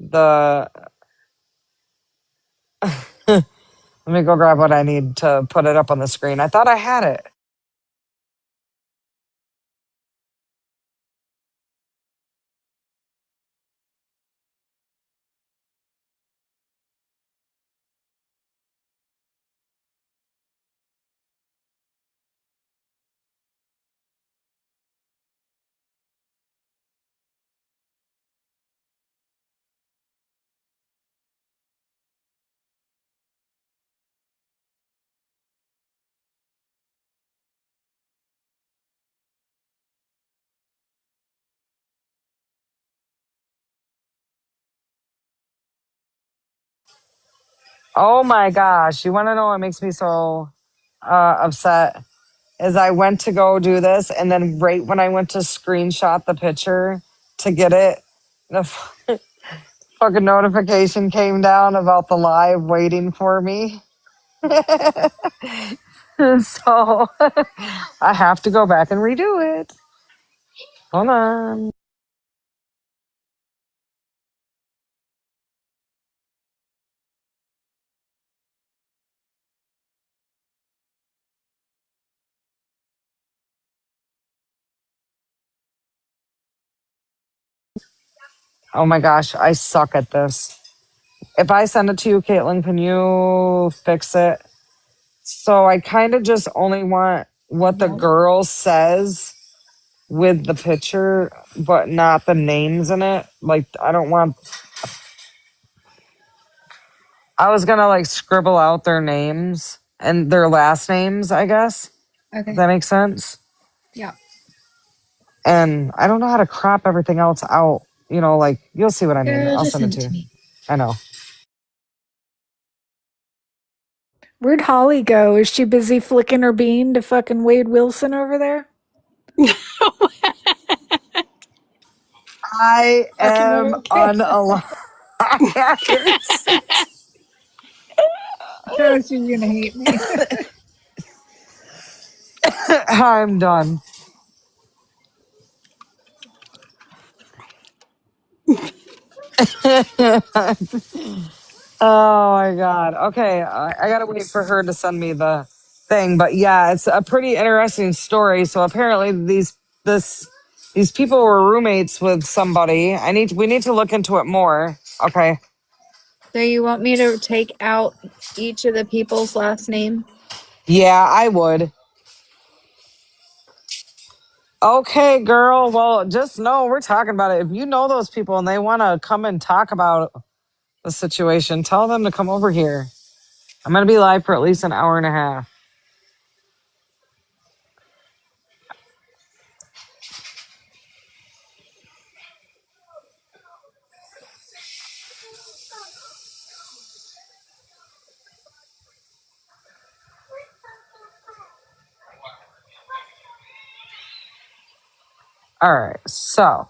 the let me go grab what I need to put it up on the screen. I thought I had it. Oh my gosh. You want to know what makes me so upset? Is I went to go do this, and then right when I went to screenshot the picture to get it, the fucking notification came down about the live waiting for me. So I have to go back and redo it. Hold on. Oh my gosh, I suck at this. If I send it to you, Caitlin, can you fix it? So I kind of just only want what the No. girl says with the picture, but not the names in it. Like, I don't want. I was gonna like scribble out their names and their last names, I guess. If Okay. that makes sense. Yeah. And I don't know how to crop everything else out. You know, like you'll see what I mean. Girl, I'll just send it send it to to you. me. I know. Where'd Holly go? Is she busy flicking her bean to fucking Wade Wilson over there? I Fucking with am her kid. unalive. Oh, she's gonna hate me. I'm done. Oh my god. Okay, I gotta wait for her to send me the thing. But yeah, it's a pretty interesting story. So apparently these people were roommates with somebody. We need to look into it more. Okay. So you want me to take out each of the people's last name? Yeah, I would. Okay, girl. Well, just know we're talking about it. If you know those people and they want to come and talk about the situation, tell them to come over here. I'm gonna be live for at least an hour and a half. All right. So,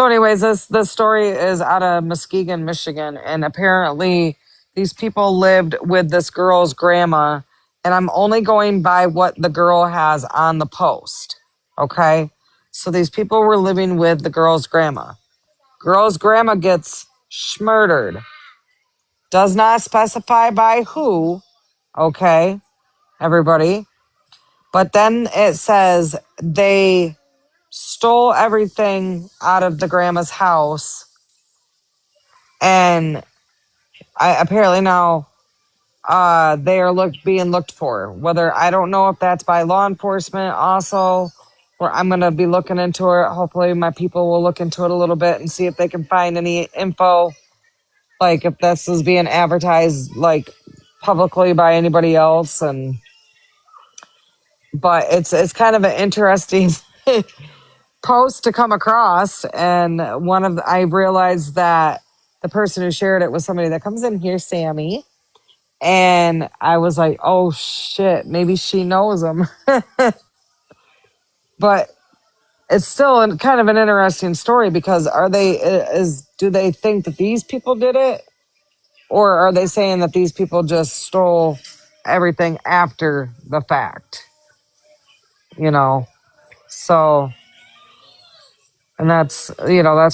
anyways, this story is out of Muskegon, Michigan, and apparently these people lived with this girl's grandma, and I'm only going by what the girl has on the post. Okay, so these people were living with the girl's grandma. Girl's grandma gets murdered. Does not specify by who. Okay, everybody. But then it says they stole everything out of the grandma's house, and apparently now they are being looked for. Whether I don't know if that's by law enforcement also, or I'm gonna be looking into it. Hopefully, my people will look into it a little bit and see if they can find any info, like if this is being advertised like publicly by anybody else. And but it's kind of an interesting post to come across, and I realized that the person who shared it was somebody that comes in here, Sammy, and I was like, oh shit, maybe she knows him. But it's still kind of an interesting story, because do they think that these people did it, or are they saying that these people just stole everything after the fact, you know? So, and that's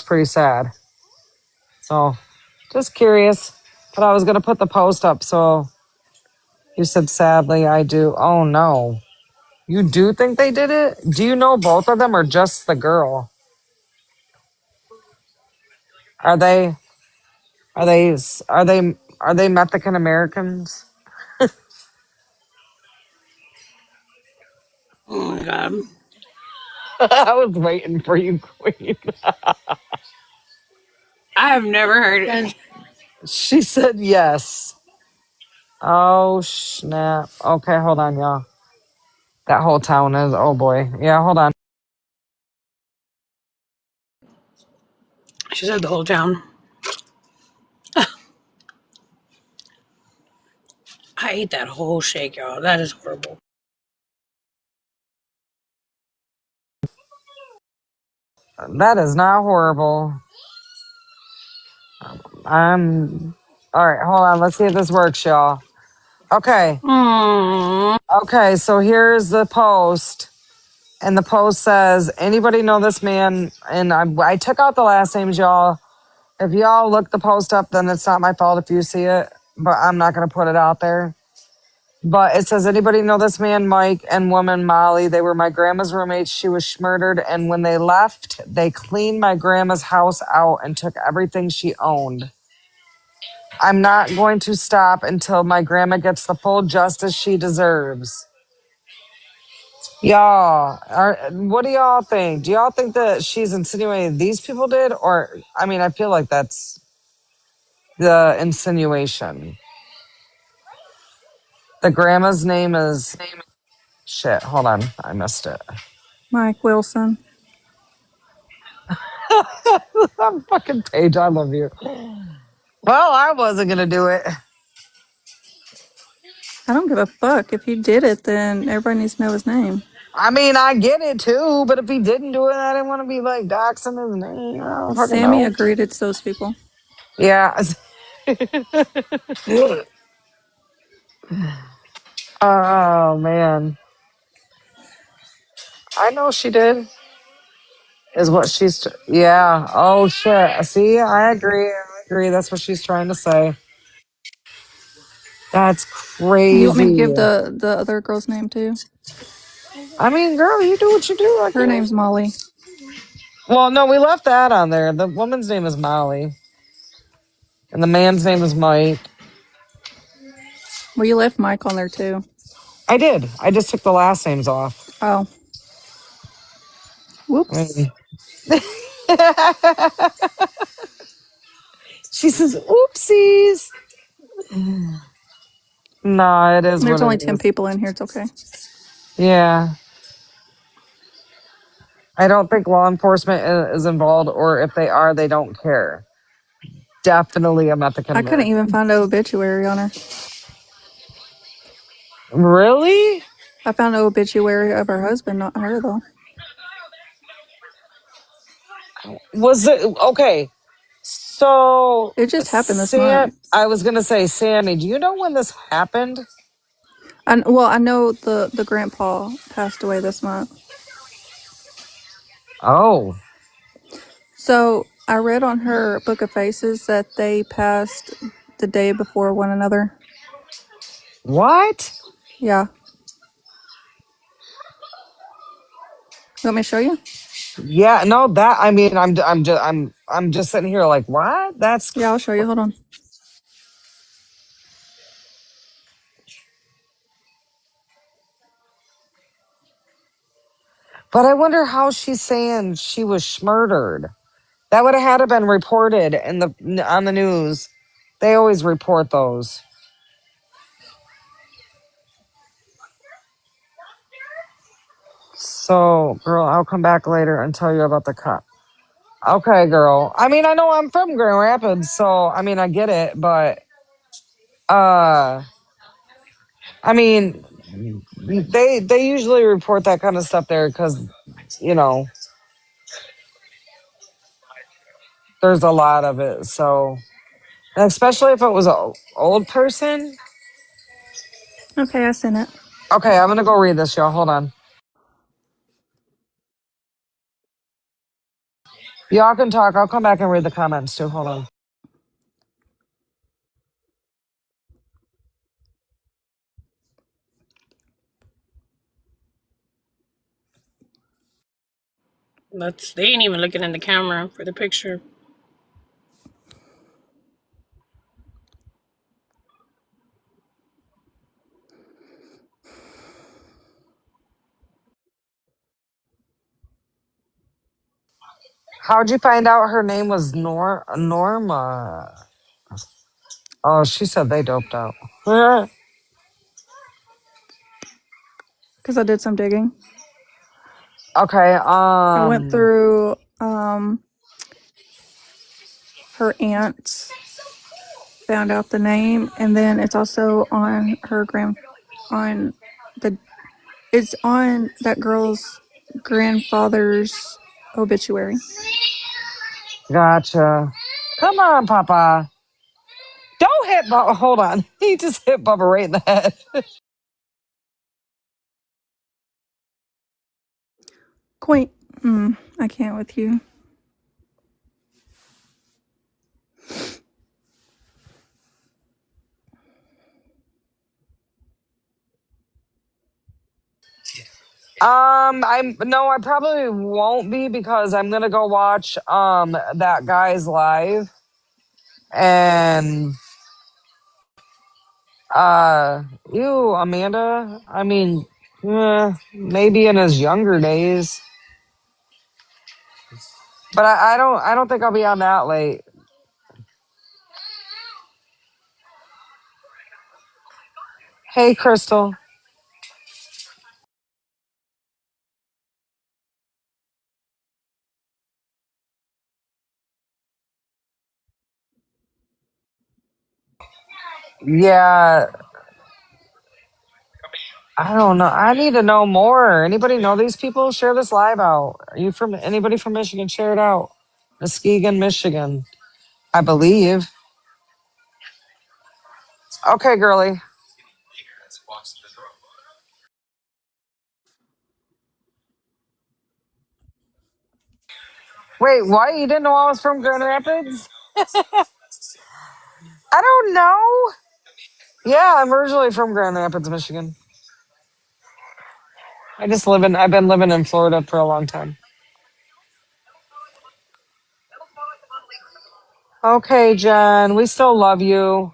pretty sad. So just curious. But I was gonna put the post up, so you said sadly I do. Oh no. You do think they did it? Do you know both of them or just the girl? Are they are they are they Mexican Americans? Oh my god. I was waiting for you, Queen. I have never heard it. She said yes. Oh snap. Okay, hold on, y'all. That whole town is oh boy. Yeah, hold on. She said the whole town. I ate that whole shake, y'all. That is horrible. That is not horrible. I'm all right, hold on. Let's see if this works, y'all. Okay. Aww. Okay, so here's the post. And the post says, anybody know this man? And I took out the last names, y'all. If y'all look the post up, then it's not my fault if you see it, but I'm not going to put it out there. But it says, anybody know this man, Mike, and woman, Molly? They were my grandma's roommates. She was murdered. And when they left, they cleaned my grandma's house out and took everything she owned. I'm not going to stop until my grandma gets the full justice she deserves. Y'all, what do y'all think? Do y'all think that she's insinuating these people did? Or, I mean, I feel like that's the insinuation. The grandma's name is shit. Hold on, I missed it. Mike Wilson. I'm fucking Paige. I love you. Well, I wasn't gonna do it. I don't give a fuck. If he did it, then everybody needs to know his name. I mean, I get it too, but if he didn't do it, I didn't want to be like doxing his name. I don't fucking Sammy know. agreed it's those people. Yeah. Oh man, I know she did. Is what she's. Yeah. Oh shit. See, I agree. I agree. That's what she's trying to say. That's You want me to crazy. give the other girl's name too? I mean, girl, you do what you do. I Her can't. name's Molly. Well, no, we left that on there. The woman's name is Molly, and the man's name is Mike. Well, you left Mike on there too. I did. I just took the last names off. Oh, I whoops. mean, she says, "Oopsies." No, it is what There's it only 10 is. people in here. It's okay. Yeah, I don't think law enforcement is involved, or if they are, they don't care. Definitely a Mexican I couldn't even American. find an obituary on her. Really? I found an obituary of her husband, not her though. Was it okay? So, It just happened this month. I was gonna say, Sammy, do you know when this happened? I know the grandpa passed away this month. Oh, So I read on her book of faces that they passed the day before one another. what? Yeah. You want me to show you? Yeah, no, that I mean, I'm just sitting here like, what? Yeah, I'll show you. Hold on. But I wonder how she's saying she was murdered. That would have had to been reported in the on the news. They always report those. So, girl, I'll come back later and tell you about the cut. Okay, girl. I mean, I know I'm from Grand Rapids, so I mean, I get it, but uh, I mean, they usually report that kind of stuff there because you know there's a lot of it. So, and especially if it was an old person. Okay, I sent it. Okay, I'm gonna go read this, y'all. Hold on. Y'all can talk. I'll come back and read the comments too. Hold on. They ain't even looking in the camera for the picture. How'd you find out her name was Norma? Oh, she said they doped out. Because I did some digging. Okay, I went through her aunt, found out the name, and then it's also on her on the it's on that girl's grandfather's obituary. gotcha. Come on, Papa. Don't hit Bubba. Hold on. He just hit Bubba right in the head. Quaint. I can't with you. I probably won't be because I'm gonna go watch that guy's live and you Amanda. I mean, maybe in his younger days, but I don't think I'll be on that late. Hey, Crystal. Yeah, I don't know. I need to know more. Anybody know these people? Share this live out. Are you from anybody from Michigan? Share it out. Muskegon, Michigan, I believe. Okay, girly. Wait, what? You didn't know I was from Grand Rapids? I don't know. Yeah, I'm originally from Grand Rapids, Michigan. I've been living in Florida for a long time. Okay, Jen, we still love you.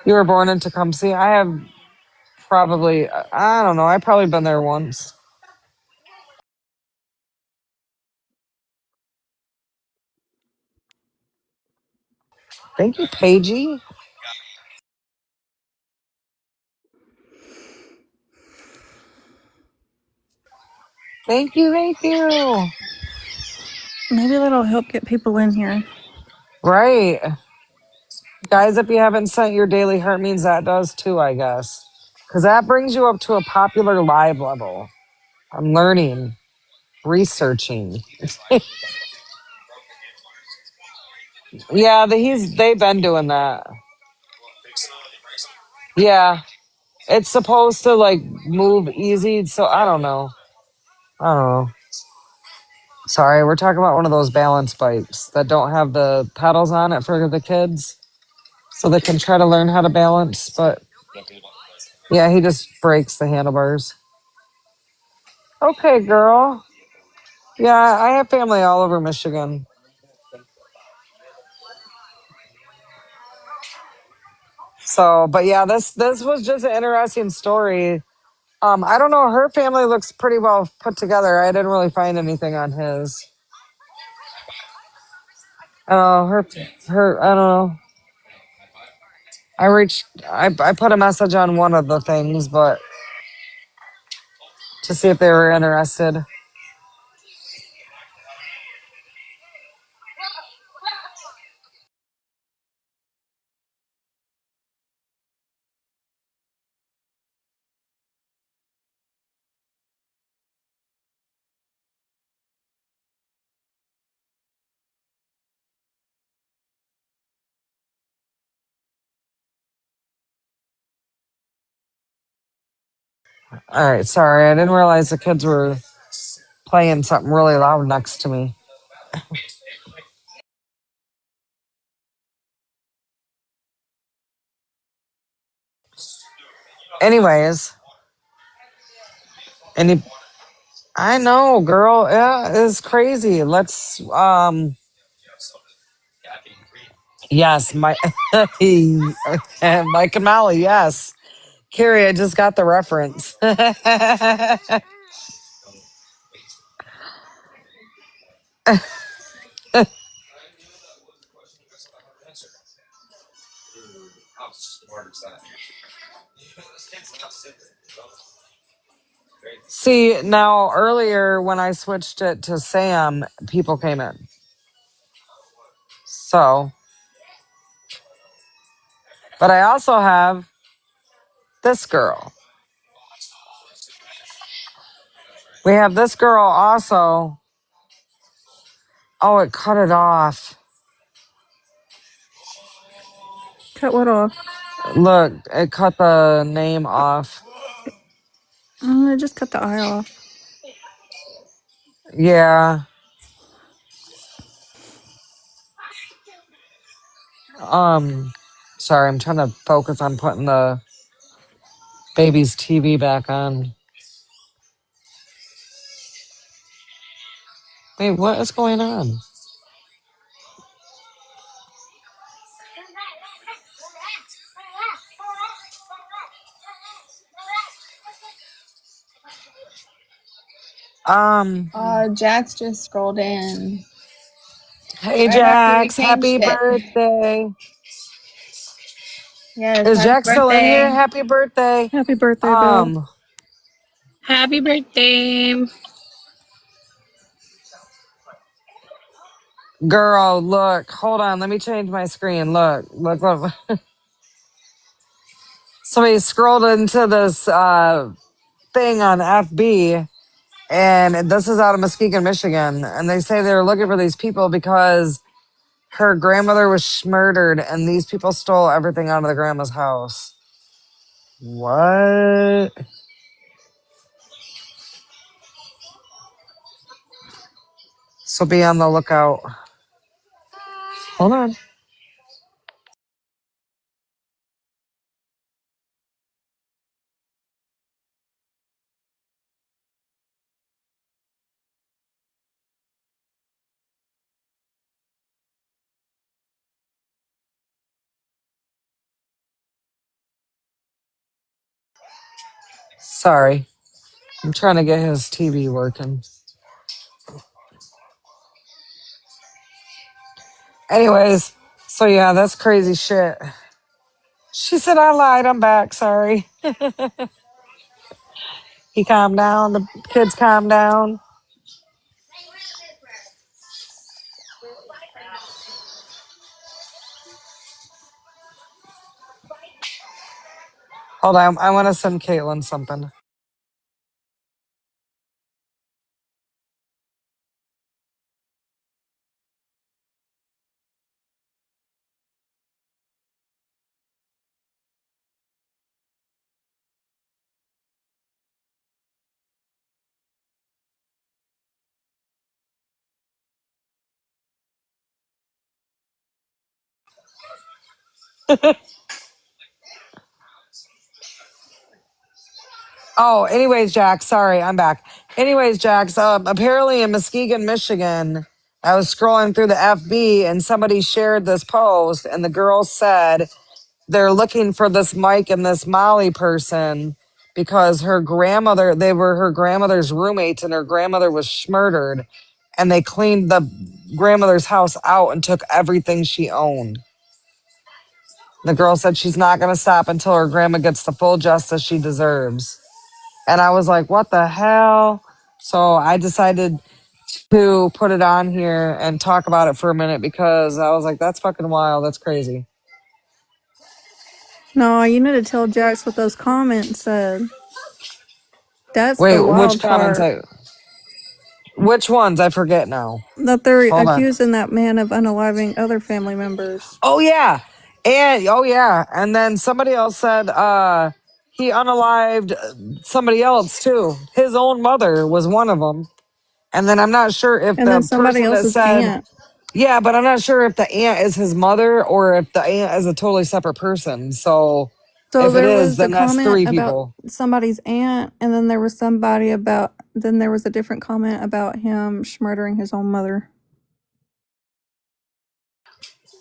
You were born in Tecumseh. I have probably, I don't know, I've probably been there once. Thank you, Paigey. Thank you, thank you. Maybe that'll help get people in here. Right. Guys, if you haven't sent your daily heart means that does too, I guess. Because that brings you up to a popular live level. I'm learning, researching. Yeah, they've been doing that. Yeah, it's supposed to like move easy. So I don't know. I don't know. Sorry, we're talking about one of those balance bikes that don't have the pedals on it for the kids, so they can try to learn how to balance. But yeah, he just breaks the handlebars. Okay, girl. Yeah, I have family all over Michigan. So, but yeah, this was just an interesting story. I don't know. Her family looks pretty well put together. I didn't really find anything on his. I don't know. I put a message on one of the things, but to see if they were interested. All right, sorry, I didn't realize the kids were playing something really loud next to me. Anyways, any I know, girl. Yeah, it's crazy. Let's yes, my Mike and Molly, yes. Carrie, I just got the reference. See, now earlier when I switched it to Sam, people came in. So, but I also have this girl. We have this girl also. Oh, it cut it off. Cut what off? Look, it cut the name off. I just cut the eye off. Yeah. Sorry, I'm trying to focus on putting the baby's TV back on. Wait, what is going on? Um, Jax just scrolled in hey right after we Jax, changed happy it. birthday. Yes, Is happy Jax still in here? birthday. Happy birthday. Happy birthday, Bill. Um, Happy birthday. girl, look, hold on, let me change my screen. Look. Somebody scrolled into this thing on FB, and this is out of Muskegon, Michigan, and they say they're looking for these people because her grandmother was murdered, and these people stole everything out of the grandma's house. What? So be on the lookout. Hold on. Sorry. I'm trying to get his TV working. Anyways, so yeah, that's crazy shit. She said I lied. I'm back. Sorry. He calmed down. The kids calmed down. Hold on. I want to send Caitlin something. Oh, anyways, Jack. Sorry, I'm back. Anyways, Jax. Apparently in Muskegon, Michigan, I was scrolling through the FB and somebody shared this post, and the girl said they're looking for this Mike and this Molly person because her grandmother, they were her grandmother's roommates, and her grandmother was murdered, and they cleaned the grandmother's house out and took everything she owned. The girl said she's not going to stop until her grandma gets the full justice she deserves. And I was like, what the hell? So I decided to put it on here and talk about it for a minute because I was like, that's fucking wild. That's crazy. No, you need to tell Jax what those comments said. That's Wait, the which wild comments? part. Which ones? I forget now. That they're Hold on. accusing that man of unaliving other family members. Oh yeah. And then somebody else said he unalived somebody else too. His own mother was one of them. And then I'm not sure if And then the somebody person that else's said, aunt. yeah, but I'm not sure if the aunt is his mother or if the aunt is a totally separate person. So So if it there is, was a then that's comment three about people. somebody's aunt, and then there was somebody about then there was a different comment about him murdering his own mother.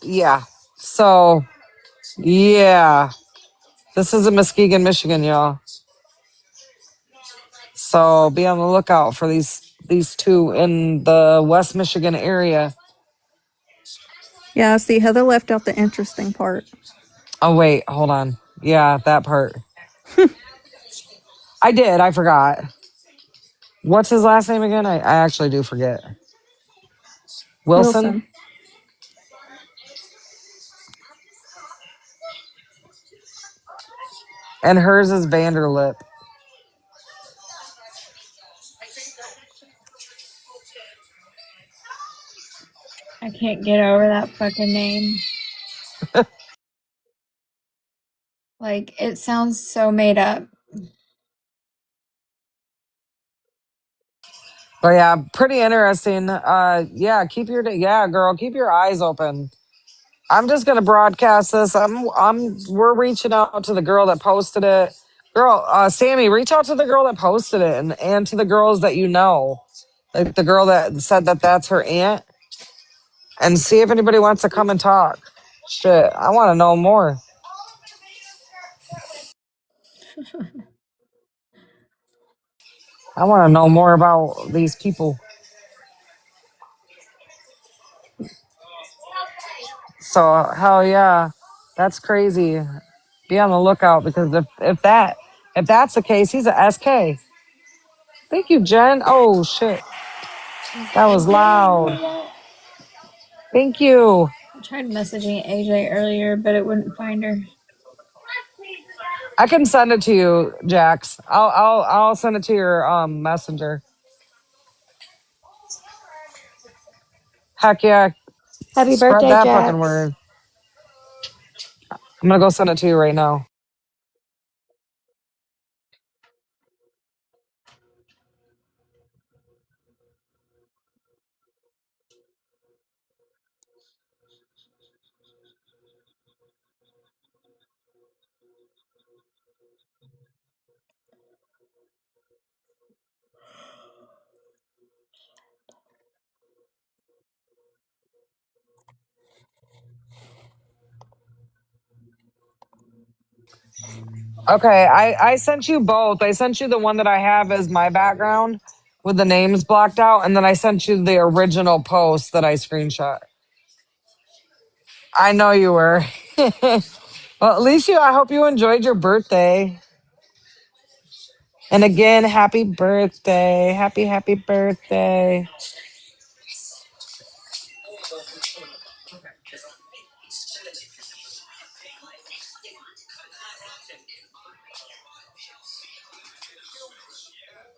Yeah. So, yeah. This is in Muskegon, Michigan, y'all. So be on the lookout for these two in the West Michigan area. Yeah, see, Heather left out the interesting part. Oh wait, hold on. Yeah, that part. I did. I forgot. What's his last name again? I actually do forget. Wilson? Wilson. And hers is Vanderlip. I can't get over that fucking name. Like, it sounds so made up. But yeah, pretty interesting. Yeah, girl, keep your eyes open. I'm just gonna broadcast this. We're reaching out to the girl that posted it. Girl, Sammy, reach out to the girl that posted it and to the girls that you know. Like the girl that said that that's her aunt and see if anybody wants to come and talk. Shit, I want to know more. I want to know more about these people. So hell yeah, that's crazy. Be on the lookout because if that's the case, he's a SK. Thank you, Jen. Oh shit, Is that was AJ in here loud. yet? Thank you. I tried messaging AJ earlier, but it wouldn't find her. I can send it to you, Jax. I'll send it to your messenger. Heck yeah, Happy spread birthday, that fucking Jax. word. I'm gonna go send it to you right now. Okay, I sent you both. I sent you the one that I have as my background with the names blocked out, and then I sent you the original post that I screenshot. I know you were. Well, Alicia, I hope you enjoyed your birthday. And again, happy birthday. Happy birthday.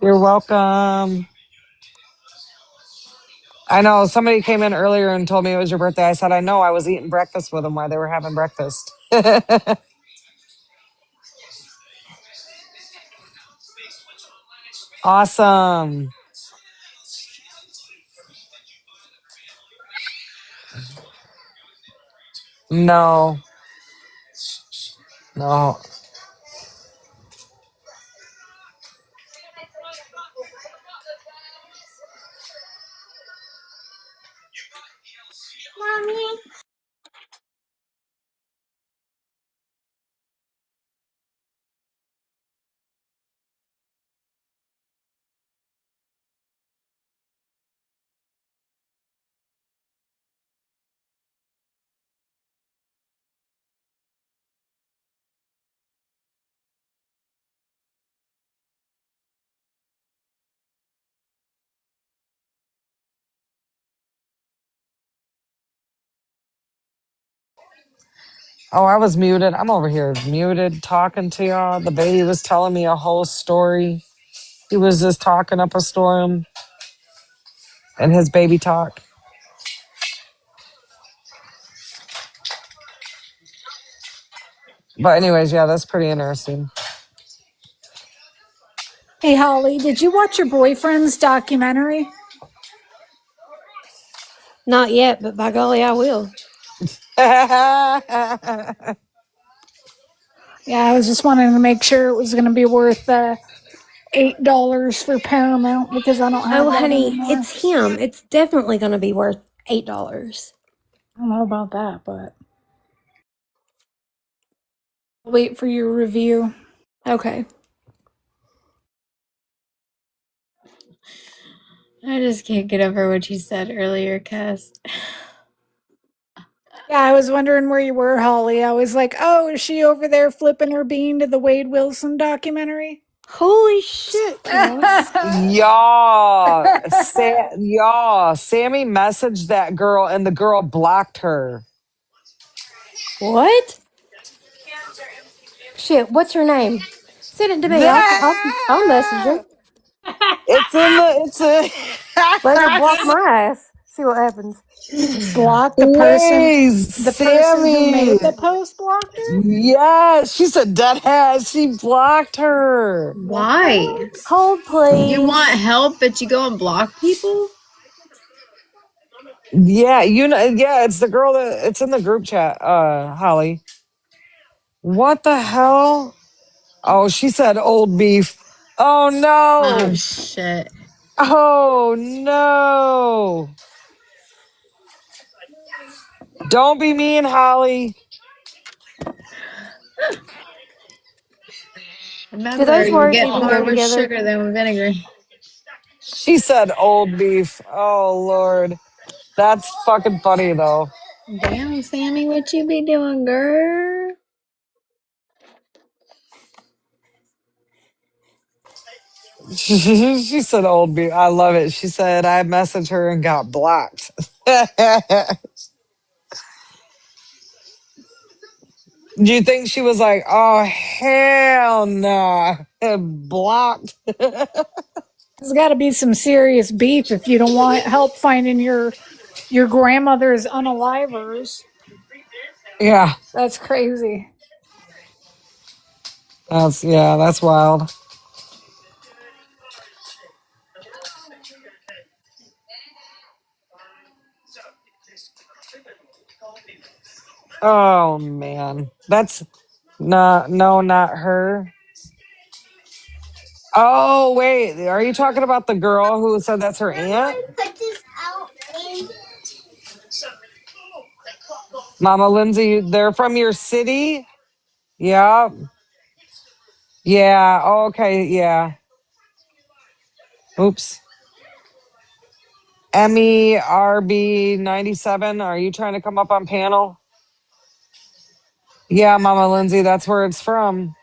You're welcome. I know somebody came in earlier and told me it was your birthday. I said, I know. I was eating breakfast with them while they were having breakfast. Awesome. No, no. Oh, I was muted. I'm over here muted talking to y'all. The baby was telling me a whole story. He was just talking up a storm and his baby talk. But anyways, yeah, that's pretty interesting. Hey, Holly, did you watch your boyfriend's documentary? Not yet, but by golly, I will. Yeah, I was just wanting to make sure it was going to be worth $8 for Paramount because I don't have Oh, that honey, anymore. it's him. It's definitely going to be worth $8. I don't know about that, but I'll wait for your review. Okay. I just can't get over what you said earlier, Cass. Yeah, I was wondering where you were, Holly. I was like, oh, is she over there flipping her bean to the Wade Wilson documentary? Holy shit, Cass. Sammy messaged that girl and the girl blocked her. What? Shit, what's her name? Send it to me. I'll message her. Ah! It's a Let her block my ass. See what happens. Blocked the person. Wait, The person who Sammy. made the post blocked her? Yeah, she's a deadhead. She blocked her. What the Why? heck? Hold, You want please. help, but you go and block people? Yeah, yeah, it's the girl that it's in the group chat, Holly. What the hell? Oh, she said old beef. Oh Oh, no. shit. Oh no. Don't be mean, Holly. I'd rather Do those you words get even go more with together? sugar than with vinegar. She said old beef. Oh Lord. That's fucking funny though. Damn, Sammy, what you be doing, girl? She said old beef. I love it. She said I messaged her and got blocked. Do you think she was like, oh hell nah, blocked? There's got to be some serious beef if you don't want help finding your grandmother's unalivers. Yeah, That's crazy. that's wild. Oh man, that's not her. Oh wait, are you talking about the girl who said that's her aunt? Mama Lindsay, they're from your city? Yeah. Yeah. Oh, okay. Yeah. Oops. Emmy RB97. Are you trying to come up on panel? Yeah, Mama Lindsay, that's where it's from.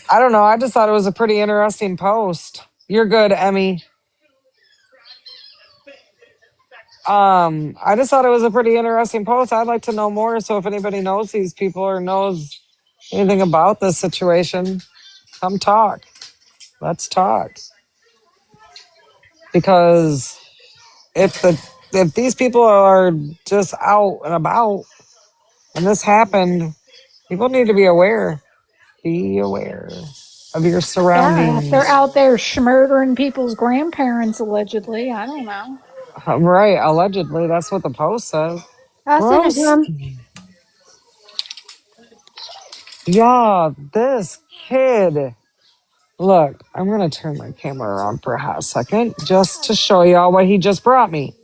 I don't know. I just thought it was a pretty interesting post. You're good, Emmy. I just thought it was a pretty interesting post. I'd like to know more. So if anybody knows these people or knows anything about this situation, come talk. Let's talk. Because if these people are just out and about and this happened, people need to be aware. Be aware of your Yeah, if they're surroundings. out there schmurdering people's grandparents, allegedly, I don't know. Right, allegedly, that's what the post says. I sent it to Gross. him. Yeah, this kid. Look, I'm gonna turn my camera around for a hot second just to show y'all what he just brought me.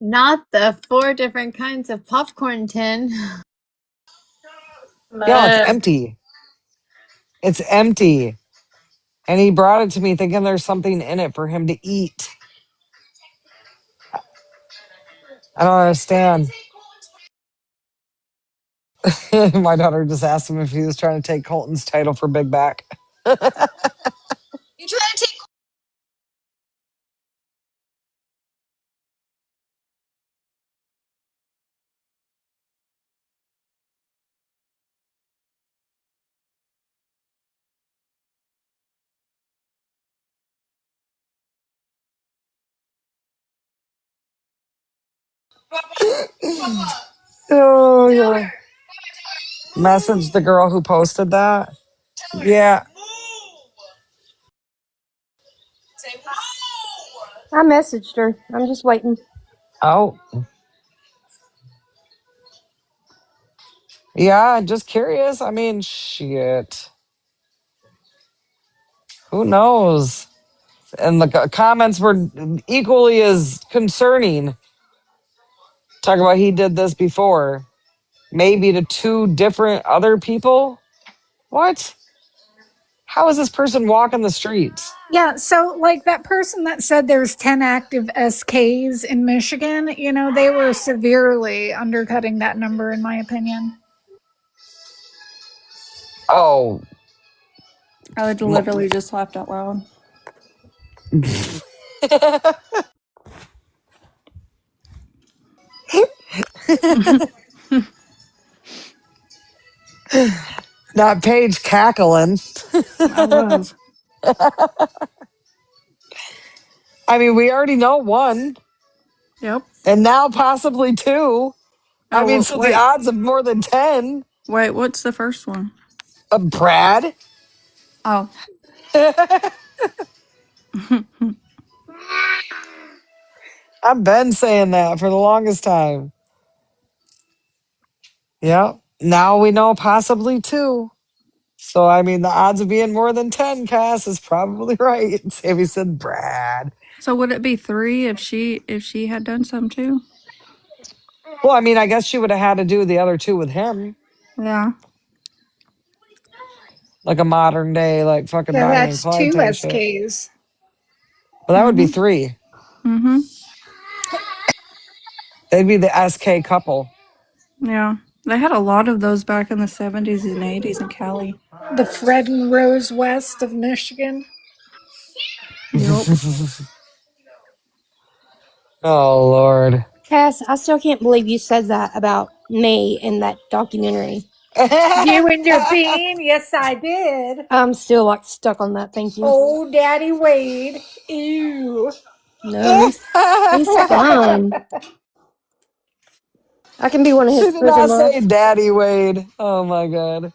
Not the 4 different kinds of popcorn tin. Y'all, it's empty. It's empty. And he brought it to me thinking there's something in it for him to eat. I don't understand. My daughter just asked him if he was trying to take Colton's title for Big Back. Oh, yeah. Message the girl who posted that. Yeah. I messaged her. I'm just waiting. Oh, Yeah, just curious. I mean, shit. Who knows? And the comments were equally as concerning. Talk about he did this before. Maybe to two different other people. What? How is this person walking the streets? Yeah, so like that person that said there's 10 active SKs in Michigan, they were severely undercutting that number, in my opinion. Oh. I literally just laughed out loud. Not Paige cackling. I was. I mean, we already know one, Yep. and now possibly two. I Oh, mean, well, so the odds of more than 10. wait, what's the first one? Brad? Oh. I've been saying that for the longest time. Yep. Now we know possibly two. So, I mean, the odds of being more than 10, Cass, is probably right. Sammy said Brad. So would it be 3 if she had done some too? Well, I mean, I guess she would have had to do the other two with him. Yeah. Like a modern day, like fucking Yeah, Bonnie and that's Clyde two type shit. SKs. Well, that would be Mhm. 3. Mhm. They'd be the SK couple. Yeah. They had a lot of those back in the 70s and 80s in Cali. The Fred and Rose West of Michigan. Yep. Oh, Lord. Cass, I still can't believe you said that about me in that documentary. You and your bean? Yes, I did. I'm still like stuck on that. Thank you. Oh, Daddy Wade. Ew. No, he's fine. I can be one of She his did prison not say wives. Daddy Wade. Oh, my God.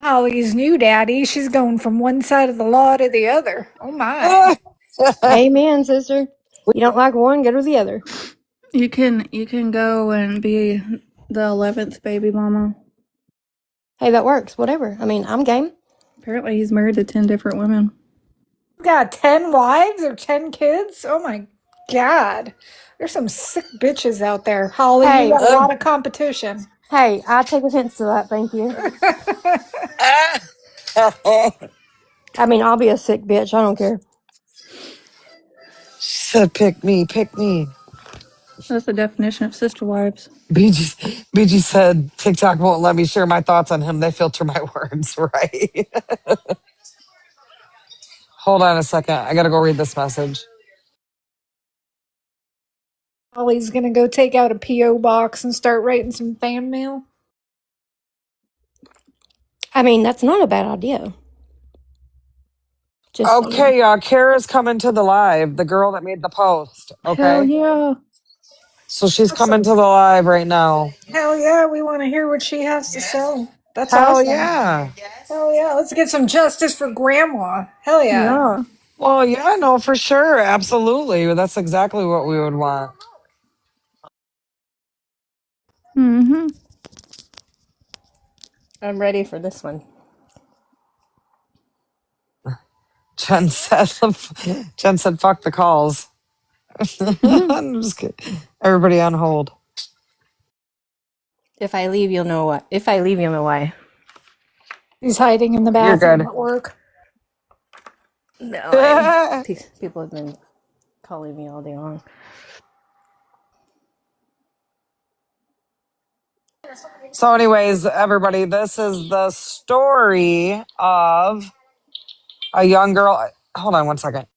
Holly's new daddy. She's going from one side of the law to the other. Oh, my. Amen, sister. You don't like one, go to the other. You can go and be the 11th baby mama. Hey, that works. Whatever. I mean, I'm game. Apparently he's married to 10 different women. Got 10 wives or 10 kids? Oh, my God. There's some sick bitches out there. Holly, you Hey, got a lot of competition. hey, I take offense to that. Thank you. I mean, I'll be a sick bitch. I don't care. She said, pick me, pick me. That's the definition of sister wives. BG said TikTok won't let me share my thoughts on him. They filter my words, right? Hold on a second. I gotta go read this message. Holly's going to go take out a P.O. box and start writing some fan mail. I mean, that's not a bad idea. Just saying. Okay, Kara's coming to the live, the girl that made the post. Hell Okay. yeah. So she's coming to Awesome. the live right now. Hell yeah, we want to hear what she has to say. That's Hell awesome. yeah. Hell yeah, let's get some justice for Grandma. Hell yeah. Yeah. Well, yeah, no, for sure. Absolutely. That's exactly what we would want. Mhm. I'm ready for this one. Jen said, Jen said, fuck the calls. I'm just kidding. Everybody on hold. If I leave, you'll know what. If I leave, you'll know why. He's hiding in the You're bathroom good. at work. No, people have been calling me all day long. So, anyways, everybody, this is the story of a young girl. Hold on one second.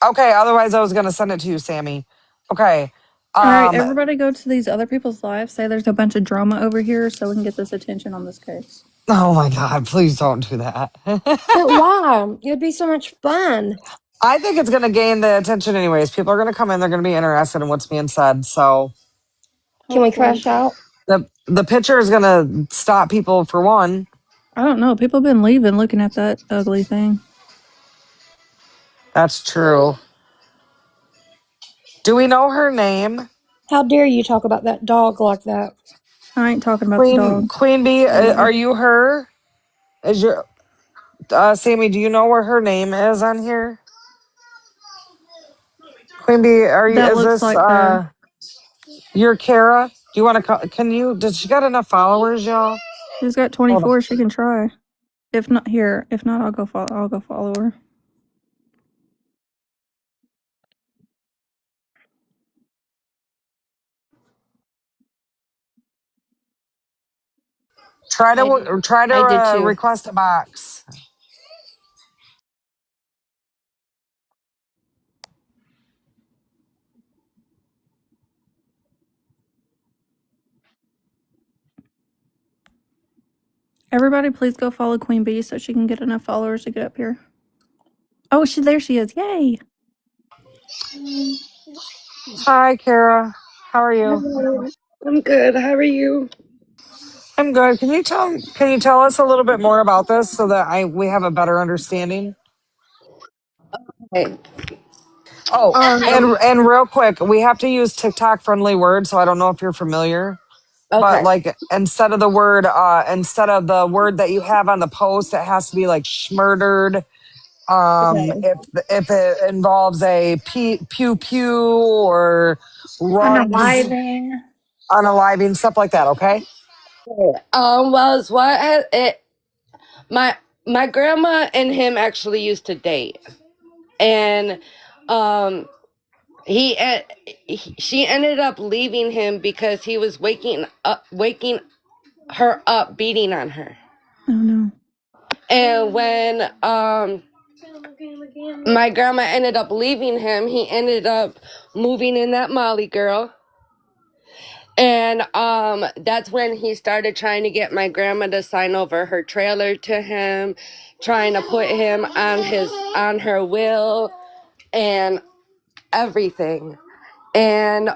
Okay, otherwise I was gonna send it to you, Sammy. Okay. All right, Um, everybody go to these other people's lives. Say there's a bunch of drama over here so we can get this attention on this case. oh my god, please don't do that. But why? It would be so much fun. I think it's going to gain the attention anyways. People are going to come in. They're going to be interested in what's being said. So Can we Hopefully. crash out? the picture is going to stop people for one. I don't know. People have been leaving looking at that ugly thing. That's true. Do we know her name? How dare you talk about that dog like that? I ain't talking about the Queen dog. Queen Bee, are No. you her? Is your Sammy, do you know what her name is on here? Queen Bee, That is looks this like her. your Kara? Do you want to can you does she got enough followers, y'all? She's got Hold on. 24. She can try. If not here, if not, I'll go follow. I'll go follow her. I did. Try to I did too. request a box. Everybody, please go follow Queen Bee so she can get enough followers to get up here. Oh, there she is. Yay! Hi, Kara. How are you? Hello. I'm good. How are you? I'm good. Can you tell us a little bit more about this so that we have a better understanding? Hey. Oh, Um. and real quick, we have to use TikTok friendly words, so I don't know if you're familiar. But Okay. like instead of the word that you have on the post, it has to be like schmurdered. Okay. If it involves a pew pew or runs, Unaliving. unaliving, stuff like that, okay? Well, it's what has it? My grandma and him actually used to date, and um, she ended up leaving him because he was waking her up, beating on her. Oh no. And when my grandma ended up leaving him, he ended up moving in that Molly girl. And that's when he started trying to get my grandma to sign over her trailer to him, trying to put him on her will and everything. And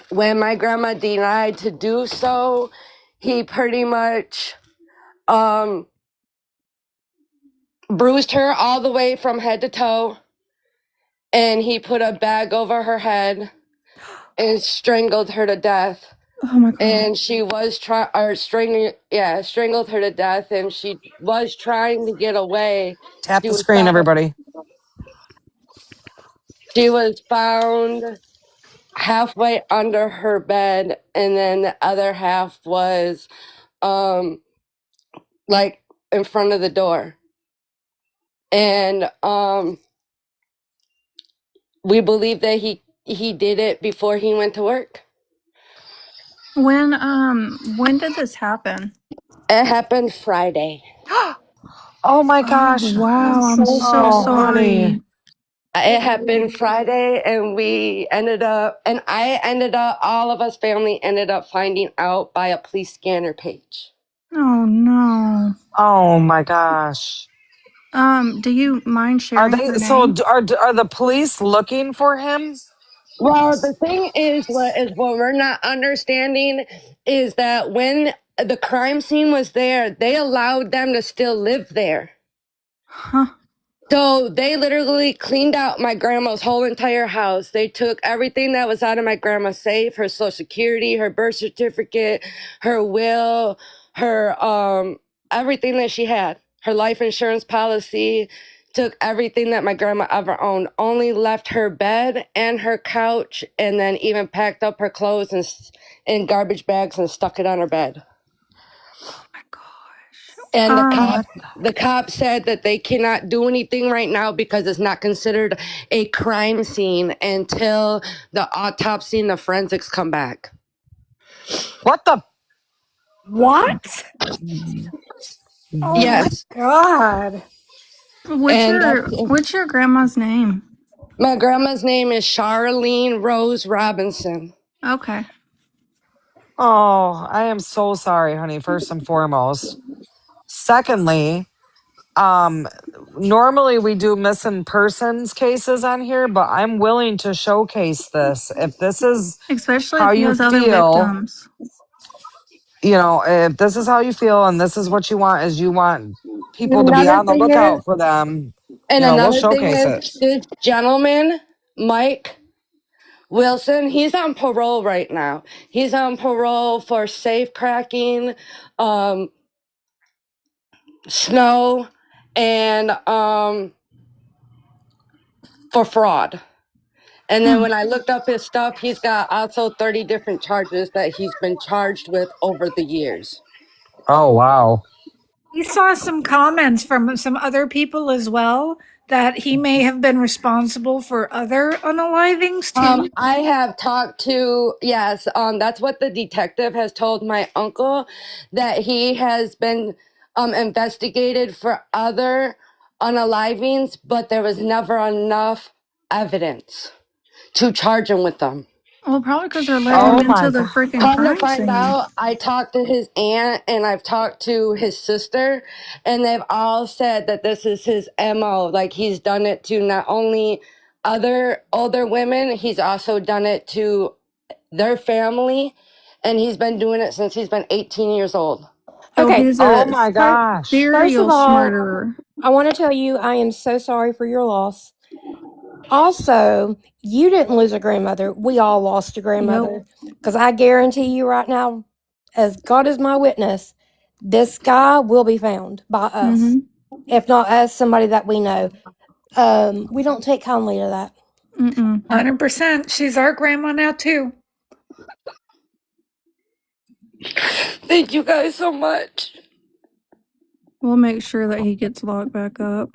when my grandma denied to do so, he pretty much um bruised her all the way from head to toe, and he put a bag over her head and strangled her to death. Oh my god. And she was strangled her to death, and she was trying to get away. Tap She the was screen, found, everybody. she was found halfway under her bed, and then the other half was um like in front of the door. And we believe that he did it before he went to work. When did this happen? It happened Friday. Oh my Oh gosh. wow, I'm I'm so so Oh, sorry. honey. sorry. It happened Friday, and I ended up, all of us family ended up finding out by a police scanner page. Oh no. Oh my gosh. Do you mind Are sharing they her name? are the police looking for him? Well, the thing is, what we're not understanding is that when the crime scene was there, they allowed them to still live there. Huh. So they literally cleaned out my grandma's whole entire house. They took everything that was out of my grandma's safe, her social security, her birth certificate, her will, her everything that she had, her life insurance policy, took everything that my grandma ever owned, only left her bed and her couch, and then even packed up her clothes in garbage bags and stuck it on her bed. Oh my gosh. And What? the cop said that they cannot do anything right now because it's not considered a crime scene until the autopsy and the forensics come back. What the What? Oh my Yes. God. And that's What's your grandma's name? my grandma's name is Charlene Rose Robinson. Okay. Oh, I am so sorry, honey, first and foremost. Secondly, um, normally we do missing persons cases on here, but I'm willing to showcase this. If this is Especially how if he you has other feel, victims. if this is how you feel and this is what you want, is you want people to be Another on the thing is, lookout for them, and we'll another thing showcase is, it. this gentleman, Mike Wilson, he's on parole right now. He's on parole for safe cracking, snow, and for fraud. And then Hmm. when I looked up his stuff, he's got also 30 different charges that he's been charged with over the years. Oh, wow. We saw some comments from some other people as well that he may have been responsible for other unalivings too. I have talked to, yes, that's what the detective has told my uncle, that he has been investigated for other unalivings, but there was never enough evidence to charge him with them. Well, probably because they're letting him Oh, into my the God. freaking Come to crime find scene. out, I talked to his aunt and I've talked to his sister, and they've all said that this is his MO. Like, he's done it to not only other older women, he's also done it to their family, and he's been doing it since he's been 18 years old. Oh, Okay. he's Oh, a my gosh. First of serial all, murderer. I want to tell you I am so sorry for your loss. Also, you didn't lose a grandmother. We all lost a Yep. grandmother. Because I guarantee you right now, as God is my witness, this guy will be found by us. Mm-hmm. If not us, somebody that we know. We don't take kindly to that. Mm-mm. 100%. She's our grandma now too. Thank you guys so much. We'll make sure that he gets locked back up.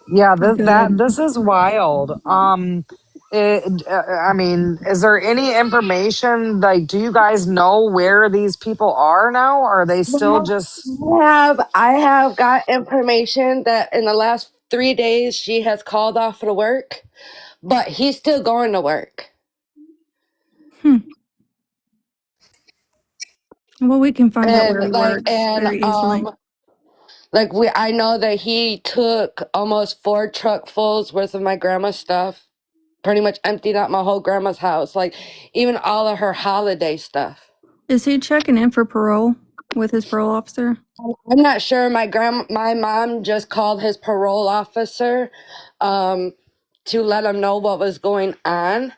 Yeah, Good. this is wild. I mean, is there any information? Like, do you guys know where these people are now? Or are they still Well, just? I have got information that in the last 3 days she has called off to work, but he's still going to work. Hmm. Well, we can find out where And he works very easily. I know that he took almost 4 truckfuls worth of my grandma's stuff, pretty much emptied out my whole grandma's house, like even all of her holiday stuff. Is he checking in for parole with his parole officer? I'm not sure. My mom just called his parole officer to let him know what was going on.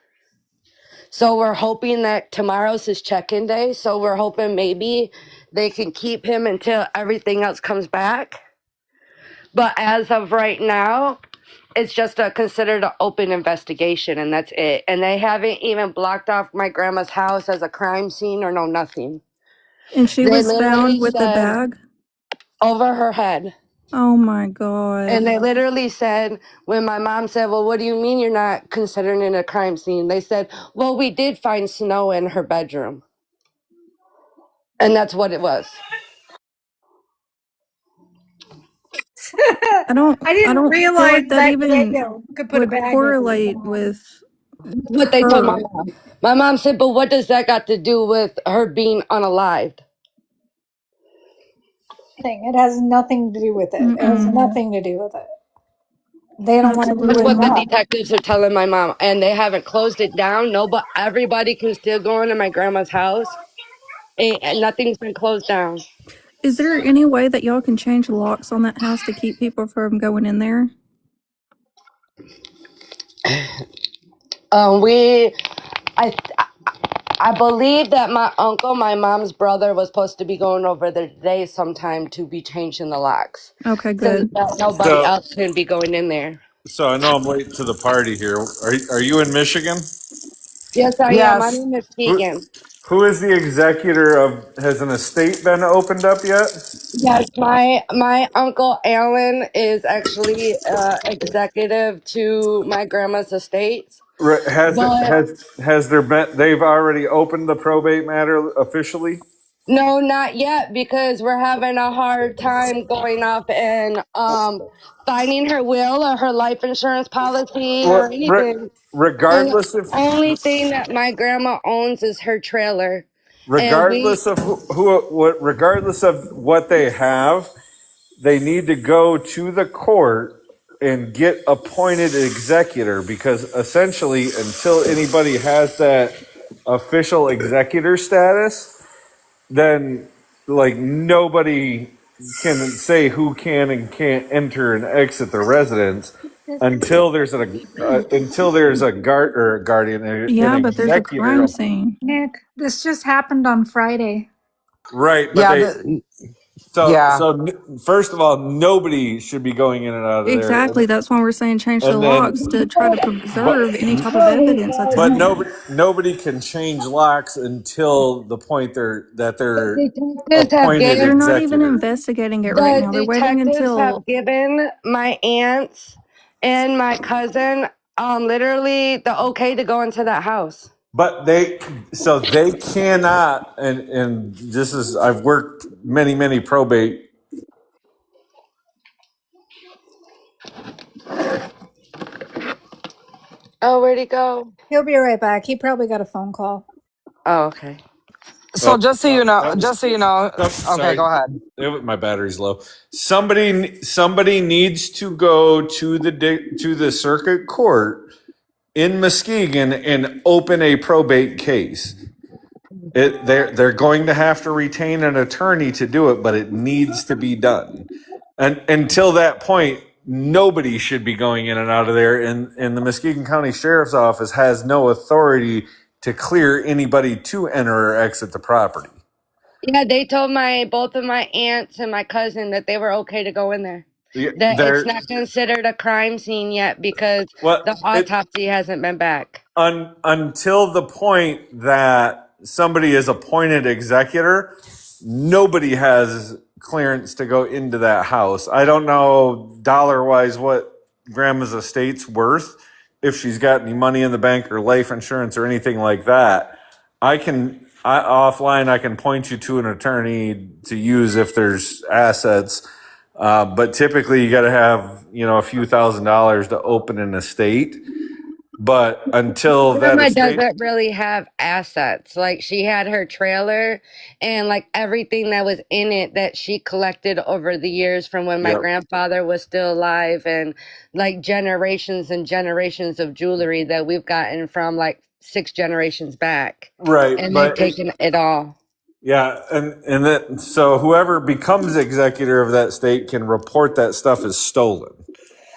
So we're hoping that tomorrow's his check-in day. So we're hoping maybe they can keep him until everything else comes back. But as of right now, it's just considered an open investigation, and that's it. And they haven't even blocked off my grandma's house as a crime scene or no nothing. And she They was found literally with the said bag? over her head. Oh my And God. they literally said, when my mom said, well, what do you mean you're not considering it a crime scene? They said, well, we did find snow in her bedroom. And that's what it was. I I didn't don't feel realize like that that even Diego could put a would bag over his correlate head. with What they told my her. mom. My mom said, but what does that got to do with her being unalived? It has nothing to do with it. It has Mm-mm. nothing to do with it. They don't want to That's do Absolutely what the not. enough. detectives are telling my mom. And they haven't closed it down. No, but everybody can still go into my grandma's house. And nothing's been closed down. Is there any way that y'all can change the locks on that house to keep people from going in there? We, I, I believe that my uncle, my mom's brother, was supposed to be going over there today sometime to be changing the locks, Okay, since good. nobody So, else can be going in there. so I know I'm late to the party here. Are you in Michigan? Yes, I am. My Yes. name is Who Keegan. who is the executor of? Has an estate been opened up yet? Yes, my uncle Alan is actually executive to my grandma's estates, Has it but has there been? They've already opened the probate matter officially. no, not yet, because we're having a hard time going up and finding her will or her life insurance policy or Well, anything. And the regardless if only thing that my grandma owns is her trailer. And we, regardless of regardless of what they have, they need to go to the court and get appointed executor, because essentially until anybody has that official executor status, then like nobody can say who can and can't enter and exit the residence until there's a guardian, an Yeah, but there's a executor. crime scene. Nick, this just happened on Friday. Right, but Yeah, they yeah. first of all, nobody should be going in and out of there, Exactly. That's why we're saying change the and then locks to try to but preserve any type of evidence that's but in there. nobody can change locks until the point they're The detectives have appointed They're given not even executor. investigating it right the now. They're waiting detectives until have given my aunts and my cousin literally the okay to go into that house. But they cannot, and this is, I've worked many probate. Oh, where'd he go? He'll be right back. He probably got a phone call. Oh, okay. So Oh, just so oh, you know, that was, okay, sorry, go ahead. my battery's low. Somebody needs to go to the circuit court in Muskegon and open a probate case. They're going to have to retain an attorney to do it, but it needs to be done. And until that point, nobody should be going in and out of there. And the Muskegon County Sheriff's Office has no authority to clear anybody to enter or exit the property. Yeah, they told my both of my aunts and my cousin that they were okay to go in there. That it's They're not considered a crime scene yet because what the it autopsy hasn't been back. until the point that somebody is appointed executor, nobody has clearance to go into that house. I don't know dollar wise what grandma's estate's worth, if she's got any money in the bank or life insurance or anything like that. Offline, I can point you to an attorney to use if there's assets. But typically you got to have, a few $1,000s to open an estate. But until that Grandma estate, doesn't really have assets. Like she had her trailer and like everything that was in it that she collected over the years from when my yep, grandfather was still alive, and like generations and generations of jewelry that we've gotten from like 6 generations back. right. And they've But taken it all. yeah, and that, so whoever becomes executor of that state can report that stuff as stolen.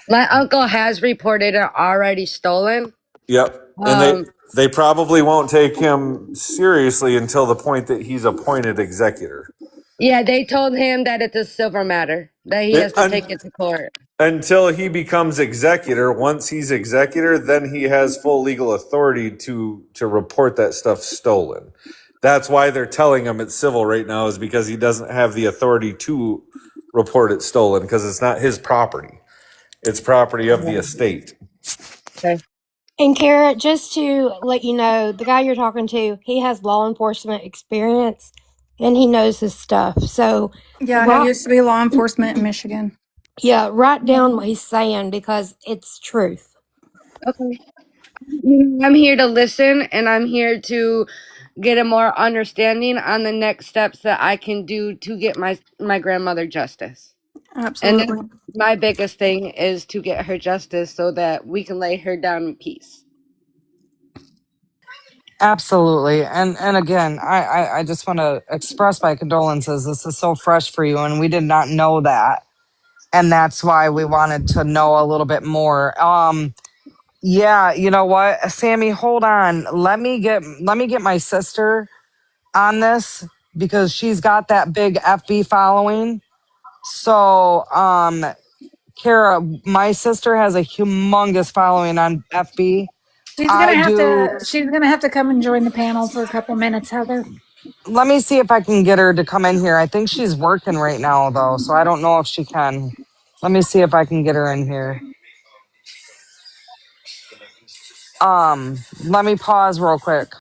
My uncle has reported it already stolen. Yep, and Um, they probably won't take him seriously until the point that he's appointed executor. yeah, they told him that it's a silver matter, that he has to take it to court. Until he becomes executor. Once he's executor, then he has full legal authority to report that stuff stolen. That's why they're telling him it's civil right now, is because he doesn't have the authority to report it stolen, because it's not his property. It's property of the estate. Okay. And Kara, just to let you know, the guy you're talking to, he has law enforcement experience and he knows his stuff. So, yeah, he write, used to be law enforcement in Michigan. yeah, write down what he's saying because it's truth. Okay. I'm here to listen and I'm here to get a more understanding on the next steps that I can do to get my grandmother justice. And Absolutely. then my biggest thing is to get her justice so that we can lay her down in peace. Absolutely. And again, I just want to express my condolences. This is so fresh for you, and we did not know that. And that's why we wanted to know a little bit more. Yeah, you know what? Sammy, hold on. Let me get my sister on this because she's got that big FB following. So, Kara, my sister has a humongous following on FB. She's gonna I have do. to. She's gonna have to come and join the panel for a couple minutes, Heather. Let me see if I can get her to come in here. I think she's working right now though, so I don't know if she can. Let me see if I can get her in here. Let me pause real quick.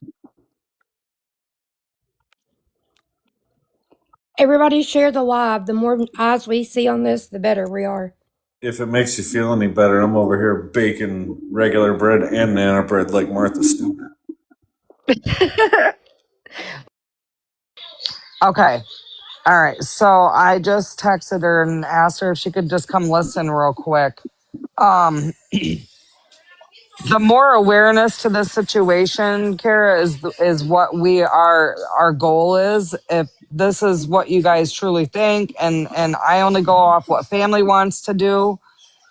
Everybody share the live. The more eyes we see on this, the better we are. If it makes you feel any better, I'm over here baking regular bread and nana bread like Martha Stewart. Okay. All right. So I just texted her and asked her if she could just come listen real quick. Um, the more awareness to this situation, Kara, is what our goal is. If this is what you guys truly think, and I only go off what family wants to do,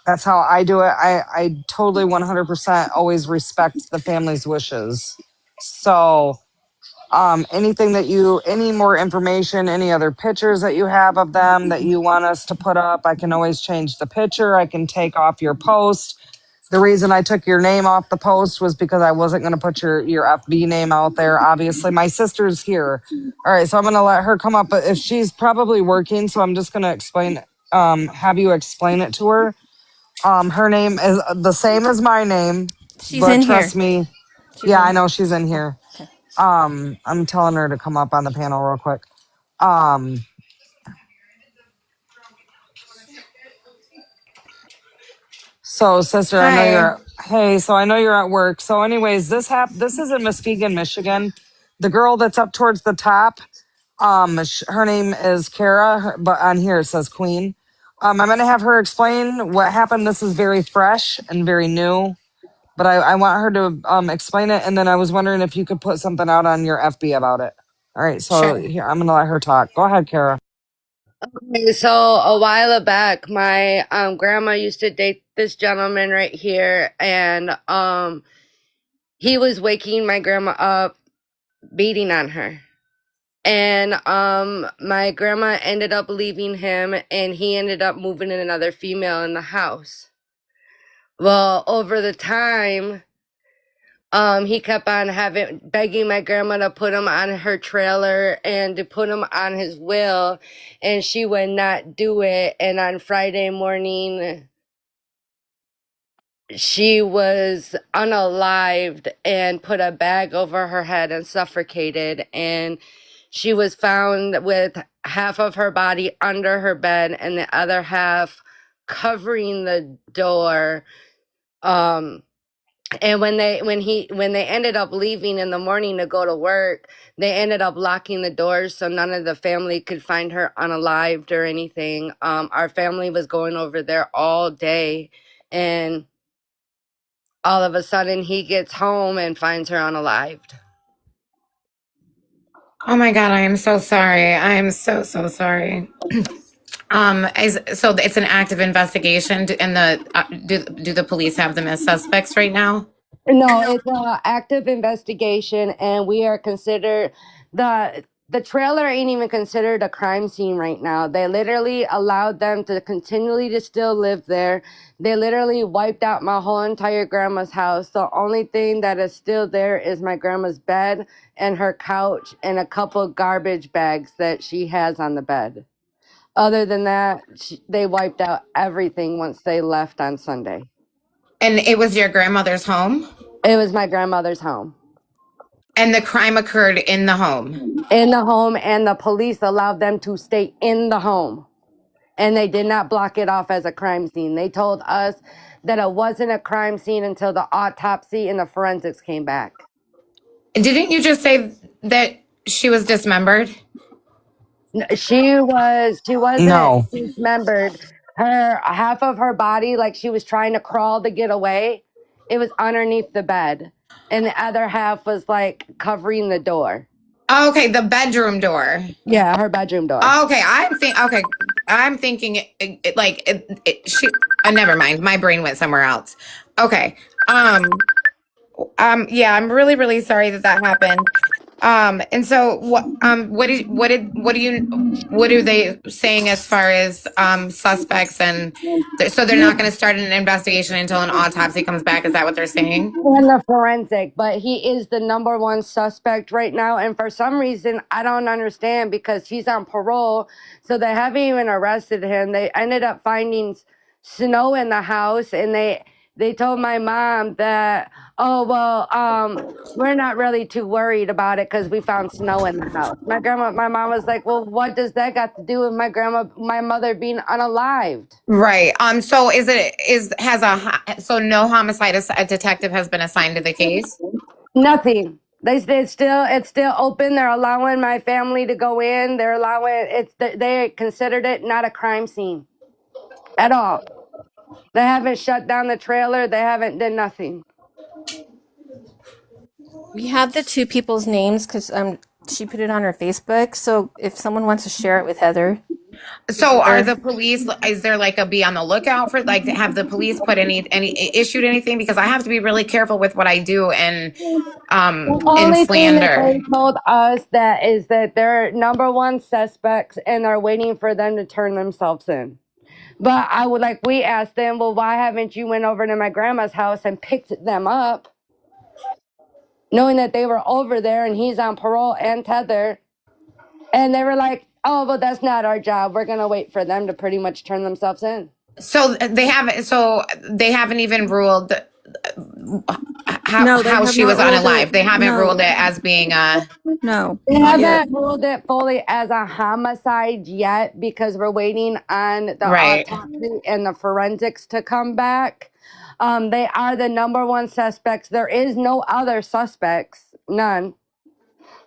that's how I do it. I totally 100% always respect the family's wishes. So anything that any more information, any other pictures that you have of them that you want us to put up, I can always change the picture. I can take off your post. The reason I took your name off the post was because I wasn't going to put your FB name out there. Obviously, my sister's here. All right, so I'm going to let her come up, but if she's probably working, so I'm just going to have you explain it to her. Her name is the same as my name, She's but in here. trust me, She's yeah, in I here. know she's in here. Okay. I'm telling her to come up on the panel real quick. Um, so sister, I know Hi. I know you're at work. So anyways, this is in Muskegon, Michigan. The girl that's up towards the top, her name is Kara, but on here it says Queen. I'm going to have her explain what happened. This is very fresh and very new, but I want her to explain it. And then I was wondering if you could put something out on your FB about it. All right. So Sure. here, I'm going to let her talk. Go ahead, Kara. Okay, so a while back, my grandma used to date this gentleman right here, and he was waking my grandma up, beating on her. And my grandma ended up leaving him, and he ended up moving in another female in the house. Well, over the time, he kept on begging my grandma to put him on her trailer and to put him on his will, and she would not do it. And on Friday morning, she was unalived and put a bag over her head and suffocated, and she was found with half of her body under her bed and the other half covering the door. And when they ended up leaving in the morning to go to work, they ended up locking the doors so none of the family could find her unalived or anything. Our family was going over there all day, and all of a sudden he gets home and finds her unalived. Oh my God, I am so sorry. I am so, so sorry. So it's an active investigation, and do the police have them as suspects right now? No, it's an active investigation, and we are considered the trailer ain't even considered a crime scene right now. They literally allowed them to continually to still live there. They literally wiped out my whole entire grandma's house. The only thing that is still there is my grandma's bed and her couch and a couple garbage bags that she has on the bed. Other than that, they wiped out everything once they left on Sunday. And it was your grandmother's home, It was my grandmother's home. and the crime occurred in the home. In the home, and the police allowed them to stay in the home. And they did not block it off as a crime scene. They told us that it wasn't a crime scene until the autopsy and the forensics came back. Didn't you just say that she was dismembered? She wasn't No. dismembered. Her half of her body, like she was trying to crawl to get away, it was underneath the bed. And the other half was like covering the door. Oh, okay, the bedroom door. Yeah, her bedroom door. Okay, I'm thinking she. Never mind. My brain went somewhere else. Okay. Yeah, I'm really, really sorry that that happened. And so what are they saying as far as suspects, and so they're not going to start an investigation until an autopsy comes back? Is that what they're saying? And the forensic, but he is the number one suspect right now. And for some reason, I don't understand, because he's on parole. So they haven't even arrested him. They ended up finding snow in the house, and they told my mom that, oh, well, we're not really too worried about it because we found snow in the house. My mom was like, well, what does that got to do with my mother being unalived? Right. So so no homicide a detective has been assigned to the case? Nothing. It's still open. They're allowing my family to go in. They considered it not a crime scene at all. They haven't shut down the trailer. They haven't done nothing. We have the two people's names because she put it on her Facebook. So if someone wants to share it with Heather, So are Heather. the police, is there like a be on the lookout for, like, have the police put any issued anything? Because I have to be really careful with what I do and The in only thing that slander. they told us that is that they're number one suspects and they're waiting for them to turn themselves in. But I would like, we asked them, well, why haven't you went over to my grandma's house and picked them up? Knowing that they were over there and he's on parole and tether. And they were like, oh, well, that's not our job. We're going to wait for them to pretty much turn themselves in. So they haven't even ruled No, they how have she not was ruled unalive. it. They haven't No, ruled it as being no, They not yet. haven't ruled it fully as a homicide yet because we're waiting on the right. autopsy and the forensics to come back. They are the number one suspects. There is no other suspects, none.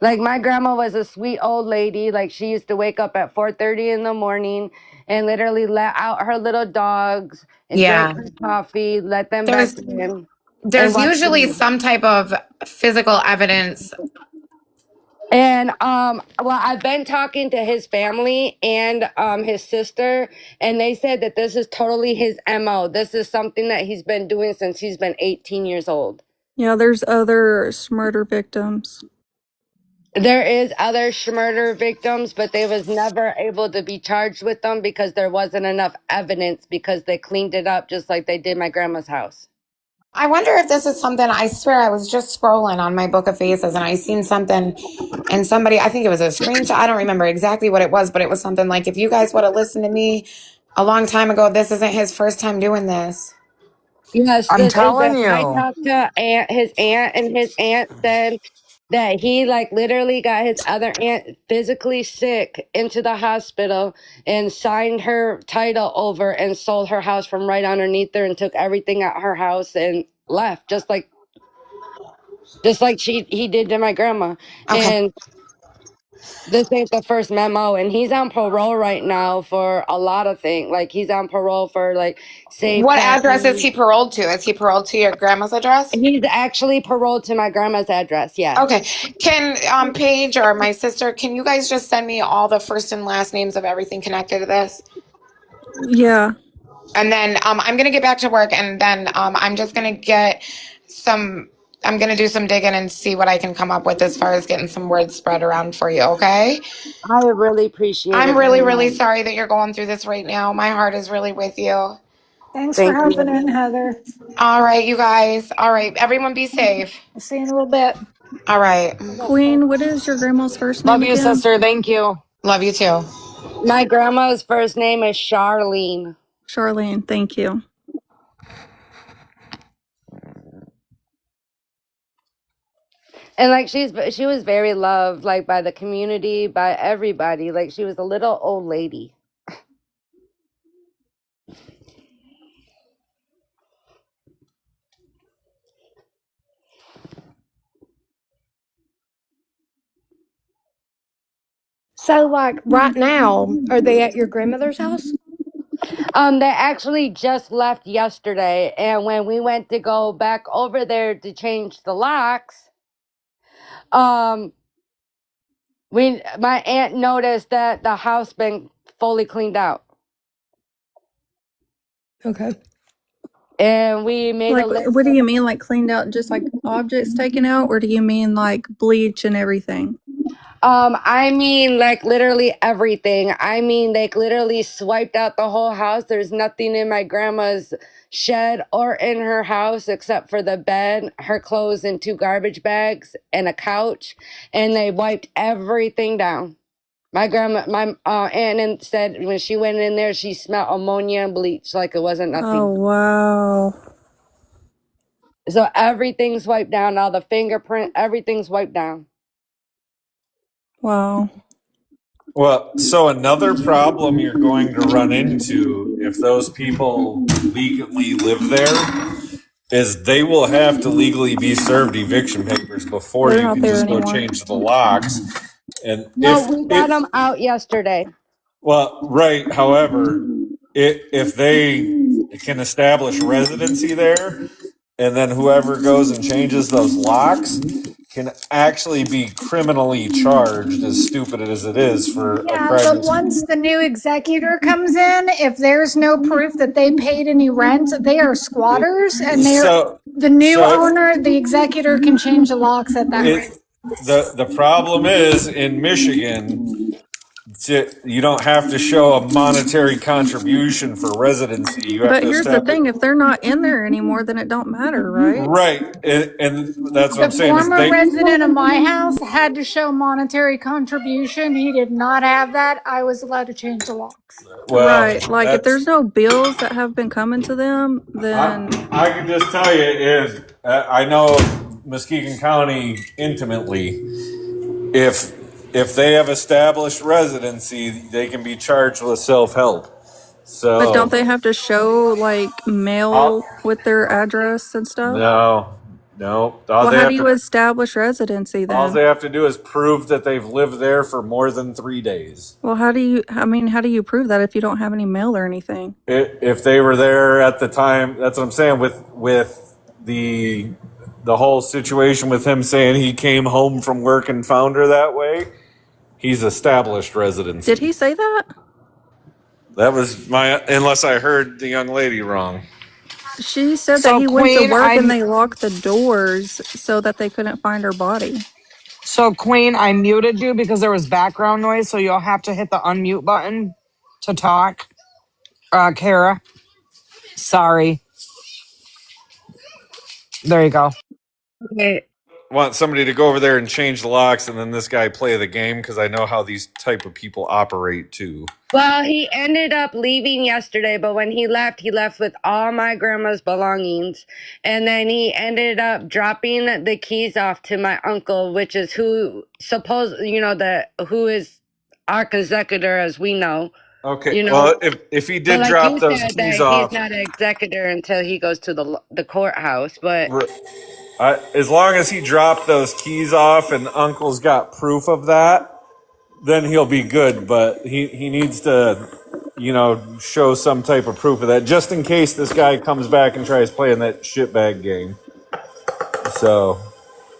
Like my grandma was a sweet old lady. Like she used to wake up at 4:30 in the morning and literally let out her little dogs and Yeah. drink her coffee, let them back There's in, and there's watch usually them. some type of physical evidence. And well, I've been talking to his family and his sister, and they said that this is totally his MO. This is something that he's been doing since he's been 18 years old. Yeah, there's other murder victims. There is other murder victims, but they was never able to be charged with them because there wasn't enough evidence because they cleaned it up just like they did my grandma's house. I wonder if this is something. I swear I was just scrolling on my book of faces and I seen something, and somebody, I think it was a screenshot. I don't remember exactly what it was, but it was something like, if you guys would have listened to me a long time ago, this isn't his first time doing this. Yes, I'm this is telling that I you. talked to his aunt, and his aunt said that he like literally got his other aunt physically sick into the hospital and signed her title over and sold her house from right underneath her and took everything out her house and left just like he did to my grandma. Okay. And this ain't the first memo, and he's on parole right now for a lot of things. Like he's on parole for like safe What address is passing. he paroled to? Is he paroled to your grandma's address? He's actually paroled to my grandma's address. Yes. Okay. Can Paige or my sister, can you guys just send me all the first and last names of everything connected to this? Yeah. And then I'm gonna get back to work, and then I'm just gonna get some. I'm gonna do some digging and see what I can come up with as far as getting some words spread around for you. Okay. I really appreciate I'm it really, very really much. sorry that you're going through this right now. My heart is really with you. Thanks for Thank hopping you. in, Heather. All right, you guys. All right, everyone, be safe. We'll see you in a little bit. All right. Queen, what is your grandma's first Love name you, again? sister. Thank you. Love you too. My grandma's first name is Charlene. Charlene, thank you. And like she was very loved like by the community, by everybody. Like she was a little old lady. So, like, right now, are they at your grandmother's house? They actually just left yesterday, and when we went to go back over there to change the locks, um, my aunt noticed that the house been fully cleaned out, Okay. and we made a Like, list. what do you mean, like cleaned out, just like objects taken out, or do you mean like bleach and everything? I mean, like literally everything. I mean, they literally swiped out the whole house. There's nothing in my grandma's shed or in her house except for the bed, her clothes, and two garbage bags and a couch. And they wiped everything down. My aunt said when she went in there, she smelled ammonia and bleach like it wasn't Oh, nothing. wow. So everything's wiped down. All the fingerprint, everything's wiped down. Wow. Well, so another problem you're going to run into if those people legally live there is they will have to legally be served eviction papers before They're you not can there just go anymore. change the locks. And No, we got them out yesterday. well, right. However, if they can establish residency there, and then whoever goes and changes those locks can actually be criminally charged, as stupid as it is, for a Yeah, but pregnancy. once the new executor comes in, if there's no proof that they paid any rent, they are squatters, and So, the new so owner, the executor, can change the locks at that rate. the problem is in Michigan, you don't have to show a monetary contribution for residency. You have But to here's the establish. thing: if they're not in there anymore, then it don't matter, right? Right, and that's what The I'm saying is former they. resident of my house had to show monetary contribution. He did not have that. I was allowed to change the locks. Well, Right. Like if there's that's. no bills that have been coming to them, then I can just tell you is I know Muskegon County intimately. If they have established residency, they can be charged with self help. but don't So they have to show like mail I'll, with their address and stuff? no, no. Well, how do you establish residency All then? they have to do is prove that they've lived there for more than 3 days. Well, how do you prove that if you don't have any mail or anything? If they were there at the time, that's what I'm saying with the whole situation with him saying he came home from work and found her that way. He's established residency. Did he say that? That was unless I heard the young lady wrong. She said that So he went to Queen, work and they locked the doors so that they couldn't find her body. I muted you because there was background noise, so you'll have to hit the unmute button to talk. Kara. Sorry. There you go. Okay. Want somebody to go over there and change the locks, and then this guy play the game because I know how these type of people operate too. Well, he ended up leaving yesterday, but when he left with all my grandma's belongings. And then he ended up dropping the keys off to my uncle, which is who is our executor, as we know. Okay, You know, well, if he but did like drop you those said, keys that he's off, not an executor until he goes to the courthouse. But as long as he dropped those keys off and Uncle's got proof of that, then he'll be good. But he needs to, show some type of proof of that, just in case this guy comes back and tries playing that shitbag game. So.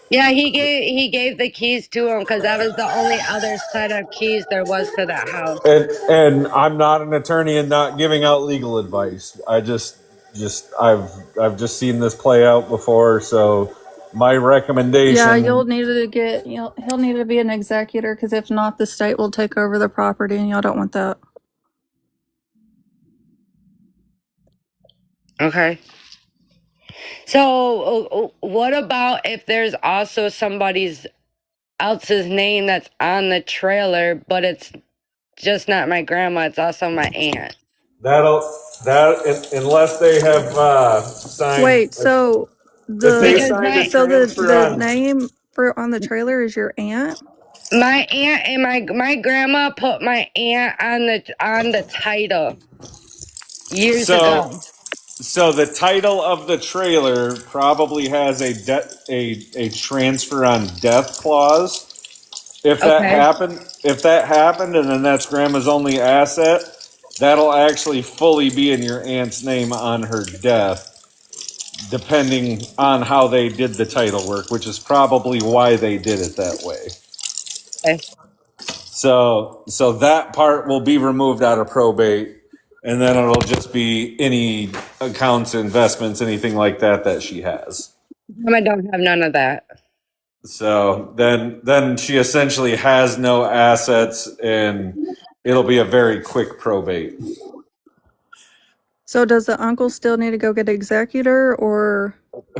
yeah, he gave the keys to him because that was the only other set of keys there was to that house. And I'm not an attorney and not giving out legal advice. I've just seen this play out before, so my recommendation. Yeah, he'll need to be an executor because if not, the state will take over the property, and y'all don't want that. Okay. So what about if there's also somebody else's name that's on the trailer, but it's just not my grandma, it's also my aunt? Unless they have signed. Wait, so If they Because signed a transfer the on. name for on the trailer is your aunt? my aunt and my grandma put my aunt on the title years ago. So the title of the trailer probably has a transfer on death clause. Okay. If that happened, and then that's grandma's only asset, that'll actually fully be in your aunt's name on her death, depending on how they did the title work, which is probably why they did it that way. Okay. So that part will be removed out of probate, and then it'll just be any accounts, investments, anything like that she has. I don't have none of that. So then she essentially has no assets, and it'll be a very quick probate. So does the uncle still need to go get an executor, or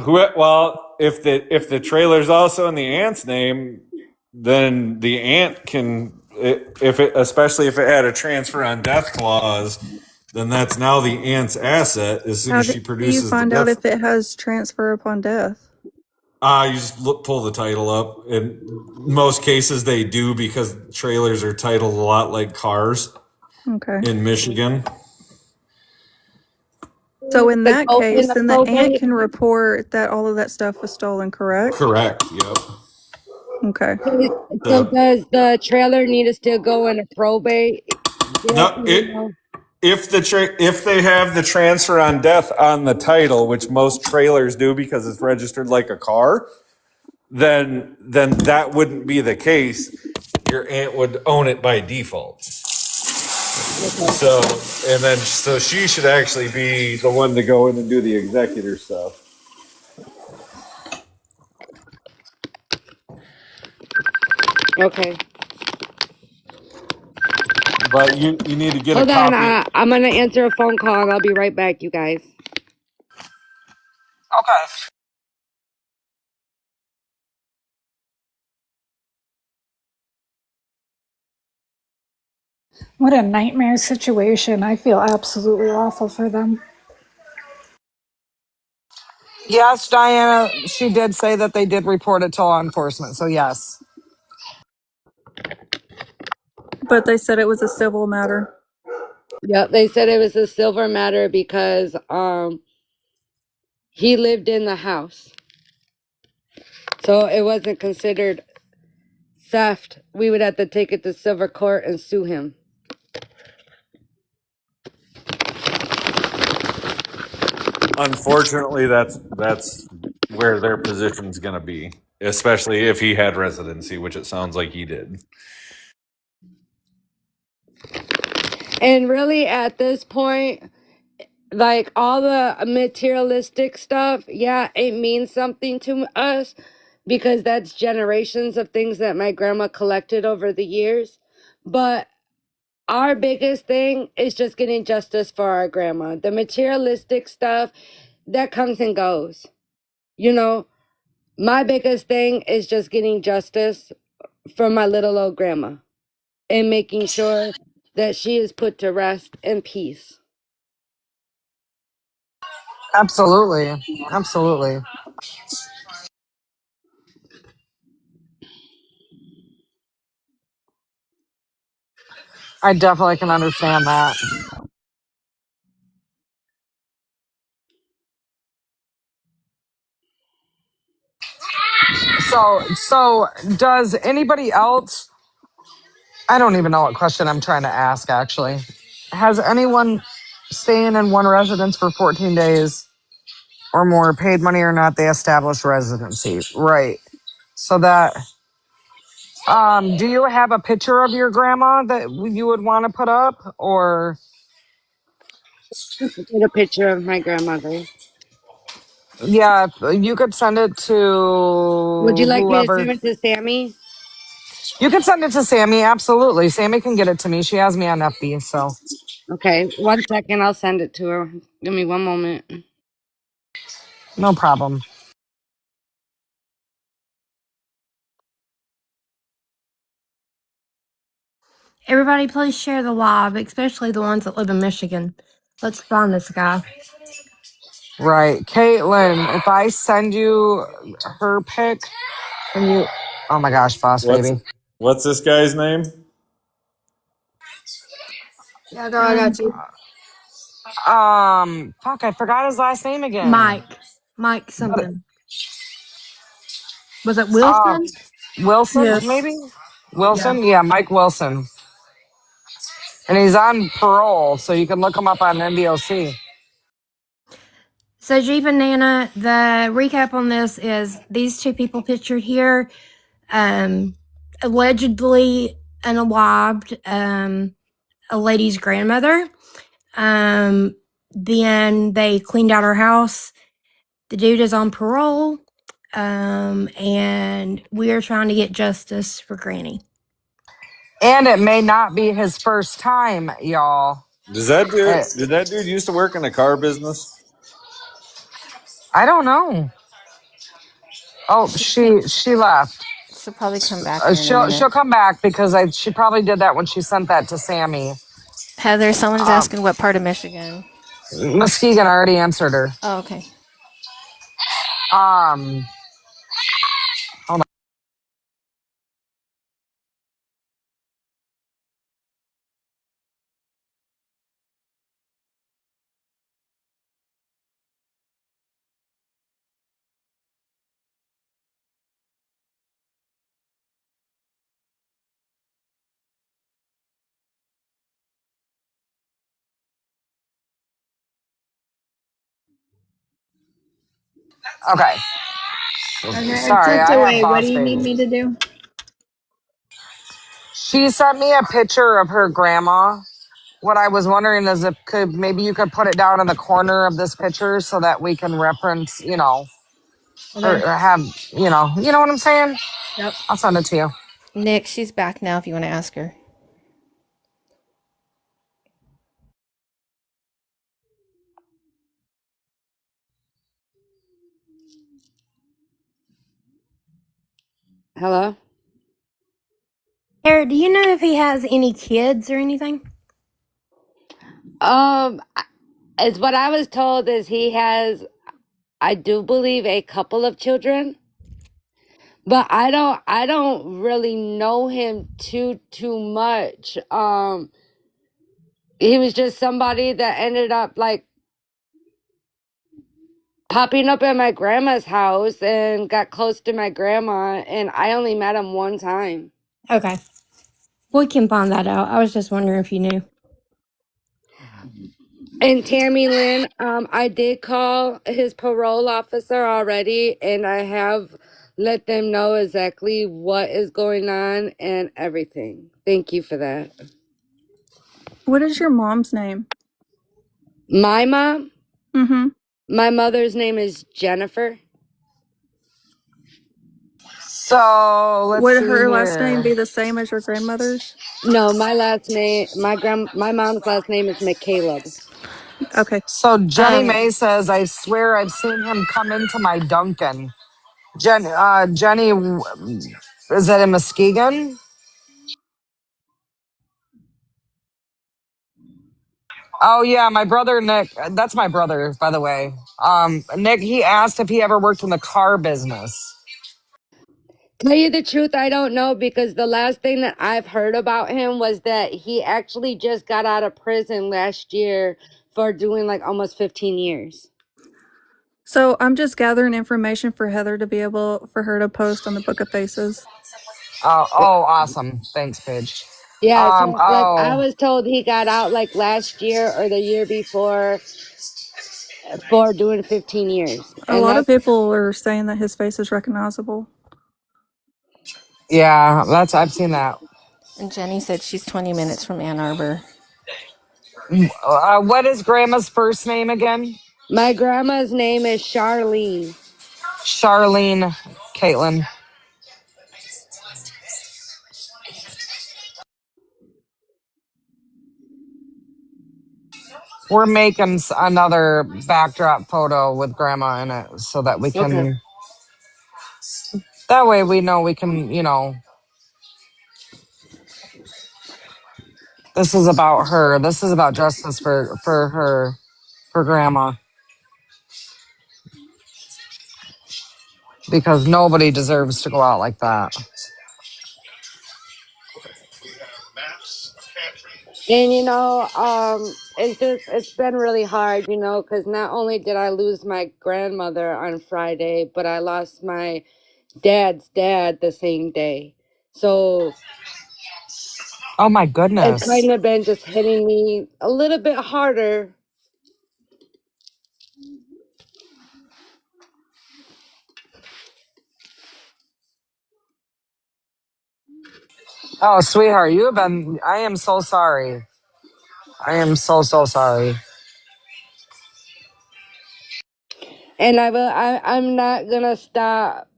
Well, if the trailer's also in the aunt's name, then the aunt can, especially if it had a transfer on death clause, then that's now the aunt's asset as soon how as do she you produces the find out death. if it has transfer upon death? You just pull the title up. In most cases, they do because trailers are titled a lot like cars Okay. in Michigan. So in that In case, the then the aunt probate. can report that all of that stuff was stolen, correct? Correct. Yep. Okay. So does the trailer need to still go in a probate? No, You know? if they have the transfer on death on the title, which most trailers do because it's registered like a car, then that wouldn't be the case. Your aunt would own it by default. Okay. So she should actually be the one to go in and do the executor stuff. Okay. But you need to get a Hold on. copy. I'm gonna answer a phone call and I'll be right back, you guys. Okay. What a nightmare situation. I feel absolutely awful for them. Yes, Diana, she did say that they did report it to law enforcement. So yes. But they said it was a civil matter. Yep, they said it was a silver matter because he lived in the house. So it wasn't considered theft. We would have to take it to silver court and sue him. Unfortunately, that's where their position's going to be, especially if he had residency, which it sounds like he did. And really at this point, like all the materialistic stuff, yeah, it means something to us because that's generations of things that my grandma collected over the years. But our biggest thing is just getting justice for our grandma. The materialistic stuff that comes and goes. You know, my biggest thing is just getting justice for my little old grandma and making sure that she is put to rest in peace. Absolutely. Absolutely. I definitely can understand that. So does anybody else, I don't even know what question I'm trying to ask actually. Has anyone staying in one residence for 14 days or more, paid money or not, they establish residency? Right. So that do you have a picture of your grandma that you would want to put up, or Get a picture of my grandmother. yeah, if you could send it to Would you like me to whoever. send it to Sammy? You could send it to Sammy, absolutely. Sammy can get it to me. She has me on FB, so Okay, 1 second. I'll send it to her. Give me one moment. no problem. Everybody, please share the live, especially the ones that live in Michigan. Let's find this guy. Right. Caitlin, if I send you her pic, can you oh my gosh, boss What's baby. what's this guy's name? Yeah, girl, I got you. Fuck, I forgot his last name again. Mike. Mike something. Was it Uh Wilson? Wilson, Yes. maybe? Yeah. Wilson? Yeah, Mike Wilson. And he's on parole, so you can look him up on NDOC. So, Jeep and Nana, the recap on this is these two people pictured here, um, allegedly unalived, a lady's grandmother. Then they cleaned out her house. The dude is on parole, and we are trying to get justice for Granny. And it may not be his first time, y'all. Does that dude Eh, did that dude used to work in the car business? I don't know. Oh, She came. she left. She'll probably come back here in a She'll minute. come back because she probably did that when she sent that to Sammy. Heather, someone's Um, asking what part of Michigan. Muskegon already answered her. Oh, okay. Um, hold on. Okay. Okay, Sorry, tucked I have away. What do boss you need baby. me to do? She sent me a picture of her grandma. What I was wondering is if could maybe you could put it down in the corner of this picture so that we can reference, Okay. or have, you know what I'm saying? Yep. I'll send it to you. Nick, she's back now if you want to ask her. Hello? Eric, do you know if he has any kids or anything? Um, as what I was told is he has, I do believe, a couple of children, but I don't really know him too much. He was just somebody that ended up like popping up at my grandma's house and got close to my grandma, and I only met him one time. Okay. We can find that out. I was just wondering if you knew. And Tammy Lynn, I did call his parole officer already, and I have let them know exactly what is going on and everything. Thank you for that. What is your mom's name? My mom, Mm-hmm. my mother's name is Jennifer. So let's Would see her last name here. be the same as your grandmother's? No, my last name, my mom's last name is McCaleb. Okay. So Jenny Um, May says, I swear I've seen him come into my Dunkin'. Jenny, is that in Muskegon? Oh yeah, my brother Nick. That's my brother, by the way. Nick, he asked if he ever worked in the car business. Tell you the truth, I don't know because the last thing that I've heard about him was that he actually just got out of prison last year for doing like almost 15 years. So I'm just gathering information for Heather to be able for her to post on the Book of Faces. Oh, awesome. Thanks, Paige. Yeah, so like I Oh, was told he got out like last year or the year before for doing 15 years. A And lot of that's people are saying that his face is recognizable. yeah, I've seen that. And Jenny said she's 20 minutes from Ann Arbor. What is Grandma's first name again? my grandma's name is Charlene. Charlene, Caitlin. We're making another backdrop photo with Grandma in it so that we Okay. can. That way we know we can. This is about her. This is about justice for her, for Grandma, because nobody deserves to go out like that. And it's been really hard, because not only did I lose my grandmother on Friday, but I lost my dad's dad the same day. So Oh my it's goodness. kind of been just hitting me a little bit harder. Oh, sweetheart, you have been. I am so sorry. I am so sorry. And I'm not gonna stop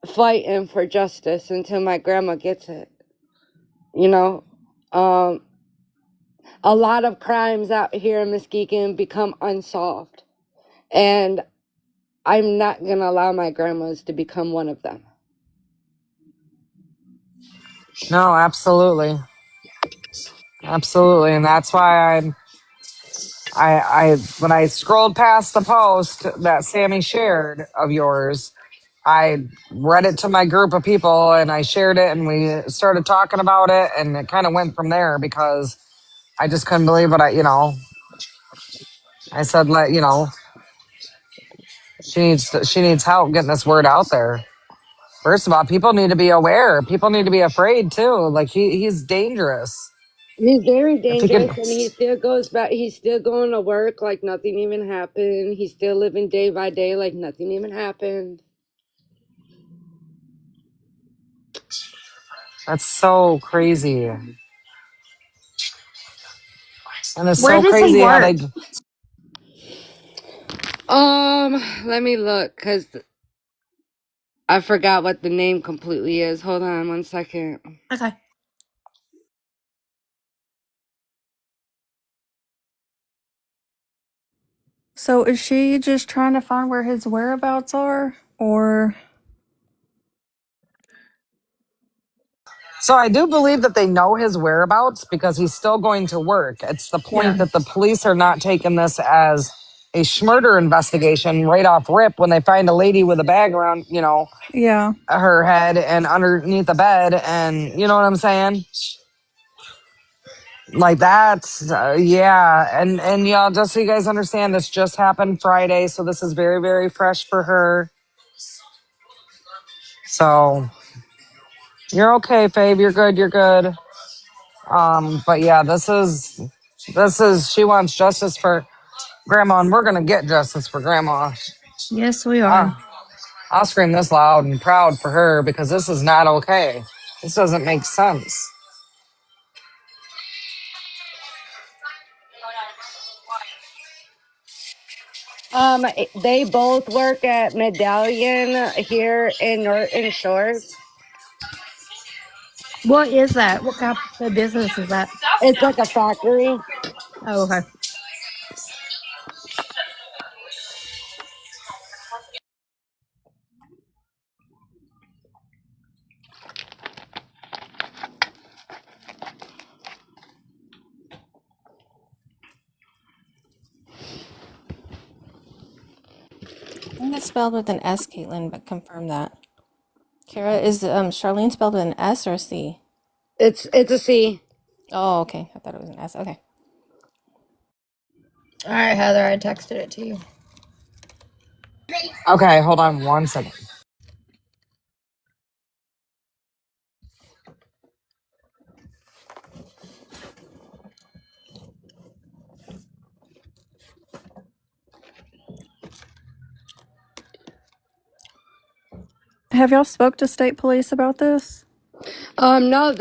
fighting for justice until my grandma gets it. You know, um, a lot of crimes out here in Muskegon become unsolved, and I'm not gonna allow my grandmas to become one of them. No, absolutely, absolutely, and that's why I when I scrolled past the post that Sammy shared of yours, I read it to my group of people and I shared it and we started talking about it and it kind of went from there because I just couldn't believe what I said, she needs help getting this word out there. First of all, people need to be aware. People need to be afraid too. Like he's dangerous. He's very If he dangerous could, and he still goes back. He's still going to work like nothing even happened. He's still living day by day like nothing even happened. that's so crazy. And it's Where so does he crazy how work? they, Let me look because I forgot what the name completely is. Hold on 1 second. Okay. So is she just trying to find where his whereabouts are? Or so I do believe that they know his whereabouts because he's still going to work. It's the point yeah. that the police are not taking this as a murder investigation right off rip when they find a lady with a bag around, Yeah. her head and underneath the bed. And you know what I'm saying? Like that's, yeah. And y'all, just so you guys understand, this just happened Friday. So this is very, very fresh for her. So you're okay, Fabe. You're good. You're good. But yeah, she wants justice for grandma, and we're gonna get justice for grandma. Yes, we are. Uh, I'll scream this loud and proud for her because this is not okay. This doesn't make sense. They both work at Medallion here in Norton Shores. What is that? What kind of business is that? It's like a factory. Oh, okay. I think it's spelled with an S, Caitlin, but confirm that. Kara, is Charlene spelled with an S or a C? It's a C. Oh, okay. I thought it was an S. Okay. All right, Heather, I texted it to you. Okay, hold on 1 second. Have y'all spoke to state police about this? No,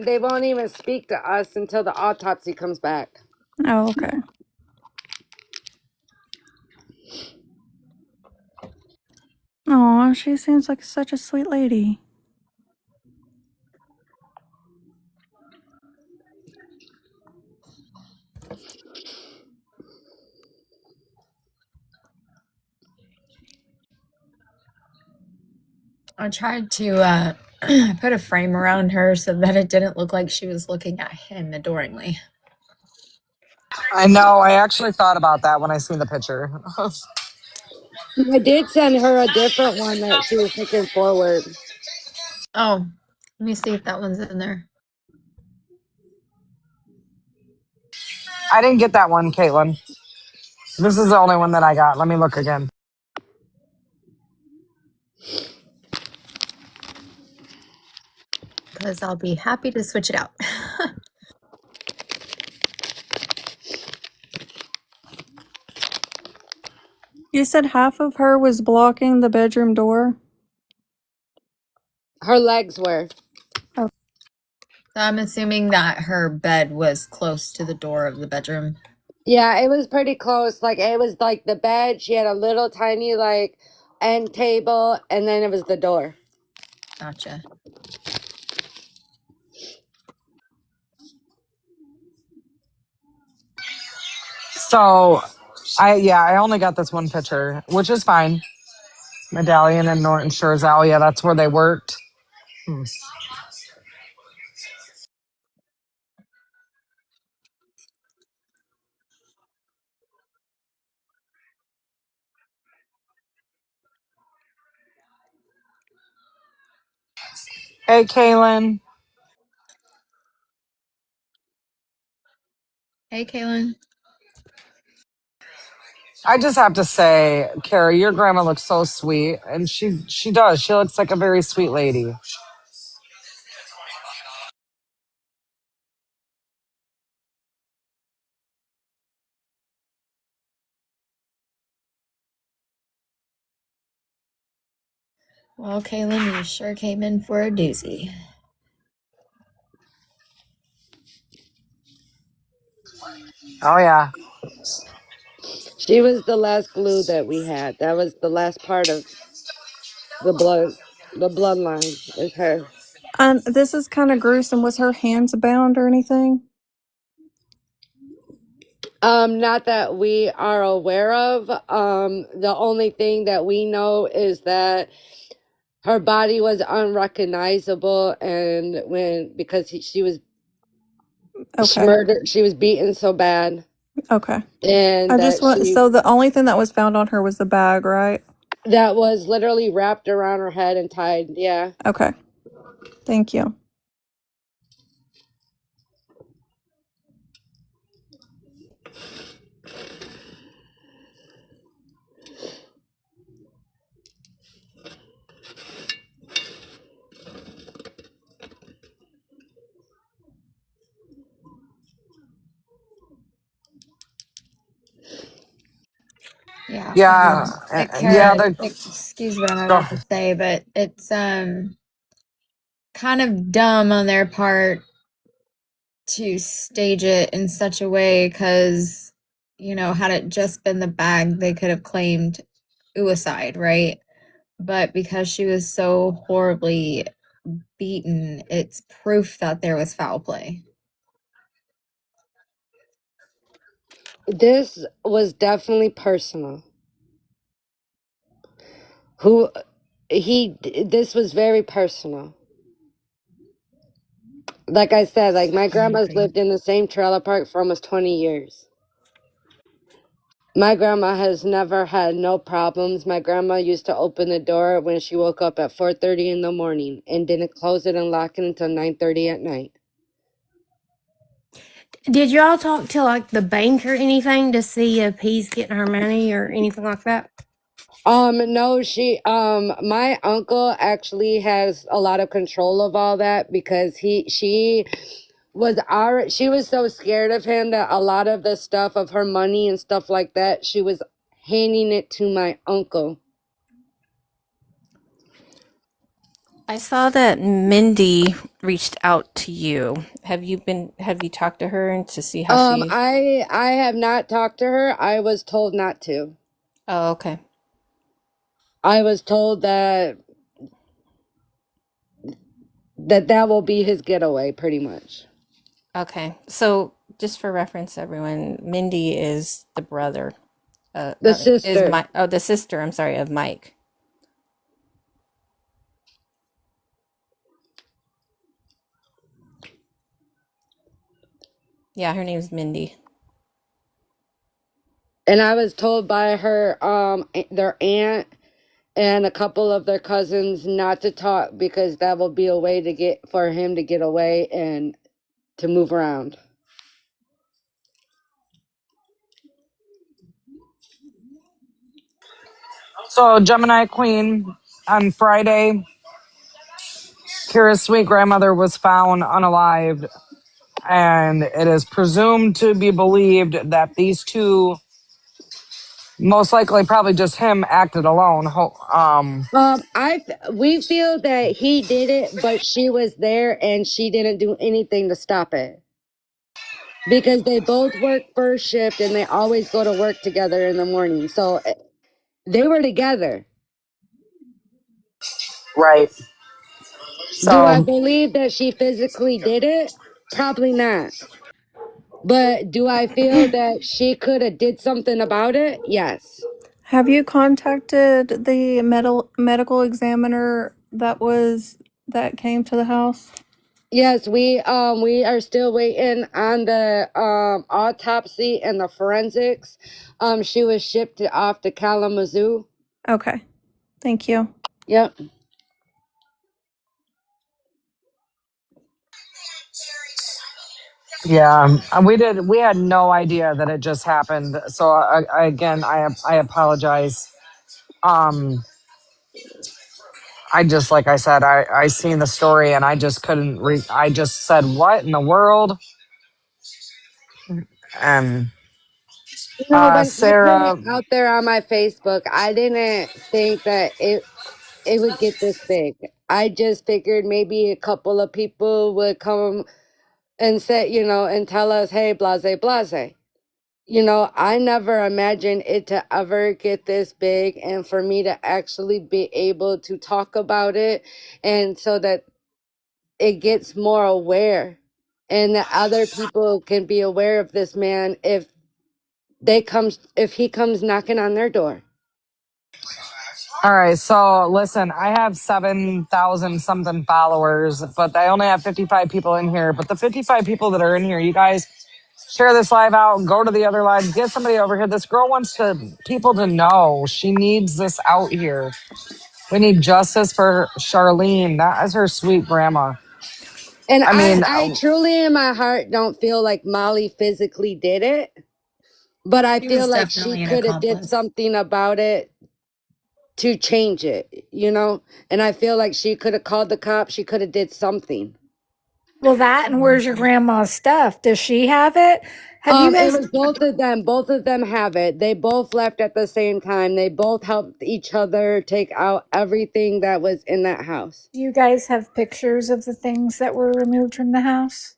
they won't even speak to us until the autopsy comes back. Oh, okay. Oh, she seems like such a sweet lady. I tried to put a frame around her so that it didn't look like she was looking at him adoringly. I know. I actually thought about that when I seen the picture. I did send her a different one that she was looking forward. Oh, let me see if that one's in there. I didn't get that one, Caitlin. This is the only one that I got. Let me look again. Because I'll be happy to switch it out. You said half of her was blocking the bedroom door? Her legs were. Oh, So I'm assuming that her bed was close to the door of the bedroom. Yeah, it was pretty close. Like it was like the bed. She had a little tiny like end table, and then it was the door. Gotcha. So, I only got this one picture, which is fine. Medallion and Norton Shores. Oh, yeah, that's where they worked. Hmm. Hey, Kaylin. Hey, Kaylin. I just have to say, Carrie, your grandma looks so sweet, and she does. She looks like a very sweet lady. Well, Kaylin, you sure came in for a doozy. Oh yeah. She was the last glue that we had. That was the last part of the bloodline is her. And this is kind of gruesome. Was her hands bound or anything? Not that we are aware of. The only thing that we know is that her body was unrecognizable, and because she was Okay. murdered, she was beaten so bad, Okay. and I just want, so the only thing that was found on her was the bag, right? that was literally wrapped around her head and tied. Yeah. Okay. Thank you. Yeah, Yeah. Yeah. Kara, excuse what I'm Go. about to say, but it's kind of dumb on their part to stage it in such a way because, had it just been the bag, they could have claimed suicide, right? But because she was so horribly beaten, it's proof that there was foul play. This was definitely personal. Who this was very personal. Like I said, like my grandma's lived in the same trailer park for almost 20 years. My grandma has never had no problems. My grandma used to open the door when she woke up at 4:30 in the morning and didn't close it and lock it until 9:30 at night. Did y'all talk to like the bank or anything to see if he's getting her money or anything like that? No, my uncle actually has a lot of control of all that because she was so scared of him that a lot of the stuff of her money and stuff like that, she was handing it to my uncle. I saw that Mindy reached out to you. Have you talked to her and to see how she? I have not talked to her. I was told not to. Oh, okay. I was told that will be his getaway, pretty much. Okay. So, just for reference, everyone, Mindy is the brother. The Is sister. my the sister? I'm sorry, of Mike. Yeah, her name's Mindy. And I was told by her, their aunt and a couple of their cousins not to talk because that will be a way for him to get away and to move around. So Gemini Queen, on Friday, Kira's sweet grandmother was found unalived, and it is presumed to be believed that these two, most likely probably just him, acted alone. We feel that he did it, but she was there and she didn't do anything to stop it because they both work first shift and they always go to work together in the morning. So they were together. Right. Do I So believe that she physically did it? Probably not. But do I feel that she could have did something about it? Yes. Have you contacted the medical examiner that came to the house? Yes, we are still waiting on the autopsy and the forensics. She was shipped off to Kalamazoo. Okay. Thank you. Yep. yeah, we had no idea that it just happened. So again, I apologize. Um, I just, like I said, I seen the story and I just couldn't I just said, what in the world? And When I put it Sarah, out there on my Facebook, I didn't think that it. it would get this big. I just figured maybe a couple of people would come and say, you know, and tell us, hey, blase, blase. You know, I never imagined it to ever get this big and for me to actually be able to talk about it and so that it gets more aware and that other people can be aware of this man if he comes knocking on their door. All right, so listen, I have 7,000 something followers, but I only have 55 people in here. But the 55 people that are in here, you guys share this live out, go to the other live, get somebody over here. This girl wants people to know. She needs this out here. We need justice for Charlene. That is her sweet grandma. And I mean, I truly in my heart don't feel like Molly physically did it, but I She feel was like she definitely an could have did accomplice. something about it to change it, you know? And I feel like she could have called the cops, she could have did something. Well, that and where's your grandma's stuff? Does she have it? Have you It guys? was both of them. Both of them have it. They both left at the same time. They both helped each other take out everything that was in that house. Do you guys have pictures of the things that were removed from the house?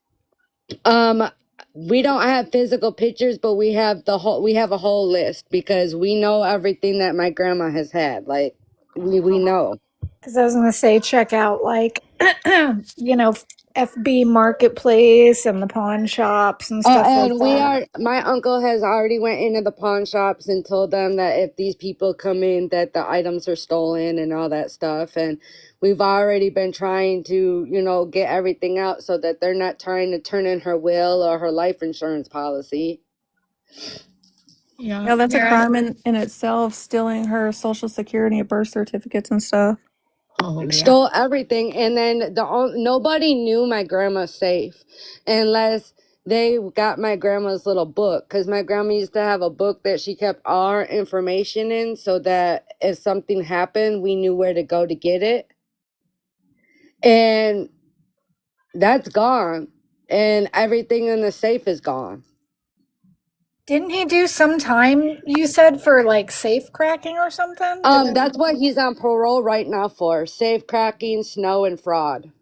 Um, we don't have physical pictures, but we have a whole list because we know everything that my grandma has had. Like we know. Because I was going to say, check out like, FB Marketplace and the pawn shops and stuff like And that. my uncle has already went into the pawn shops and told them that if these people come in that the items are stolen and all that stuff. And we've already been trying to, you know, get everything out so that they're not trying to turn in her will or her life insurance policy. Yeah, that's a Kara. crime in itself, stealing her social security and birth certificates and stuff. Oh yeah. Stole everything, and then nobody knew my grandma's safe unless they got my grandma's little book, because my grandma used to have a book that she kept all our information in so that if something happened we knew where to go to get it, and that's gone, and everything in the safe is gone. Didn't he do some time, you said, for like safe cracking or something? That's what he's on parole right now for: safe cracking, snow, and fraud.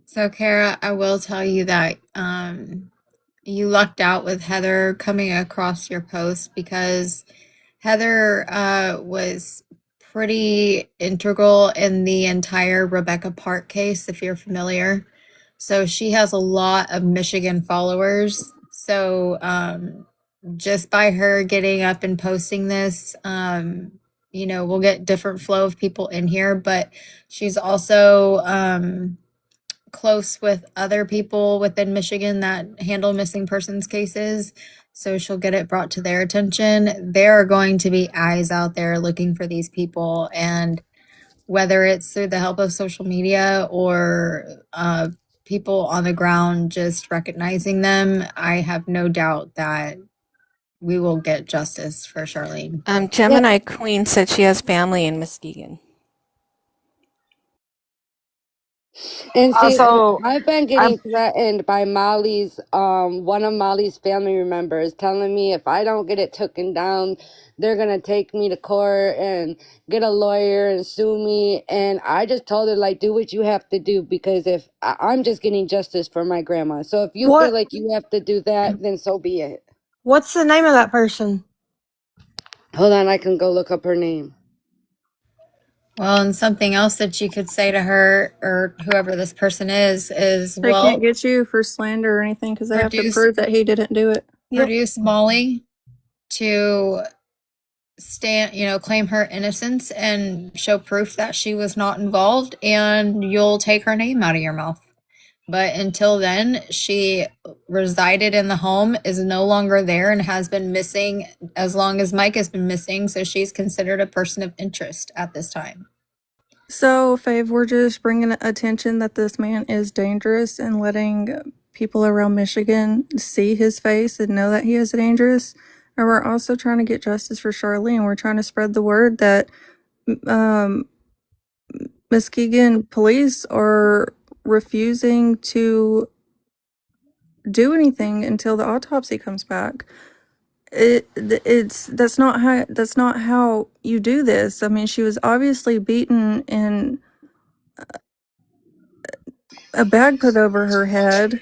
So Kara, I will tell you that you lucked out with Heather coming across your post because Heather was pretty integral in the entire Rebecca Park case, if you're familiar. So she has a lot of Michigan followers. So just by her getting up and posting this, we'll get different flow of people in here, but she's also close with other people within Michigan that handle missing persons cases. So she'll get it brought to their attention. There are going to be eyes out there looking for these people. And whether it's through the help of social media or people on the ground just recognizing them, I have no doubt that we will get justice for Charlene. Gemini Queen said she has family in Muskegon. And see, also, I've been I'm getting threatened by one of Molly's family members telling me if I don't get it taken down, they're gonna take me to court and get a lawyer and sue me. And I just told her, like, do what you have to do, because if I'm just getting justice for my grandma. So if you feel What? like you have to do that, then so be it. What's the name of that person? Hold on, I can go look up her name. Well, and something else that you could say to her or whoever this person is, They can't get you for slander or anything because they have to Produce- prove that he didn't do it. produce Molly to claim her innocence and show proof that she was not involved, and you'll take her name out of your mouth. But until then, she resided in the home, is no longer there, and has been missing as long as Mike has been missing. So she's considered a person of interest at this time. So, Fave, we're just bringing attention that this man is dangerous and letting people around Michigan see his face and know that he is dangerous. And we're also trying to get justice for Charlene. We're trying to spread the word that Muskegon police are refusing to do anything until the autopsy comes back. it's that's not how you do this. I mean, she was obviously beaten and a bag put over her head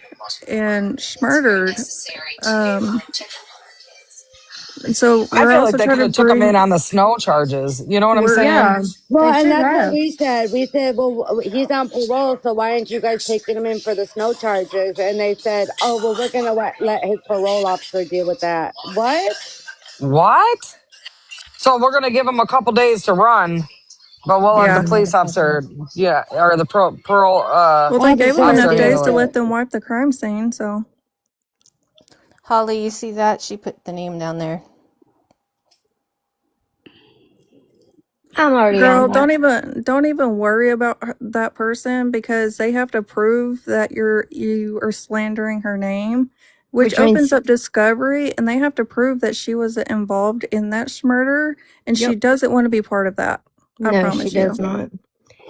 and murdered. Um, and so I we're feel like also they trying could to have took him in bring on the snow charges. You know what I'm we're saying? Yeah, Well, they and should that's what have. we said. We said, well, he's on parole, so why aren't you guys taking him in for the snow charges? And they said, oh, well, we're going to let his parole officer deal with that. What? What? So we're gonna give him a couple days to run, but we'll let the yeah. police officer, yeah, or the parole Well, they gave them Officer enough officer deal days handle with to it. let it. them wipe the crime scene. So, Holly, you see that? She put the name down there. I'm already on girl, that. don't even worry about that person because they have to prove that you are slandering her name, which Which means, opens up discovery, and they have to prove that she was involved in that murder, and she yep. doesn't want to be part of that. I No, she promise does you. not.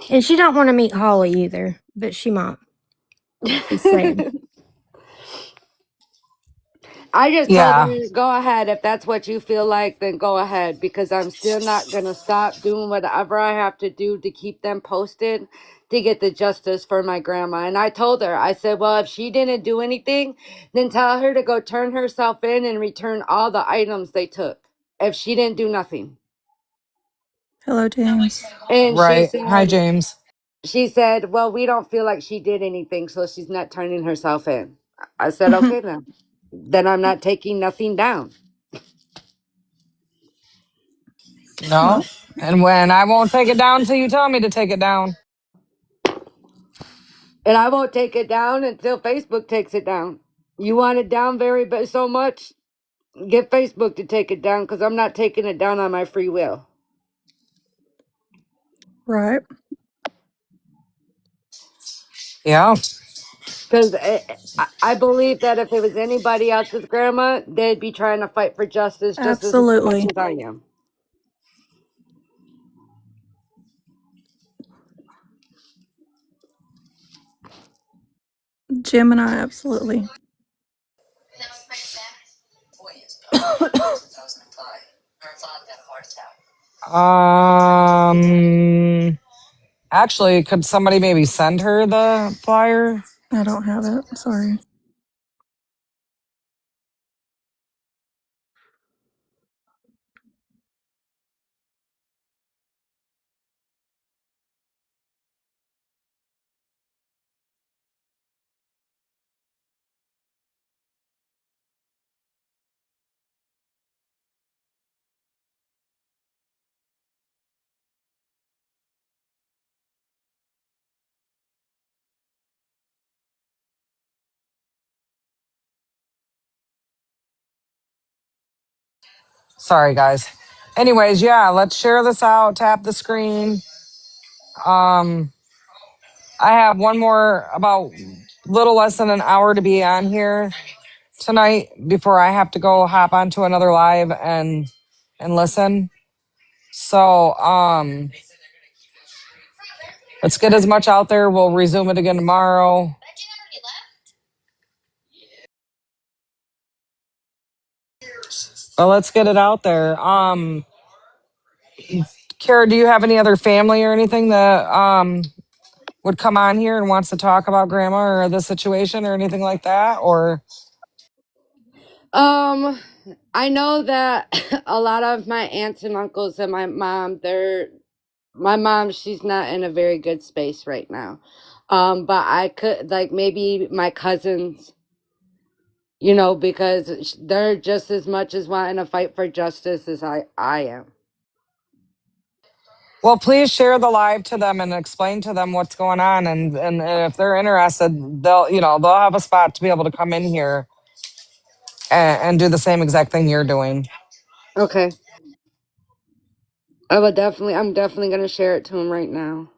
And she don't want to meet Holly either, but she might. Just saying. I just told Yeah. her, go ahead. If that's what you feel like, then go ahead because I'm still not going to stop doing whatever I have to do to keep them posted to get the justice for my grandma. And I told her, I said, well, if she didn't do anything, then tell her to go turn herself in and return all the items they took if she didn't do nothing. Hello, James. And Right. Hi, James. she said, well, we don't feel like she did anything, so she's not turning herself in. I said, okay, then I'm not taking nothing down. No. Well, And when I won't take it down until you tell me to take it down. And I won't take it down until Facebook takes it down. You want it down so much? Get Facebook to take it down because I'm not taking it down on my free will. right. Yeah. Because I believe that if it was anybody else's grandma, they'd be trying to fight for justice just as much Absolutely. as I am. Gemini, absolutely. Actually, could somebody maybe send her the flyer? I don't have it. Sorry. Sorry, guys. Anyways, yeah, let's share this out. Tap the screen. Um, I have one more about little less than an hour to be on here tonight before I have to go hop onto another live and listen. So let's get as much out there. We'll resume it again tomorrow. But let's get it out there. Kara, do you have any other family or anything that would come on here and wants to talk about grandma or the situation or anything like that? Or Um, I know that a lot of my aunts and uncles and my mom, she's not in a very good space right now. But I could like maybe my cousins, because they're just as much as wanting to fight for justice as I am. well, please share the live to them and explain to them what's going on. And if they're interested, they'll have a spot to be able to come in here and do the same exact thing you're doing. Okay. I'm definitely going to share it to him right now.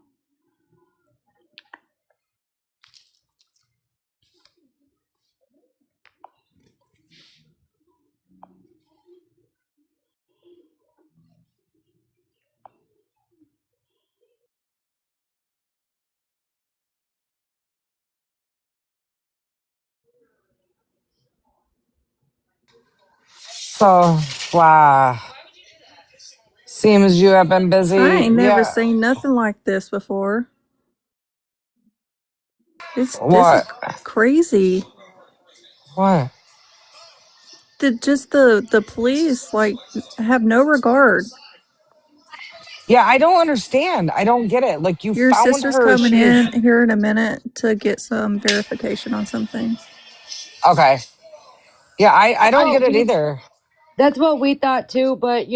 So, wow. Seems you have been busy. I ain't never Yeah. seen nothing like this before. This is What? crazy. What? The police like have no regard. Yeah, I don't understand. I don't get it. Like, you Your found sister's her. coming She is. in here in a minute to get some verification on some things. Okay. Yeah, I don't get it Oh, either. that's what we thought too, but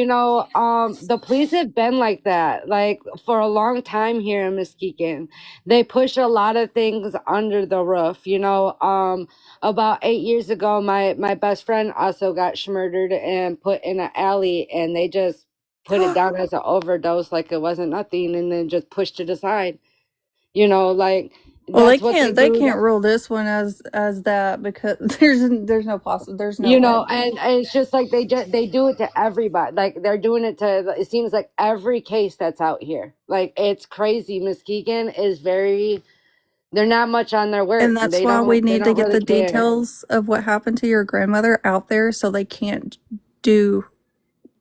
the police have been like that, like for a long time here in Muskegon. They push a lot of things under the roof. About 8 years ago, my best friend also got murdered and put in an alley, and they just put it down as an overdose, like it wasn't nothing, and then just pushed it aside. Like Well, that's what they they do. can't rule this one as that because there's no way. And it's just like they do it to everybody. Like they're doing it to, it seems like every case that's out here. Like it's crazy. Muskegon is very, they're not much on their And work. that's they why we don't they need to don't get really the care. details of what happened to your grandmother out there so they can't do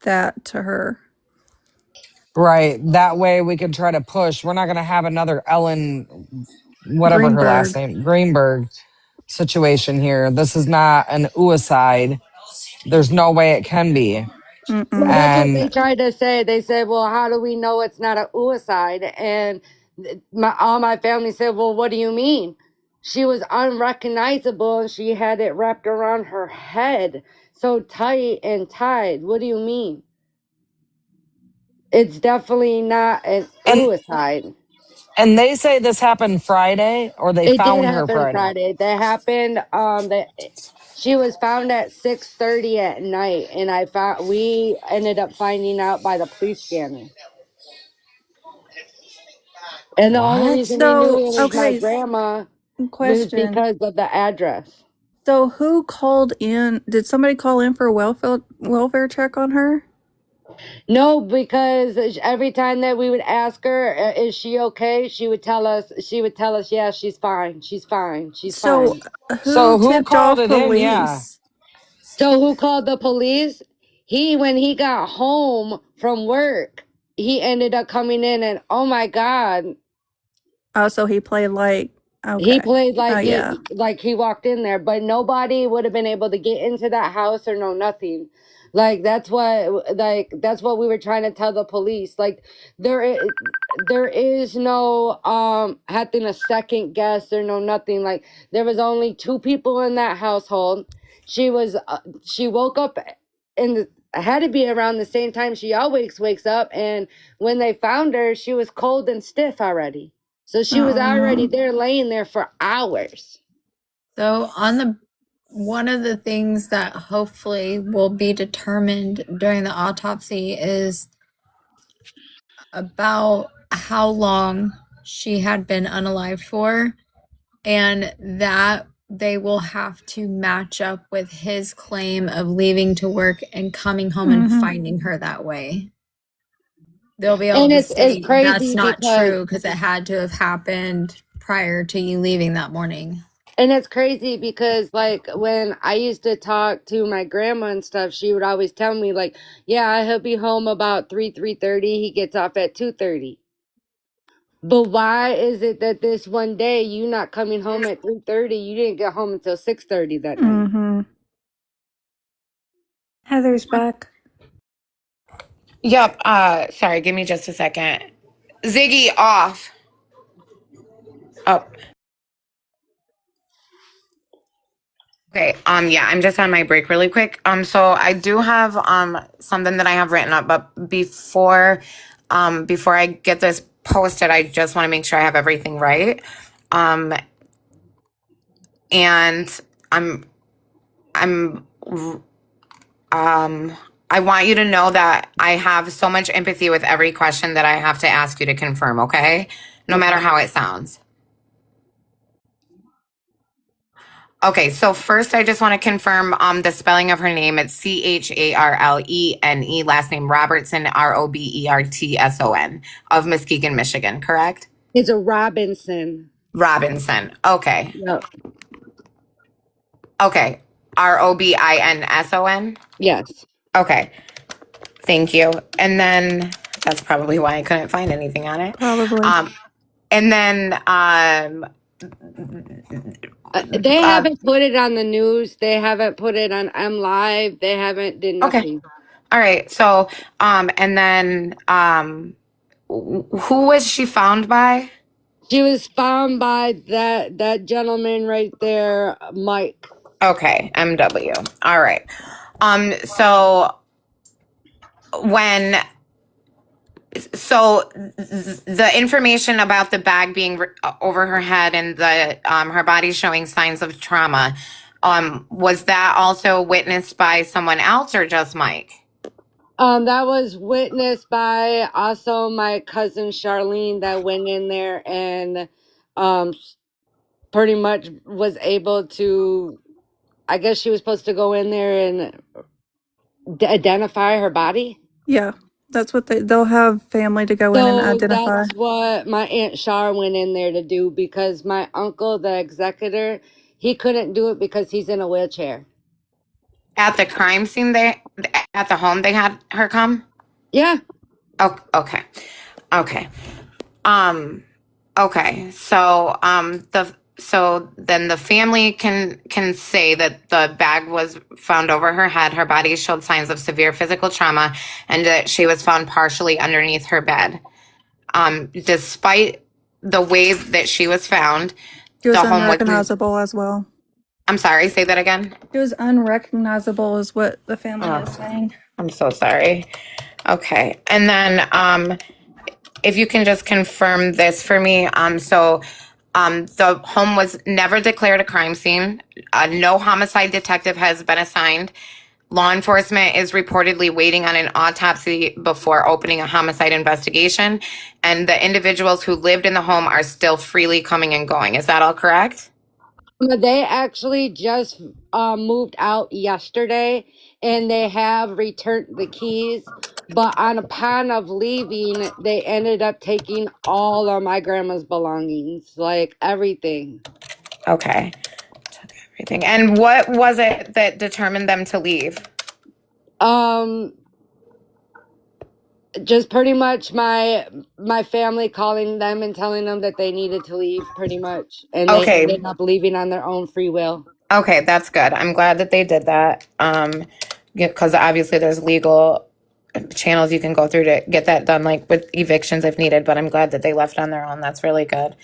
that to her. Right. That way we can try to push. We're not going to have another Ellen, whatever her last Greenberg. name, Greenberg situation here. This is not an suicide. There's no way it can be. Well, Mm-mm. that's what they And tried to say. They said, well, how do we know it's not a suicide? And all my family said, well, what do you mean? She was unrecognizable and she had it wrapped around her head so tight and tied. What do you mean? It's definitely not an and suicide. and they say this happened Friday, or they It did found her happen Friday. Friday. That happened. That she was found at 6:30 at night, and we ended up finding out by the police scanner. And the only What? reason we knew So, it was my okay, grandma was question. because of the address. So, who called in? Did somebody call in for a welfare check on her? No, because every time that we would ask her, "Is she okay?" She would tell us. "Yeah, she's fine. She's fine. She's So, fine." who So who tipped called off it in? Yeah. police? So who called the police? When he got home from work, he ended up coming in, and oh my God, Oh, so he played like, he okay. played Oh, like yeah. like he walked in there, but nobody would have been able to get into that house or know nothing. That's what we were trying to tell the police. Like there is no having a second guess or no nothing. Like there was only two people in that household. She woke up and had to be around the same time she always wakes up, and when they found her, she was cold and stiff already. So she was Oh, already no. there laying there for hours. So one of the things that hopefully will be determined during the autopsy is about how long she had been unalive for, and that they will have to match up with his claim of leaving to work and coming home and Mm-hmm. finding her that way. They'll be able And to it's state that's crazy not because true because it had to have happened prior to you leaving that morning. like when I used to talk to my grandma and stuff, she would always tell me like, yeah, he'll be home about 3:30. He gets off at 2:30. But why is it that this one day you not coming home at 3:30? You didn't get home until 6:30 that night. Mm-hmm. Heather's back. Yep. Sorry, give me just a second. Ziggy off. Oh, okay. Yeah, I'm just on my break really quick. So I do have something that I have written up, but before I get this posted, I just want to make sure I have everything right. And I'm I want you to know that I have so much empathy with every question that I have to ask you to confirm, okay? No matter how it sounds. Okay, so first I just want to confirm the spelling of her name. It's Charlene, last name Robertson, Robertson, of Muskegon, Michigan, correct? It's a Robinson. Robinson. Okay. Yep. Okay. Robinson. Yes. Okay. Thank you. And then that's probably why I couldn't find anything on it. Probably. And then They haven't put it on the news. They haven't put it on M Live. They haven't did okay. nothing. All right. So and then who was she found by? She was found by that gentleman right there, Mike. Okay, MW. All right. So when the information about the bag being over her head and the her body showing signs of trauma, was that also witnessed by someone else or just Mike? That was witnessed by also my cousin Charlene that went in there and pretty much was able to, I guess she was supposed to go in there and identify her body. Yeah, that's what they'll have family to go in and So identify. that's what my Aunt Char went in there to do because my uncle, the executor, he couldn't do it because he's in a wheelchair. At the crime scene, at the home, they had her come? Yeah. Oh, okay. Okay. Okay. So so then the family can say that the bag was found over her head, her body showed signs of severe physical trauma, and that she was found partially underneath her bed. Despite the way that she was found, She was the home was. unrecognizable as well. I'm sorry, say that again. She was unrecognizable, is what the family is saying. I'm so sorry. Okay. And then if you can just confirm this for me. The home was never declared a crime scene. No homicide detective has been assigned. Law enforcement is reportedly waiting on an autopsy before opening a homicide investigation. And the individuals who lived in the home are still freely coming and going. Is that all correct? They actually just moved out yesterday and they have returned the keys. But upon of leaving, they ended up taking all of my grandma's belongings, like everything. Okay. Took everything. And what was it that determined them to leave? Just pretty much my family calling them and telling them that they needed to leave, pretty much, and they ended up leaving on their own free will. Okay, that's good. I'm glad that they did that. Because obviously there's legal channels you can go through to get that done, like with evictions if needed. But I'm glad that they left on their own. That's really good.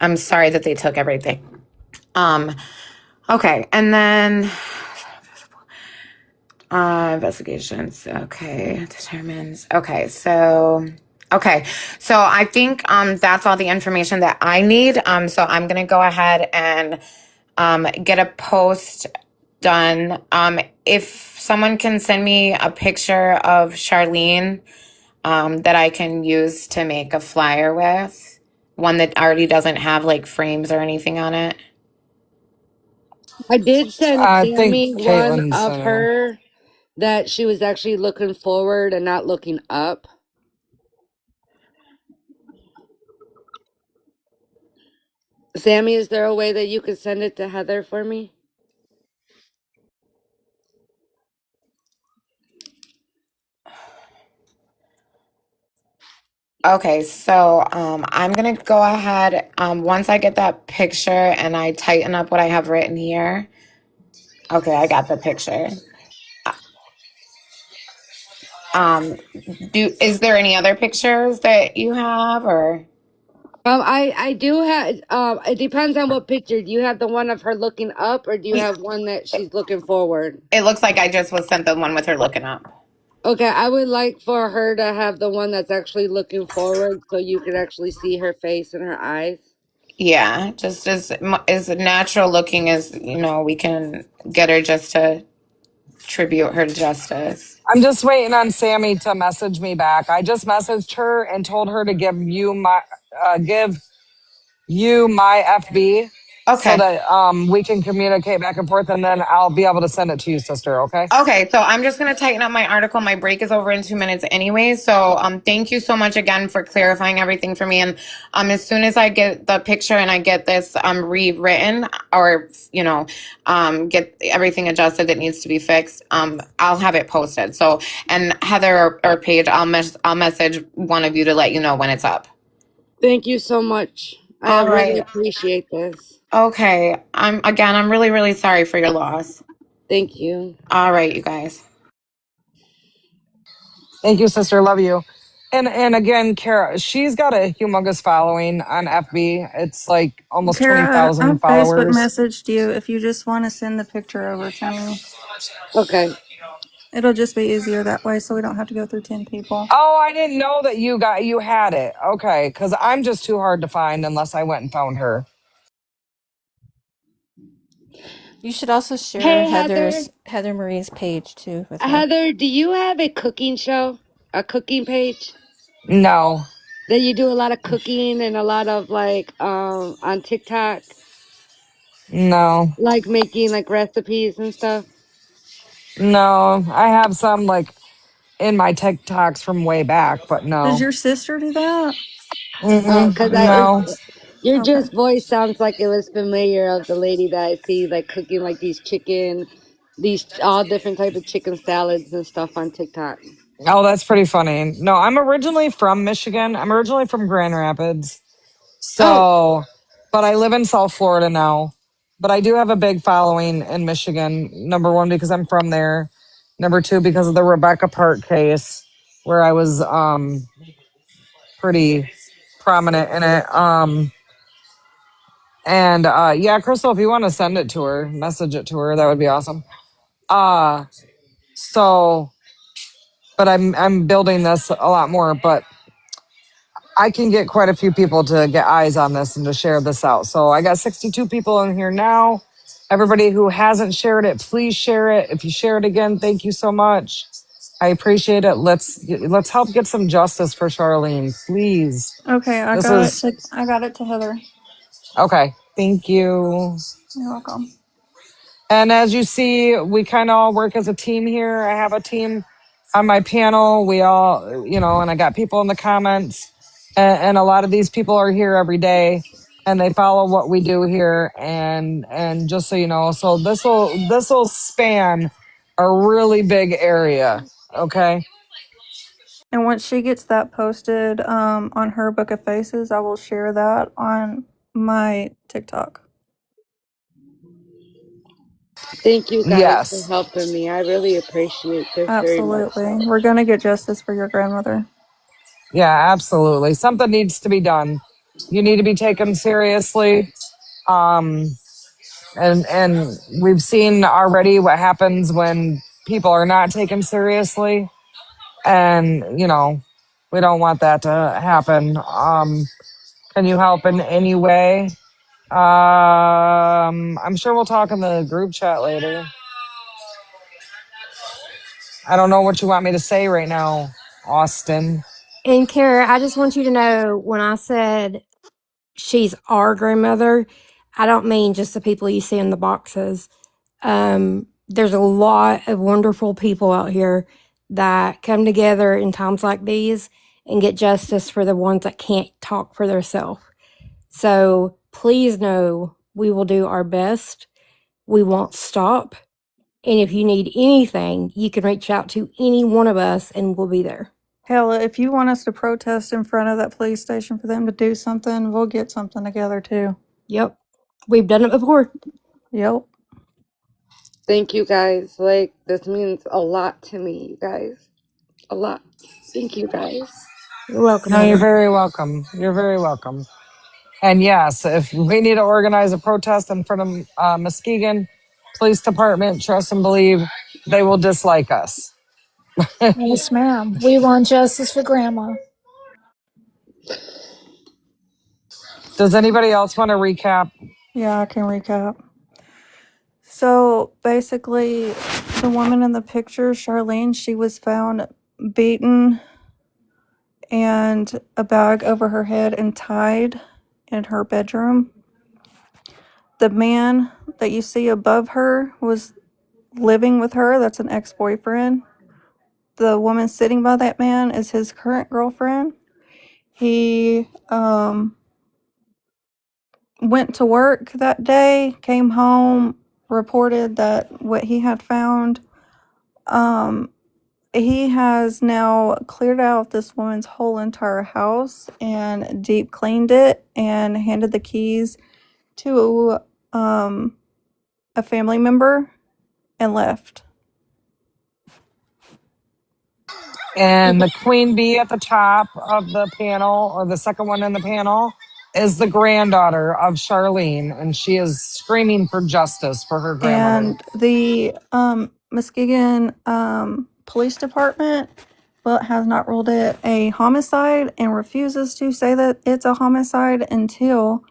I'm sorry that they took everything. Okay, and then investigations. Okay, determines. Okay, so I think that's all the information that I need. So I'm gonna go ahead and get a post done. If someone can send me a picture of Charlene that I can use to make a flyer with, one that already doesn't have like frames or anything on it. I did send I think Sammy one Caitlin's of her that she was actually looking forward and not looking up. Sammy, is there a way that you could send it to Heather for me? Okay, so I'm gonna go ahead once I get that picture and I tighten up what I have written here. Okay, I got the picture. Is there any other pictures that you have or? I do have. It depends on what picture. Do you have the one of her looking up, or do you have one that she's looking forward? It looks like I just was sent the one with her looking up. Okay, I would like for her to have the one that's actually looking forward, so you can actually see her face and her eyes. Yeah, just as natural looking as we can get her, just to tribute her justice. I'm just waiting on Sammy to message me back. I just messaged her and told her to give you my FB. so Okay. that we can communicate back and forth, and then I'll be able to send it to you, sister. Okay. Okay, so I'm just gonna tighten up my article. My break is over in 2 minutes anyway. So thank you so much again for clarifying everything for me. And as soon as I get the picture and I get this rewritten or get everything adjusted that needs to be fixed, I'll have it posted. So and Heather or Paige, I'll message one of you to let you know when it's up. Thank you so much. I All really right. appreciate this. Okay. I'm really, really sorry for your loss. Thank you. All right, you guys. Thank you, sister. Love you. And again, Kara, she's got a humongous following on FB. It's like almost Kara, I 20,000 Facebook followers. messaged you if you just want to send the picture over to me. Okay. It'll just be easier that way so we don't have to go through 10 people. Oh, I didn't know that you had it. Okay, because I'm just too hard to find unless I went and found her. You should also share Hey, Heather. Heather Marie's page too with her. Heather, do you have a cooking show? A cooking page? No, That you do a lot of cooking and a lot of like on TikTok, no, like making like recipes and stuff? no. I have some like in my TikToks from way back, but Does no. your sister do that? Mm-mm, Because no. your Okay. just voice sounds like it was familiar of the lady that I see like cooking like these all different type of chicken salads and stuff on TikTok. Oh, that's pretty funny. No, I'm originally from Michigan. I'm originally from Grand Rapids. Oh, So, but I live in South Florida now. But I do have a big following in Michigan. Number one, because I'm from there. Number two, because of the Rebecca Park case, where I was pretty prominent in it. And yeah, Crystal, if you want to send it to her, message it to her, that would be awesome. Uh so but I'm building this a lot more, but I can get quite a few people to get eyes on this and to share this out. So I got 62 people in here now. Everybody who hasn't shared it, please share it. If you share it again, thank you so much. I appreciate it. Let's help get some justice for Charlene, please. Okay, This is I got it to Heather. okay. Thank you. You're welcome. And as you see, we kind of all work as a team here. I have a team on my panel. We all, and I got people in the comments. And a lot of these people are here every day and they follow what we do here. And just so you know, so this will span a really big area. Okay. And once she gets that posted on her Book of Faces, I will share that on my TikTok. thank you guys for Yes. helping me. I really appreciate this very much. Absolutely. We're going to get justice for your grandmother. Yeah, absolutely. Something needs to be done. You need to be taken seriously. Um, and we've seen already what happens when people are not taken seriously, and we don't want that to happen. Can you help in any way? I'm sure we'll talk in the group chat later. I don't know what you want me to say right now, Austin. And Kara, I just want you to know when I said she's our grandmother, I don't mean just the people you see in the boxes. There's a lot of wonderful people out here that come together in times like these and get justice for the ones that can't talk for themselves. So please know we will do our best. We won't stop. And if you need anything, you can reach out to any one of us and we'll be there. Hell, if you want us to protest in front of that police station for them to do something, we'll get something together too. Yep. We've done it before. Yep. Thank you guys. Like, this means a lot to me, you guys. A lot. Thank you guys. You're welcome, No, you're Heather. very welcome. You're very welcome. And yes, if we need to organize a protest in front of Muskegon Police Department, trust and believe they will dislike us. Yes, ma'am. We want justice for Grandma. Does anybody else want to recap? Yeah, I can recap. So basically, the woman in the picture, Charlene, she was found beaten and a bag over her head and tied in her bedroom. The man that you see above her was living with her. That's an ex-boyfriend. The woman sitting by that man is his current girlfriend. He went to work that day, came home, reported that what he had found. He has now cleared out this woman's whole entire house and deep cleaned it and handed the keys to a family member and left. And the queen bee at the top of the panel, or the second one in the panel, is the granddaughter of Charlene, and she is screaming for justice for her grandmother. And the Muskegon Police Department, well, has not ruled it a homicide and refuses to say that it's a homicide until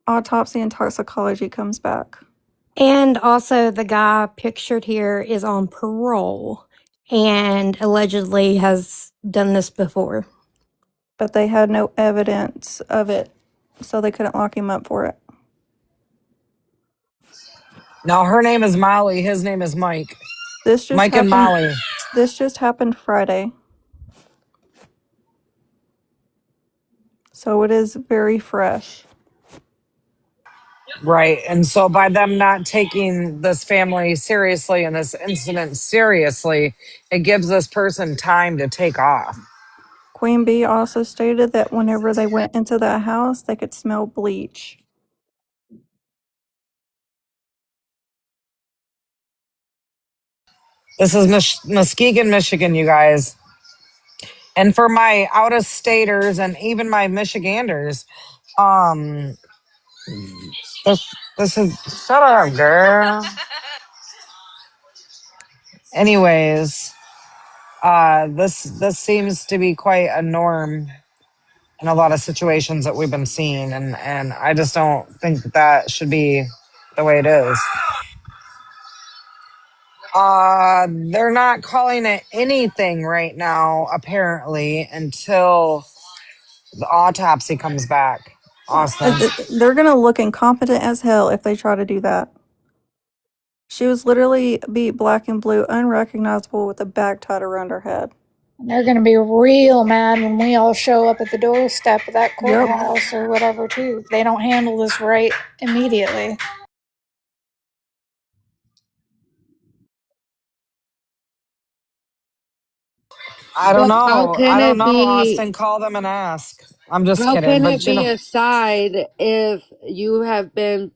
autopsy and toxicology comes back. And also, the guy pictured here is on parole and allegedly has done this before. But they had no evidence of it, so they couldn't lock him up for it. Now, her name is Molly. His name is Mike. This just Mike and happened. Molly. This just happened Friday, so it is very fresh. Right. And so, by them not taking this family seriously and this incident seriously, it gives this person time to take off. Queen Bee also stated that whenever they went into that house, they could smell bleach. This is Muskegon, Michigan, you guys. And for my out of staters and even my Michiganders, um, this is shut up, girl. Anyways, this seems to be quite a norm in a lot of situations that we've been seeing, and I just don't think that should be the way it is. They're not calling it anything right now, apparently, until the autopsy comes back. Austin. They're gonna look incompetent as hell if they try to do that. She was literally beat black and blue, unrecognizable, with a bag tied around her head. They're going to be real mad when we all show up at the doorstep of that Yep. courthouse or whatever, too. If they don't handle this right immediately. I don't But how know. can I don't it know, be? Austin. Call them and ask. I'm just How kidding. can But it you be know, a side if you have been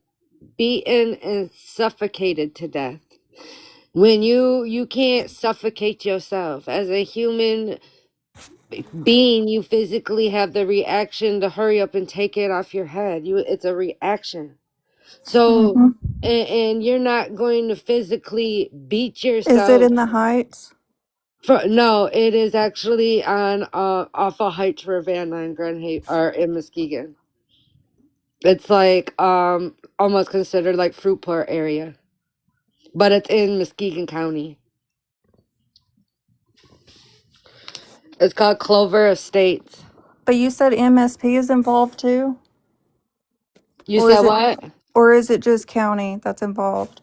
beaten and suffocated to death? When you can't suffocate yourself as a human being, you physically have the reaction to hurry up and take it off your head. It's a reaction. So, Mm-hmm. and you're not going to physically beat Is it yourself. in the Heights? No, it is actually on off of Heights for Van Nuys, Grand Haven, or in Muskegon. It's like almost considered like Fruitport area, but it's in Muskegon County. It's called Clover Estates. But you said MSP is involved too, You said what? or is it just county that's involved?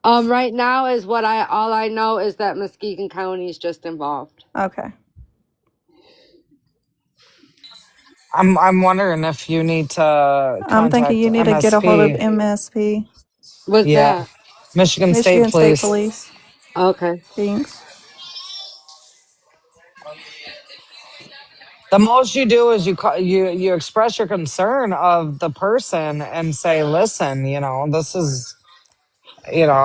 Right now is what all I know is that Muskegon County is just involved. Okay. I'm wondering if you need to I'm thinking contact you need to get a hold of MSP. MSP, What's Yeah, that? Michigan State Michigan State Police. Police. Okay. Thanks. The most you do is you express your concern of the person and say, listen, this is,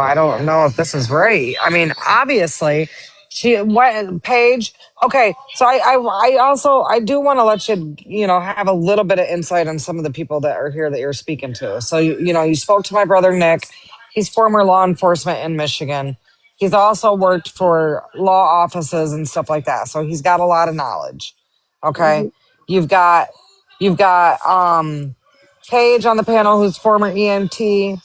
I don't know if this is right. I mean, obviously, she went Paige. Okay, so I also I do want to let you have a little bit of insight on some of the people that are here that you're speaking to. So you spoke to my brother Nick. He's former law enforcement in Michigan. He's also worked for law offices and stuff like that. So he's got a lot of knowledge. Okay, Mhm. you've got Paige on the panel, who's former EMT.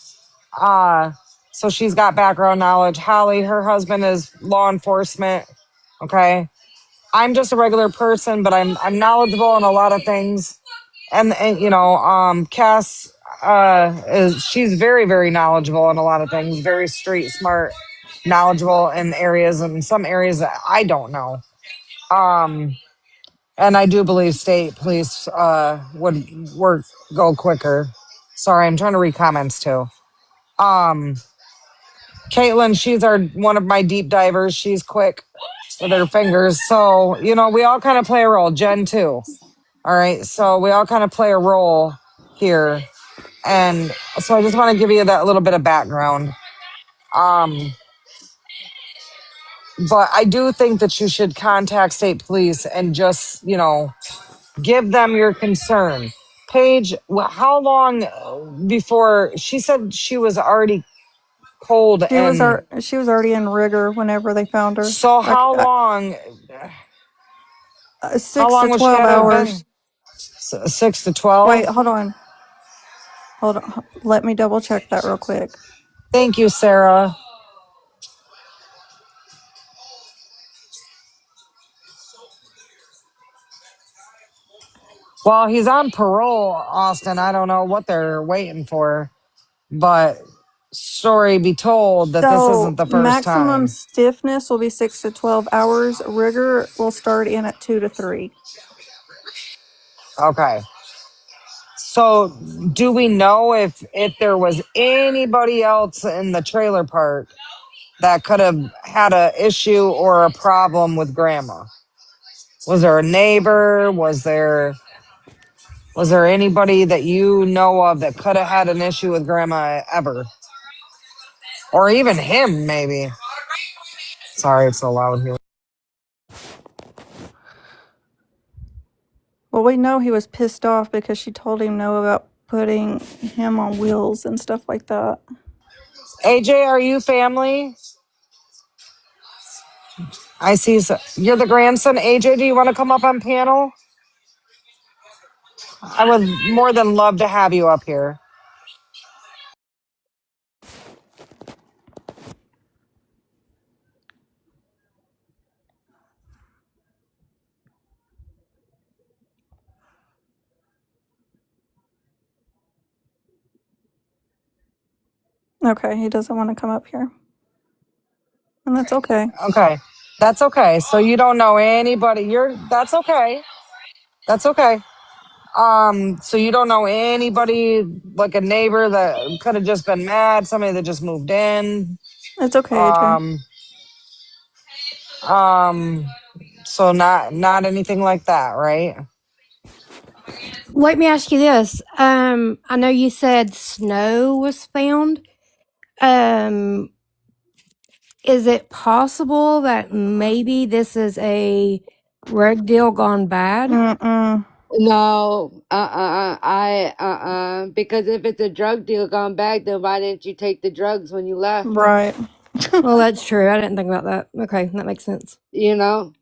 Uh, so she's got background knowledge. Holly, her husband is law enforcement. Okay. I'm just a regular person, but I'm knowledgeable in a lot of things. And Cass, she's very, very knowledgeable in a lot of things, very street smart, knowledgeable in areas and some areas that I don't know. Um, and I do believe state police would work go quicker. Sorry, I'm trying to read comments too. Um, Caitlin, she's our one of my deep divers. She's quick with her fingers. So, you know, we all kind of play a role. Jen too. All right. So we all kind of play a role here. And so I just want to give you that little bit of background. Um, but I do think that you should contact state police and just, you know, give them your concern. Paige, how long before she said she was already cold and She was already in rigor whenever they found her. so Like how 6 to long was she 12 had to have been? hours. 6 to 12? Wait, hold on. Hold on. Let me double check that real quick. Thank you, Sarah. Well, he's on parole, Austin. I don't know what they're waiting for, but story be told that this isn't So the first maximum time. stiffness will be 6 to 12 hours. Rigor will start in at 2 to 3. Okay. So, do we know if there was anybody else in the trailer park that could have had a issue or a problem with grandma? Was there a neighbor? Was there anybody that you know of that could have had an issue with grandma ever? Or even him, maybe. Sorry, it's so loud here. Well, we know he was pissed off because she told him no about putting him on wheels and stuff like that. AJ, are you family? I see. You're the grandson. AJ, do you want to come up on panel? I would more than love to have you up here. Okay, he doesn't want to come up here. And that's okay. Okay. That's okay. So you don't know anybody. That's okay. That's okay. So you don't know anybody like a neighbor that could have just been mad, somebody that just moved in. It's okay, AJ. Um um so not anything like that, right? Let me ask you this. I know you said snow was found. Um, is it possible that maybe this is a drug deal gone bad? Mm-mm. No, because if it's a drug deal gone bad, then why didn't you take the drugs when you left? Right. Well, that's true. I didn't think about that. Okay, that makes sense. You know,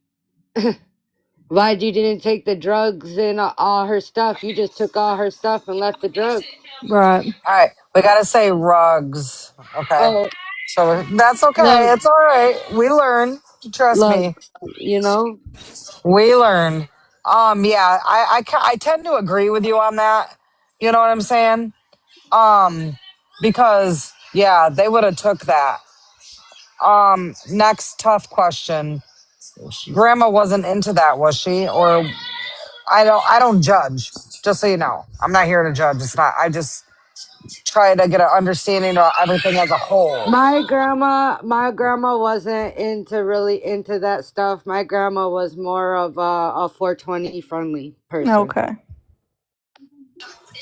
why you didn't take the drugs and all her stuff? You just took all her stuff and left the drugs. Right. All right. We gotta say rugs. Okay. Oh, So that's okay. look, It's all right. We learn. Trust look, me. you know, We learn. Yeah, I tend to agree with you on that. You know what I'm saying? Because yeah, they would have took that. Next tough question. Grandma wasn't into that, was she? Or I don't judge. Just so you know. I'm not here to judge. It's not I just try to get an understanding of everything as a whole. my grandma wasn't really into that stuff. My grandma was more of a 420 friendly person. Okay.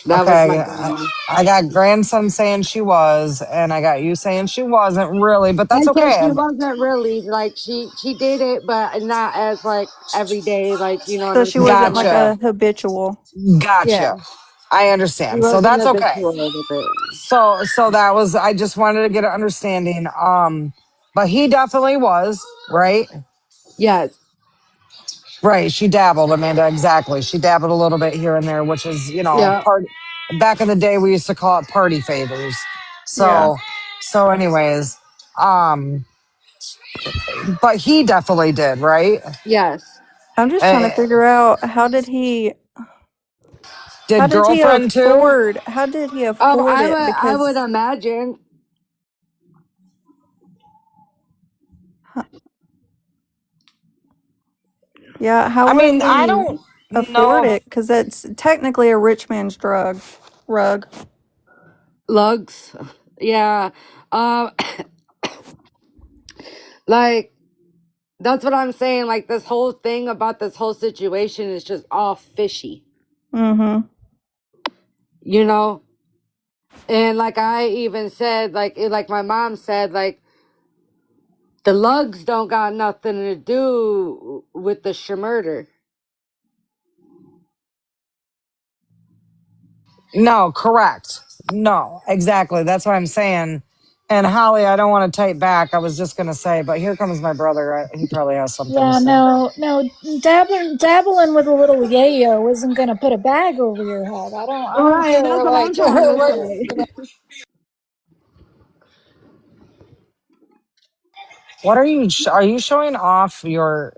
That was my Okay, grandma. I got grandson saying she was, and I got you saying she wasn't really, but I that's said okay. she wasn't really like she did it, but not as like every day, like you know what So I'm she saying. wasn't like Like Gotcha. a habitual. yeah, Gotcha. I she understand. So wasn't that's a okay. habitual with it. So that was I just wanted to get an understanding. But he definitely was, right? Yes, Right. She dabbled, Amanda, exactly. She dabbled a little bit here and there, which is, yeah, part back in the day we used to call it party favors. Yeah. So anyways, um, but he definitely did, right? I'm just trying to Uh, figure out how did he How Did did he girlfriend too? afford? How did he afford it? I would Because imagine. yeah, how I would mean, I he don't afford know. it? Because that's technically a rich man's rug. Lugs. Yeah. Um, like, that's what I'm saying. Like, this whole thing about this whole situation is just all fishy, Mm-hmm. you know? And like I even said, like my mom said, like, the lugs don't got nothing to do with the murder. No, correct. No, exactly. That's what I'm saying. And Holly, I don't want to take back. I was just going to say, but here comes my brother. He probably has something to Yeah, say. no, dabbling with a little yayo isn't going to put a bag over your head. I don't Right, that's care. what I'm Like, trying to what, say. What are you showing off your?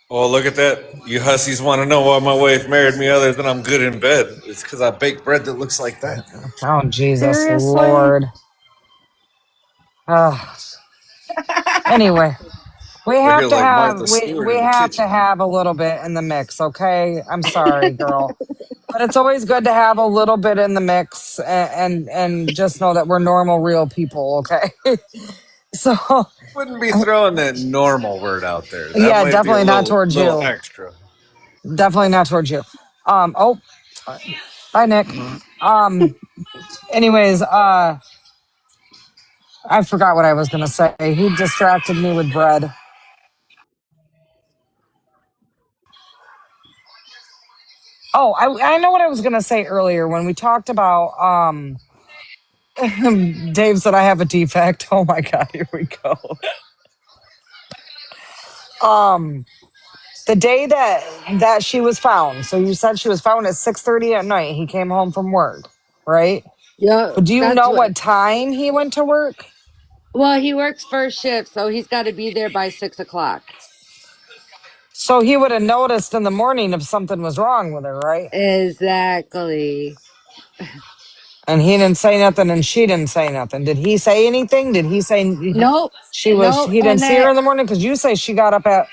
Oh, look at that. You hussies want to know why my wife married me other than I'm good in bed. It's because I bake bread that looks like that. Oh, Jesus Seriously? Lord. Uh, anyway, Over here like Martha we Stewart in the have to kitchen. have a little bit in the mix, okay? I'm sorry, girl. But it's always good to have a little bit in the mix and just know that we're normal real people, okay? So, Wouldn't be throwing that normal word out there. That yeah, might be a definitely not towards little you. extra. Definitely not towards you. Oh, bye, Nick. Um, anyways, I forgot what I was gonna say. He distracted me with bread. Oh, I know what I was gonna say earlier when we talked about Dave said I have a defect. Oh my god, here we go. Um the day that she was found. So you said she was found at 6:30 at night. He came home from work, right? Yeah, But do you that's know what. what time he went to work? Well, he works first shift, so he's got to be there by 6 o'clock. So he would have noticed in the morning if something was wrong with her, right? Exactly. And he didn't say nothing and she didn't say nothing. Did he say anything? Did he say Nope. Nope. he didn't And see her that in the morning? Because you say she got up at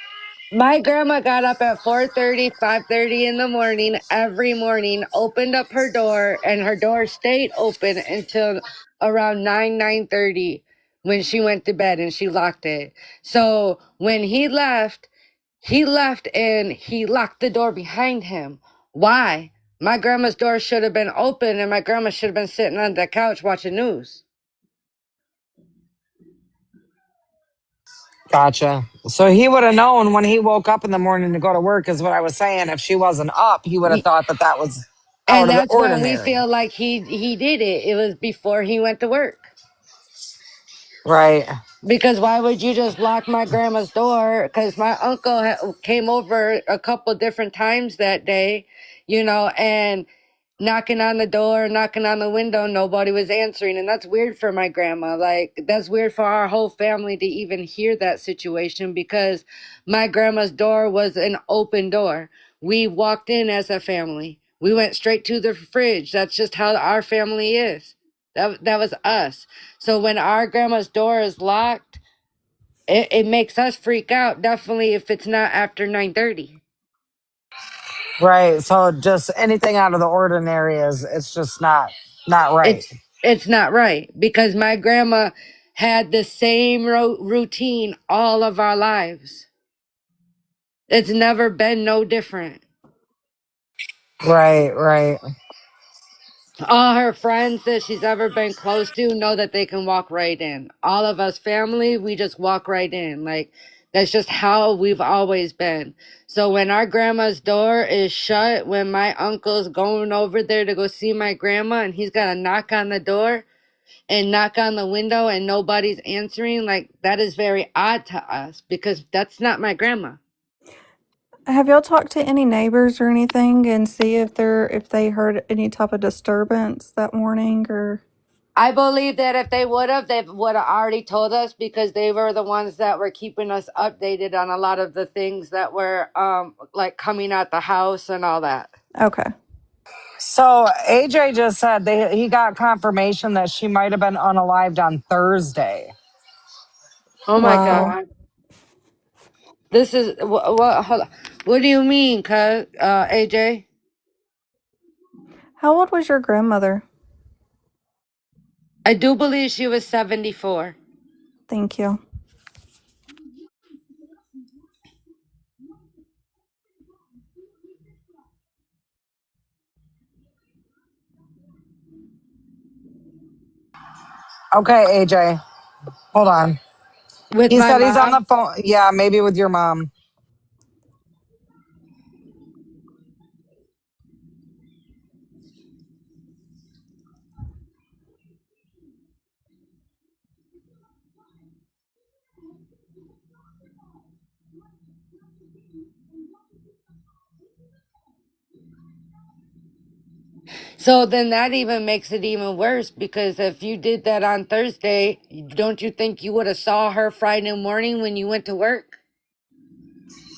my grandma got up at 4:30, 5:30 in the morning every morning, opened up her door, and her door stayed open until around 9:30 when she went to bed and she locked it. So when he left and he locked the door behind him. Why? My grandma's door should have been open and my grandma should have been sitting on the couch watching news. Gotcha. So he would have known when he woke up in the morning to go to work, is what I was saying. If she wasn't up, he would have thought that that was out And of the that's why we ordinary. feel like he did it. It was before he went to work. Right. Because why would you just lock my grandma's door? Because my uncle came over a couple different times that day, and knocking on the door, knocking on the window, nobody was answering. And that's weird for my grandma. Like, that's weird for our whole family to even hear that situation because my grandma's door was an open door. We walked in as a family. We went straight to the fridge. That's just how our family is. That was us. So when our grandma's door is locked, it makes us freak out. Definitely if it's not after 9:30. Right. So just anything out of the ordinary is it's just not right. It's not right because my grandma had the same routine all of our lives. It's never been no different. Right, right. All her friends that she's ever been close to know that they can walk right in. All of us family, we just walk right in. Like, that's just how we've always been. So when our grandma's door is shut, when my uncle's going over there to go see my grandma and he's got to knock on the door and knock on the window and nobody's answering, like, that is very odd to us because that's not my grandma. Have y'all talked to any neighbors or anything and see if they heard any type of disturbance that morning or I believe that if they would have already told us because they were the ones that were keeping us updated on a lot of the things that were like coming out the house and all that. okay. So AJ just said he got confirmation that she might have been unalived on Thursday. Oh my Wow. god. This is what do you mean, AJ? How old was your grandmother? I do believe she was 74. Thank you. Okay, AJ, hold on. With He my said he's on the mom? phone. Yeah, maybe with your mom. So then that even makes it even worse because if you did that on Thursday, don't you think you would have saw her Friday morning when you went to work?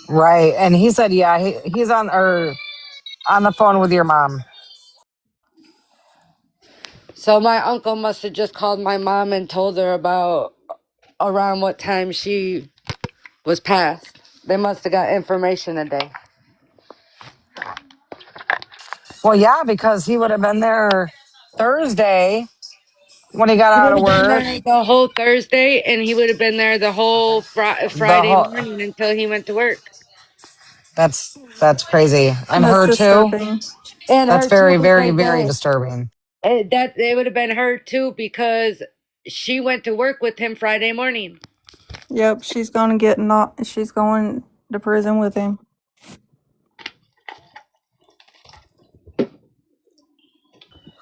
Right. And he said, yeah, he's on the phone with your mom. So my uncle must have just called my mom and told her about around what time she was passed. They must have got information a day. Well, yeah, because he would have been there Thursday when he got He out would of have been work. there the whole Thursday and he would have been there the whole The Friday whole morning until he went to work. that's crazy. And That's her too. disturbing. And That's her too very, very, because very disturbing. that it would have been her too because she went to work with him Friday morning. Yep, she's going to get not. She's going to prison with him.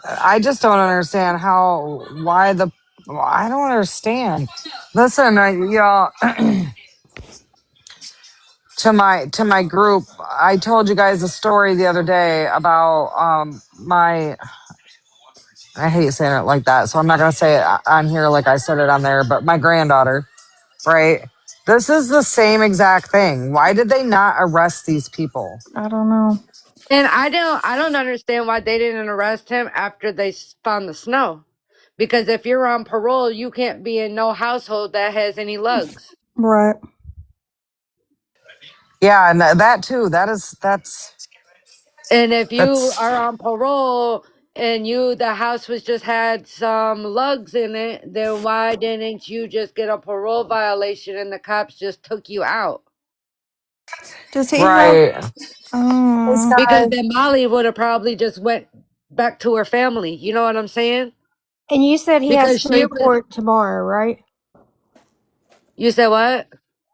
I just don't understand I don't understand. Listen, y'all, to my group, I told you guys a story the other day about my. I hate saying it like that, so I'm not gonna say it on here like I said it on there. But my granddaughter, right? This is the same exact thing. Why did they not arrest these people? I don't know. And I don't understand why they didn't arrest him after they found the snow. Because if you're on parole, you can't be in no household that has any lugs. Right. Yeah, and that too. And if you That's are on parole and the house was just had some lugs in it, then why didn't you just get a parole violation and the cops just took you out? Does he have? right. Hey, Because Sky. then Molly would have probably just went back to her family. You know what I'm saying? And you said he has Because to she was. report tomorrow, right? You said what?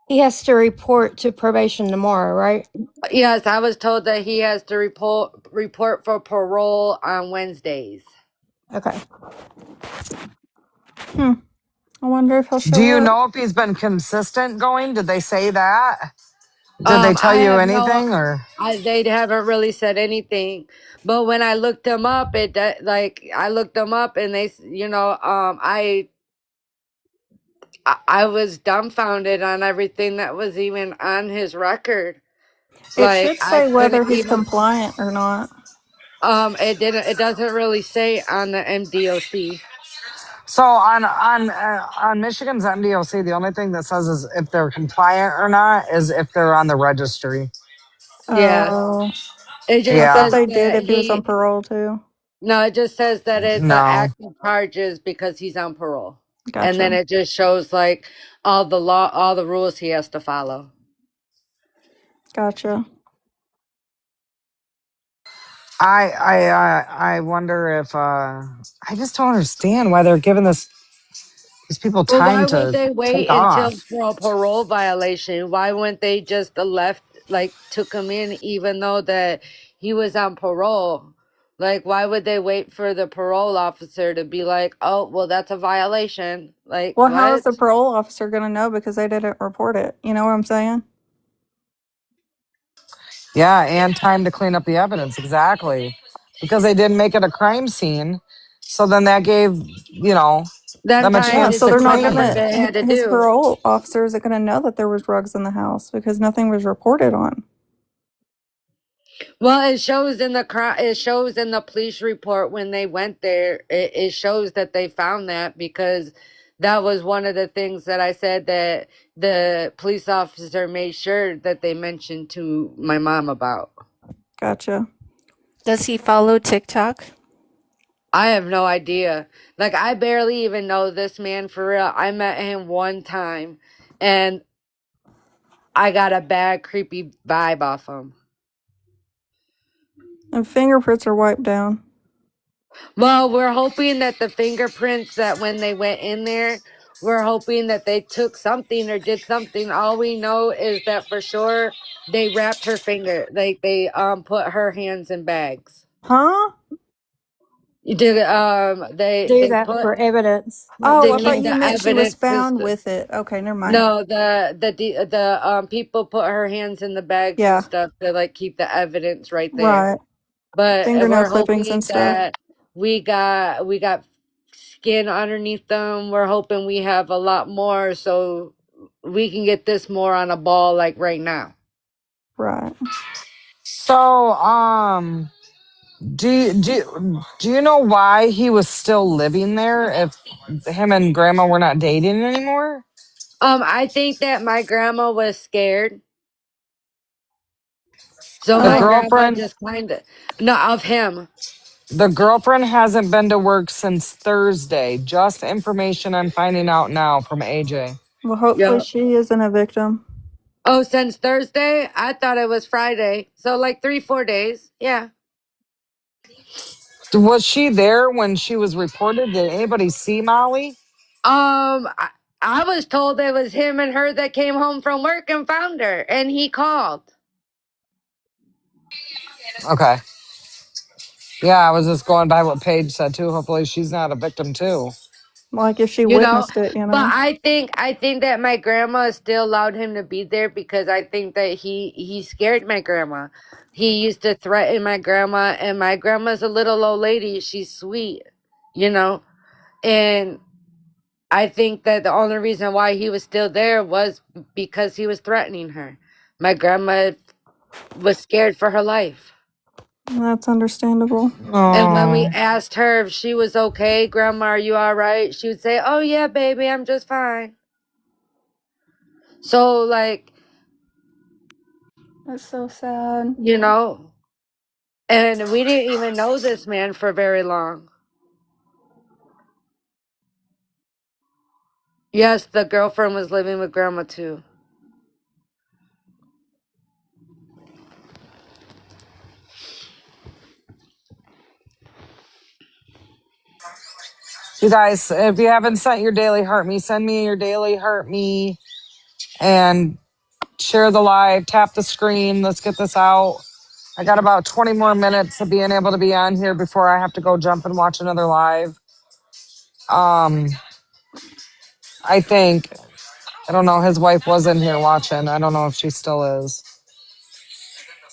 He has to report to probation tomorrow, right? Yes, I was told that he has to report for parole on Wednesdays. Okay. Hmm. I wonder if he'll Do show you up. know if he's been consistent going? Did they say that? Did they tell I you have no. anything or? They haven't really said anything, but when I looked him up, I looked him up and I was dumbfounded on everything that was even on his record. It Like should I say whether couldn't he's even. compliant or not. It doesn't really say on the MDOC. So on Michigan's MDOC, the only thing that says is if they're compliant or not is if they're on the registry. Yeah, Oh, it I just thought Yeah, says they did that if he was on he. parole too. No, it just says that it's an no. active charges because he's on parole. And then Gotcha. it just shows like all the rules he has to follow. Gotcha. I wonder if I just don't understand why they're giving these people Well, why time would to they take wait until off. for a parole violation? Why wouldn't they just left like took him in even though that he was on parole? Like why would they wait for the parole officer to be like, "Oh, well that's a violation." Like Well, how is what? the parole officer going to know because they didn't report it? You know what I'm saying? Yeah, and time to clean up the evidence exactly because they didn't make it a crime scene. So then that gave Then them a time Yeah, to chance so to they're do not clean. going whatever to, they had to his do. parole officer isn't going to know that there was drugs in the house because nothing was reported on. Well, it shows in the it shows in the police report when they went there. It shows that they found that because that was one of the things that I said that the police officer made sure that they mentioned to my mom about. Gotcha. Does he follow TikTok? I have no idea. Like I barely even know this man for real. I met him one time and I got a bad creepy vibe off him. And fingerprints are wiped down. Well, we're hoping that the fingerprints that when they went in there, we're hoping that they took something or did something. All we know is that for sure they wrapped her finger. Like they put her hands in bags. Huh? You did Do they that put for evidence. Like Oh, to I thought keep you the meant she was evidence found with it. Okay, never mind. no, the people put her hands in the bags and Yeah, stuff to like keep the evidence right there. right. But Fingernail we're clippings hoping and stuff. that we got skin underneath them. We're hoping we have a lot more so we can get this more on a ball like right now. Right. So, do you know why he was still living there if him and grandma were not dating anymore? I think that my grandma was scared. So The my Oh, grandma girlfriend, just kind of no of him. the girlfriend hasn't been to work since Thursday. Just information I'm finding out now from AJ. well, hopefully Yeah. she isn't a victim. Oh, since Thursday? I thought it was Friday. So like 3-4 days. Yeah. Was she there when she was reported? Did anybody see Molly? I was told it was him and her that came home from work and found her, and he called. Okay. Yeah, I was just going by what Paige said too. Hopefully she's not a victim too. Like if she You know, witnessed it, you but know. I think that my grandma still allowed him to be there because I think that he scared my grandma. He used to threaten my grandma, and my grandma's a little old lady. She's sweet, you know, and I think that the only reason why he was still there was because he was threatening her. My grandma was scared for her life. That's understandable. And when we Oh, asked her if she was okay, Grandma, are you all right? She would say, "Oh, yeah, baby, I'm just fine." So, like, That's so sad. you know, and we didn't even know this man for very long. Yes, the girlfriend was living with Grandma too. you guys, if you haven't sent your daily heart me, send me your daily heart me and share the live, tap the screen. Let's get this out. I got about 20 more minutes of being able to be on here before I have to go jump and watch another live. Um, I think, I don't know, his wife was in here watching. I don't know if she still is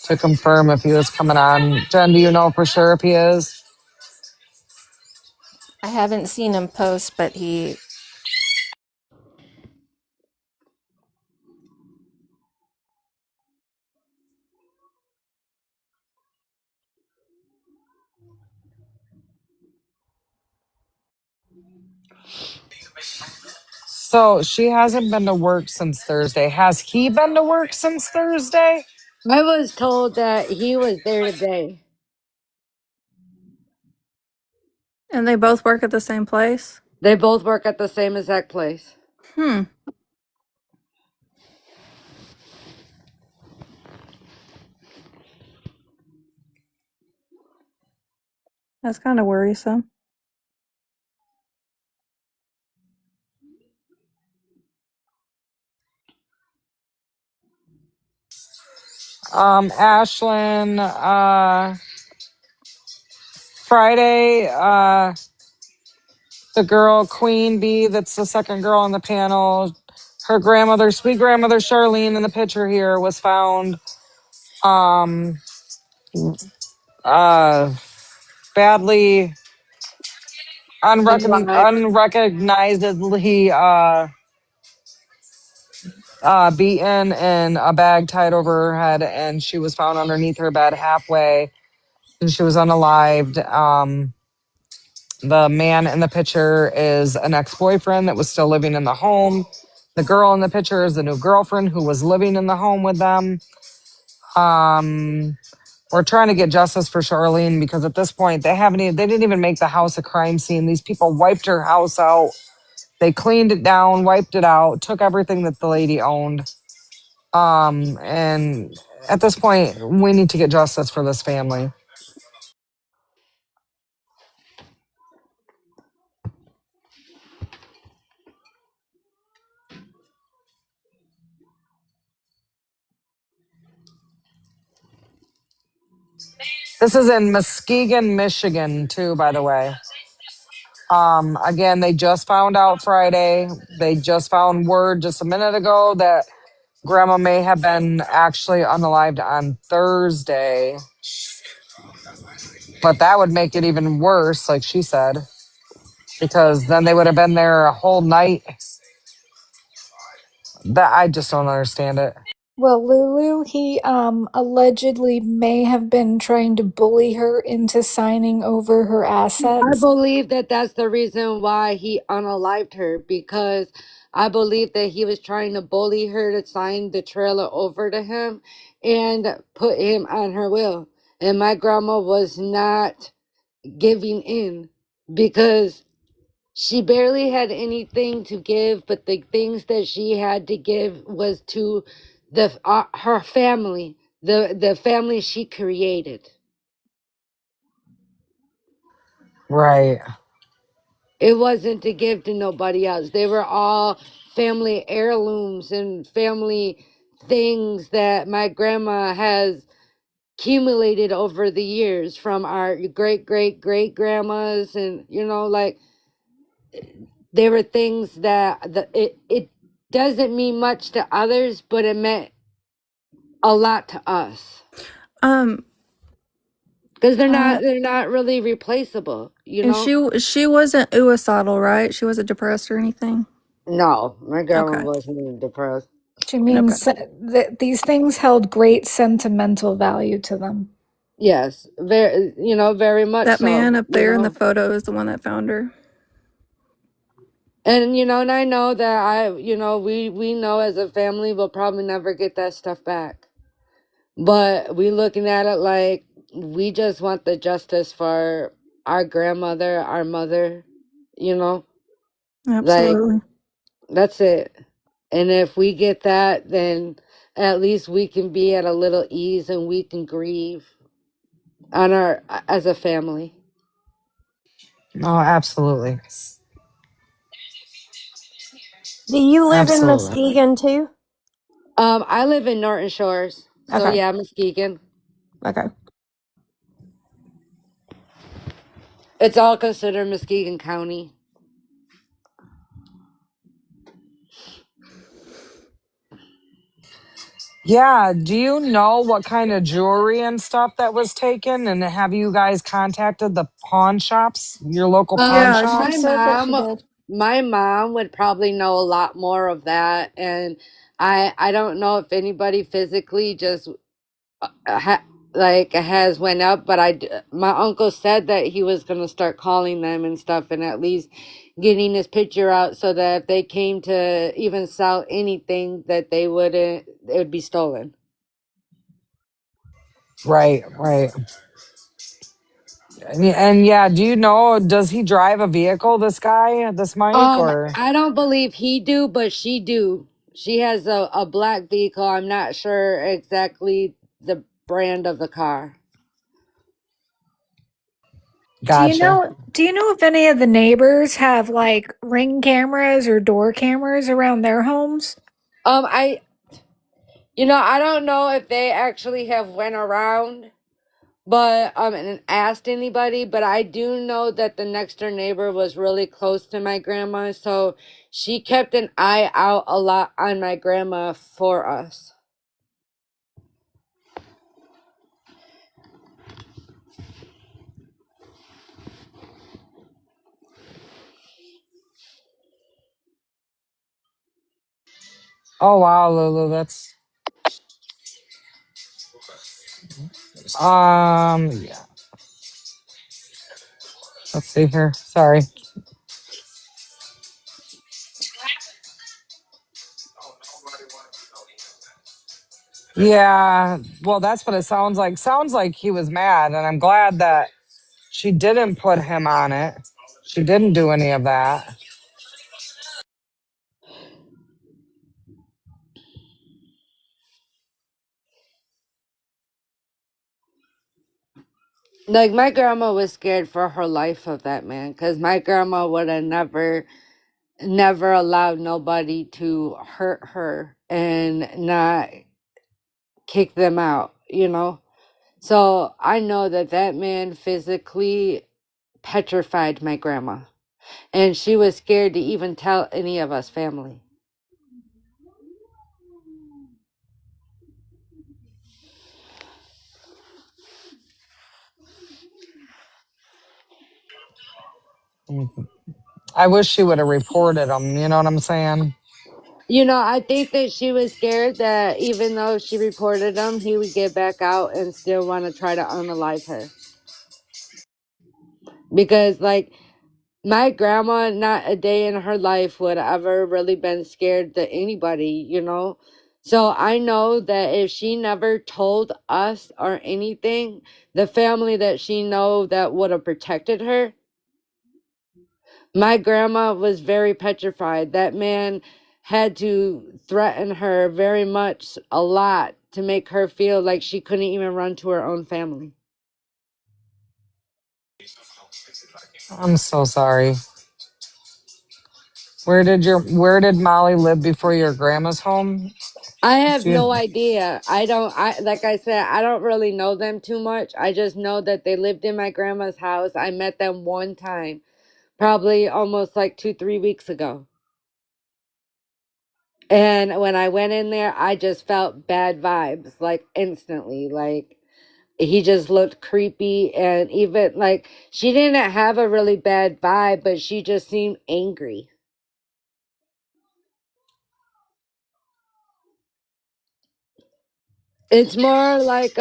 to confirm if he was coming on. Jen, do you know for sure if he is? I haven't seen him post, but he. So she hasn't been to work since Thursday. Has he been to work since Thursday? I was told that he was there today. And they both work at the same place? They both work at the same exact place. Hmm. That's kind of worrisome. Ashlyn, Friday, the girl, Queen Bee, that's the second girl on the panel. Her grandmother, sweet grandmother Charlene in the picture here, was found um uh badly Alive. unrecognizedly beaten and a bag tied over her head, and she was found underneath her bed halfway, and she was unalived. The man in the picture is an ex-boyfriend that was still living in the home. The girl in the picture is the new girlfriend who was living in the home with them. Um, we're trying to get justice for Charlene because at this point they didn't even make the house a crime scene. These people wiped her house out. They cleaned it down, wiped it out, took everything that the lady owned. And at this point, we need to get justice for this family. This is in Muskegon, Michigan, too, by the way. Again, they just found out Friday. They just found word just a minute ago that grandma may have been actually unalived on Thursday. But that would make it even worse, like she said, because then they would have been there a whole night. That I just don't understand it. Well, Lulu, he allegedly may have been trying to bully her into signing over her I assets. believe that that's the reason why he unalived her, because I believe that he was trying to bully her to sign the trailer over to him and put him on her will. And my grandma was not giving in because she barely had anything to give, but the things that she had to give was to the her family, the family she created. Right. It wasn't to give to nobody else. They were all family heirlooms and family things that my grandma has accumulated over the years from our great great great grandmas, and like they were things that it doesn't mean much to others, but it meant a lot to us Um, because they're uh, not they're not really replaceable, and she wasn't suicidal, right? She wasn't depressed or anything. No, my grandma Okay. wasn't even depressed. She Okay. means that these things held great sentimental value to them. Yes, very, very much That man so, up there in the photo is the one that found her. And and I know that we know as a family we'll probably never get that stuff back. But we looking at it like we just want the justice for our grandmother, our mother, you know? Like Absolutely. that's it. And if we get that, then at least we can be at a little ease and we can grieve on our as a family. Oh, absolutely. Do you live in Absolutely. Muskegon too? I live in Norton Shores. So Okay. yeah, Muskegon. Okay. It's all considered Muskegon County. Yeah. Do you know what kind of jewelry and stuff that was taken? And have you guys contacted the pawn shops, your local pawn Yeah, she My shops? said that she mom, did. my mom would probably know a lot more of that, and I don't know if anybody physically just like has went up, but my uncle said that he was gonna start calling them and stuff, and at least getting his picture out so that if they came to even sell anything, that it would be stolen. Right, right. And yeah, do you know, does he drive a vehicle, this guy, this Mike, or? I don't believe he do, but she do. She has a black vehicle. I'm not sure exactly the brand of the car. Gotcha. Do you know if any of the neighbors have like ring cameras or door cameras around their homes? I I don't know if they actually have went around, but and asked anybody, but I do know that the next door neighbor was really close to my grandma, so she kept an eye out a lot on my grandma for us. Oh wow, Lulu, that's yeah. Let's see here. Sorry. Yeah, well, that's what it sounds like. Sounds like he was mad, and I'm glad that she didn't put him on it. She didn't do any of that. Like my grandma was scared for her life of that man because my grandma would have never allowed nobody to hurt her and not kick them out, you know? So I know that that man physically petrified my grandma. And she was scared to even tell any of us family. I wish she would have reported him. You know what I'm saying? You know, I think that she was scared that even though she reported him, he would get back out and still want to try to unalive her. Because, like, my grandma, not a day in her life would ever really been scared to anybody, you know? So I know that if she never told us or anything, the family that she know that would have protected her, my grandma was very petrified. That man had to threaten her very much a lot to make her feel like she couldn't even run to her own family. I'm so sorry. Where did Molly live before your grandma's home? I have Do you, no idea. I like I said, I don't really know them too much. I just know that they lived in my grandma's house. I met them one time, probably almost like 2, 3 weeks ago. And when I went in there, I just felt bad vibes, like instantly. Like he just looked creepy, and even like she didn't have a really bad vibe, but she just seemed angry. It's more like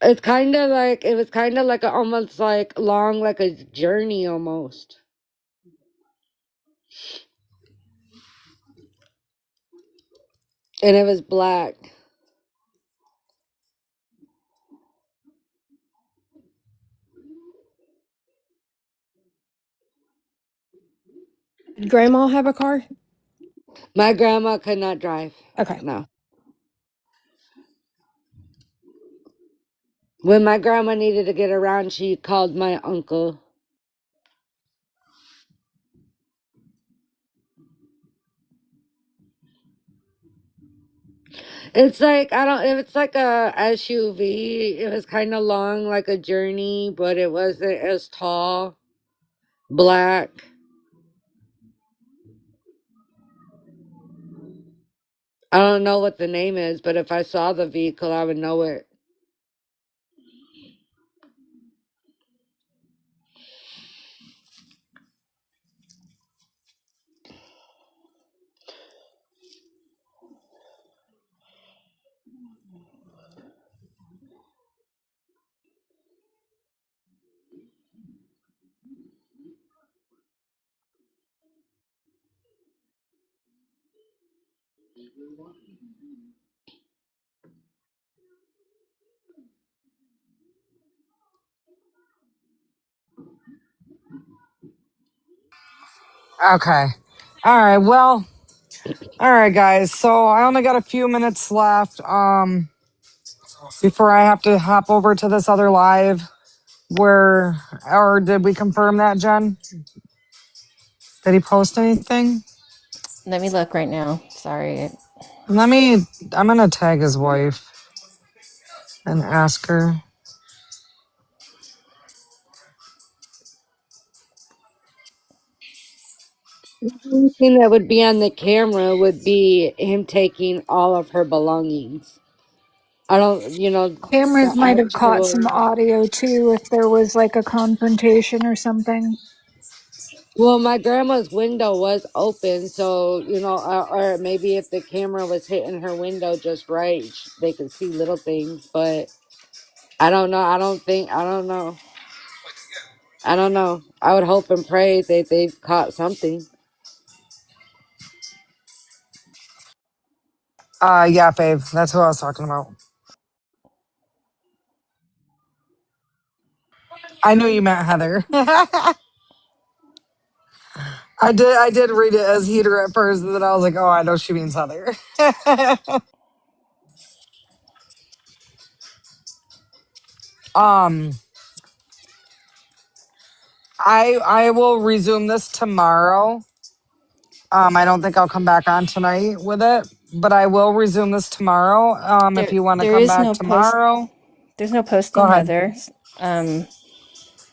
it's kind of like it was kind of like a, almost like long like a journey almost. And it was black. Did Grandma have a car? My grandma could not drive. Okay. No. When my grandma needed to get around, she called my uncle. It's like I don't. It's like a SUV. It was kind of long, like a journey, but it wasn't as tall. Black. I don't know what the name is, but if I saw the vehicle, I would know it. okay. All right. Well, all right, guys. So I only got a few minutes left. Before I have to hop over to this other live. Where or did we confirm that, Jen? Did he post anything? Let me look right now. Sorry. Let me. I'm gonna tag his wife and ask her. The only thing that would be on the camera would be him taking all of her belongings. I don't, the Cameras might have caught some actual. audio too if there was like a confrontation or something. Well, my grandma's window was open, so or maybe if the camera was hitting her window just right, they could see little things. But I don't know. I don't think. I don't know. I don't know. I would hope and pray that they've caught something. Yeah, Fave. That's what I was talking about. I knew you meant Heather. I did read it as Heater at first, and then I was like, oh, I know she means Heather. um, I will resume this tomorrow. I don't think I'll come back on tonight with it, but I will resume this tomorrow. If There, you want to there come is back no post. tomorrow, There's no go posting, ahead. Heather. Um,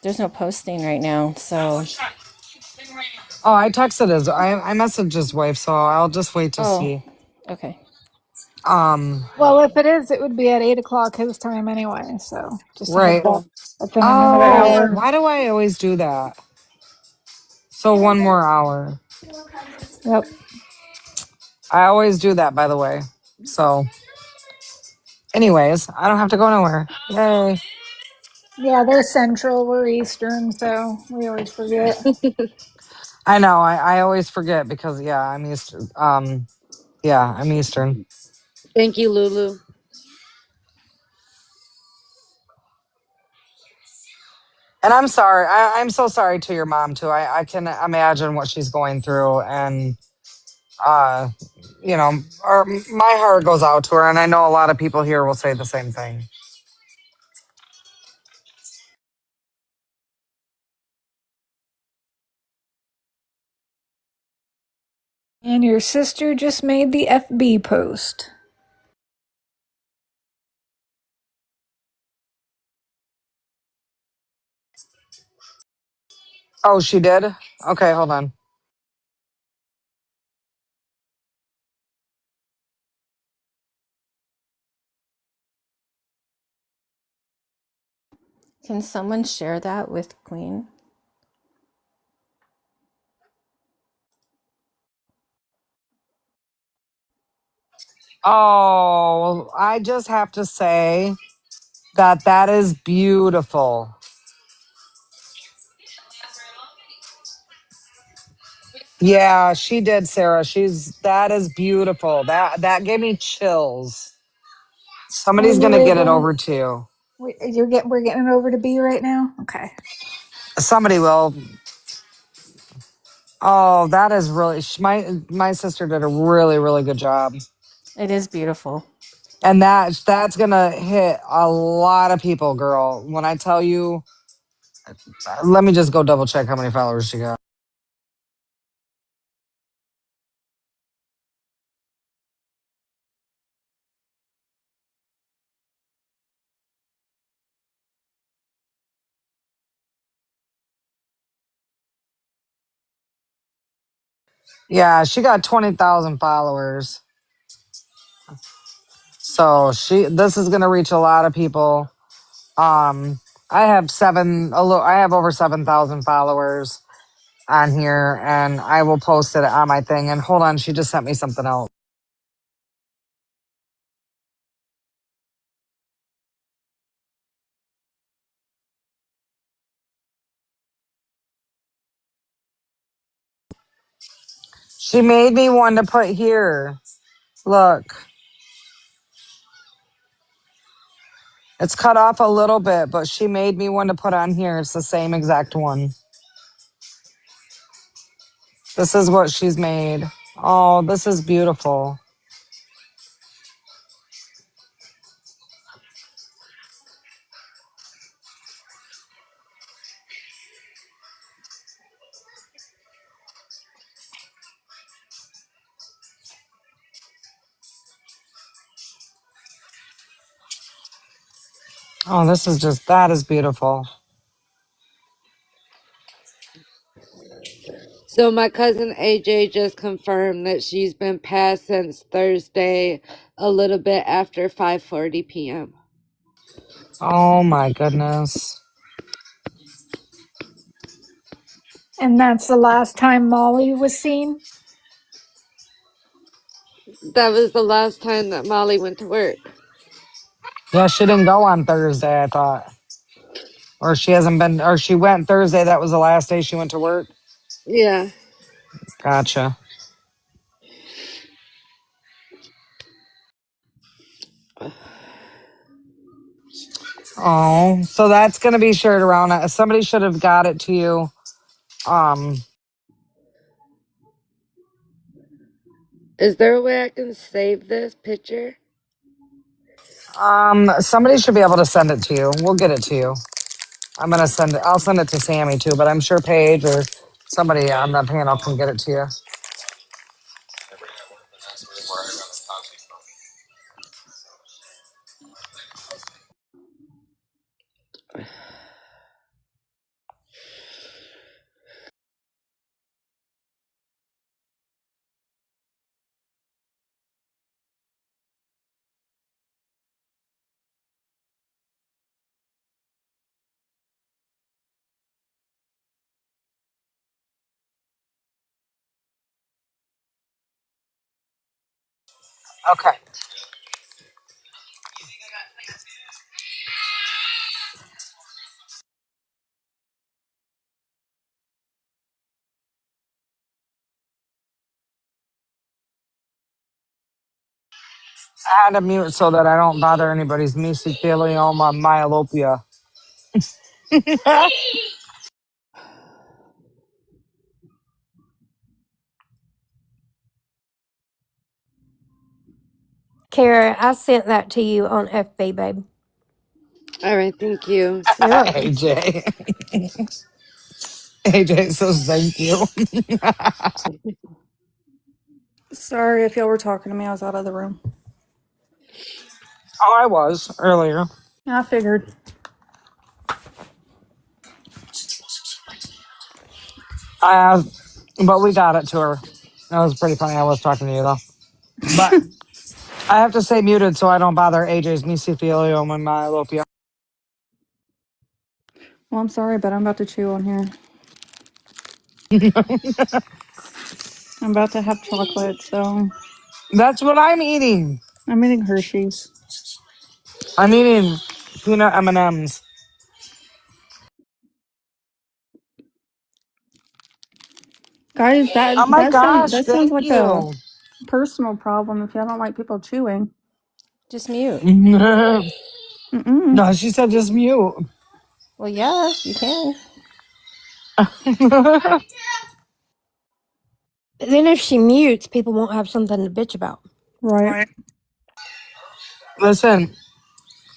there's no posting right now. So, Oh, I texted I messaged his wife, so I'll just wait to oh, see. okay. Um, Well, if it is, it would be at 8 o'clock his time anyway. So just a heads right. up. That's in another Oh, hour. why do I always do that? So one more hour. Yep. I always do that, by the way. So, anyways, I don't have to go nowhere. Yay. Yeah, they're central. We're eastern, so we always forget. I know. I always forget because yeah, I'm Eastern. Yeah, I'm Eastern. Thank you, Lulu. And I'm sorry. I'm so sorry to your mom too. I can imagine what she's going through, and uh, my heart goes out to her, and I know a lot of people here will say the same thing. And your sister just made the FB post. Oh, she did. Okay, hold on. Can someone share that with Queen? Oh, I just have to say that is beautiful. Yeah, she did, Sarah. That is beautiful. That gave me chills. Were Somebody's you gonna get it able? over to you. We're getting it over to B right now. Okay. Somebody will. Oh, that is really my sister did a really really good job, It is beautiful. and that's gonna hit a lot of people, girl. When I tell you, let me just go double check how many followers she got. Yeah, she got 20,000 followers. So this is gonna reach a lot of people. Um, I have over 7,000 followers on here, and I will post it on my thing. And hold on, she just sent me something else. She made me one to put here. Look, it's cut off a little bit, but she made me one to put on here. It's the same exact one. This is what she's made. Oh, this is beautiful. Oh, that is beautiful. So my cousin AJ just confirmed that she's been passed since Thursday, a little bit after 5:40 p.m. Oh my goodness. And that's the last time Molly was seen? That was the last time that Molly went to work. Yeah, she didn't go on Thursday, I thought. Or she hasn't been, or she went Thursday. That was the last day she went to work. Yeah. Gotcha. Oh, so that's going to be shared around. Somebody should have got it to you. Um, Is there a way I can save this picture? somebody should be able to send it to you. We'll get it to you. I'm going to send it. I'll send it to Sammy too, but I'm sure Paige or somebody on the panel can get it to you. Okay. I had to mute so that I don't bother anybody's mesothelioma myelopia. Kara, I sent that to you on FB, babe. All right, thank you. You're welcome. AJ. AJ says thank you. Sorry if y'all were talking to me. I was out of the room. Oh, I was earlier. I figured. I but we got it to her. That was pretty funny. I was talking to you though. But I have to stay muted so I don't bother AJ's mesothelioma and myelopia. Well, I'm sorry, but I'm about to chew on here. I'm about to have chocolate, so That's what I'm eating. I'm eating Hershey's. I'm eating peanut M&Ms. Guys, Oh my gosh, that sounds thank like a you. personal problem if y'all don't like people chewing. Just mute. No, Mm-mm. she said just mute. Well, yeah, you can. But then if she mutes, people won't have something to bitch about. Right. Listen,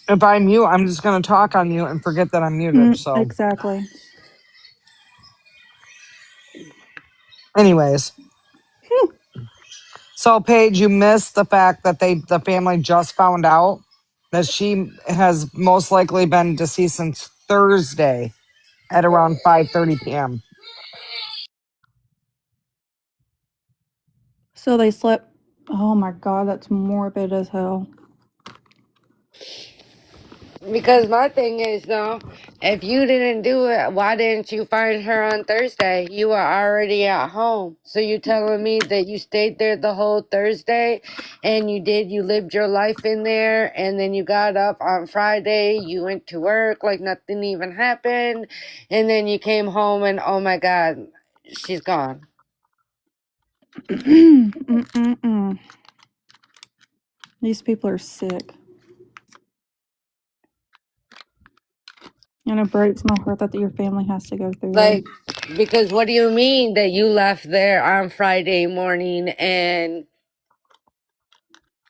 if I mute, I'm just going to talk on mute and forget that I'm muted. So, Exactly. anyways. So, Paige, you missed the fact that the family just found out that she has most likely been deceased since Thursday at around 5:30 p.m. So they slept. Oh my god, that's morbid as hell. Because my thing is, though, if you didn't do it, why didn't you find her on Thursday? You were already at home. So you telling me that you stayed there the whole Thursday and you lived your life in there, and then you got up on Friday, you went to work like nothing even happened, and then you came home and oh my God, she's gone. Mm-mm-mm. These people are sick. And it breaks my heart that your family has to go through Like, that. because what do you mean that you left there on Friday morning and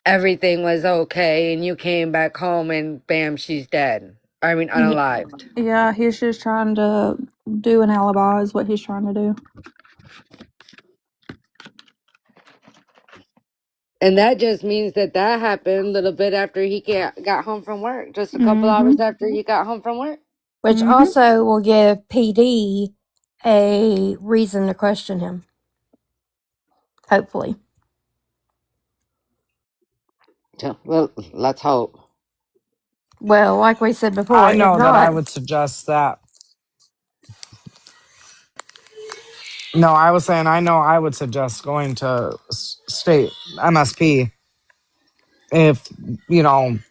everything was okay and you came back home and bam, she's dead? I mean, unalived. Yeah, he's just trying to do an alibi, is what he's trying to do. And that just means that that happened a little bit after he got home from work, just a couple Mm-hmm. hours after he got home from work. Which Mm-hmm. also will give PD a reason to question him, hopefully. So, well, let's hope. Well, like we said I before, if know that I not, would suggest that. No, I was saying I know I would suggest going to state MSP if,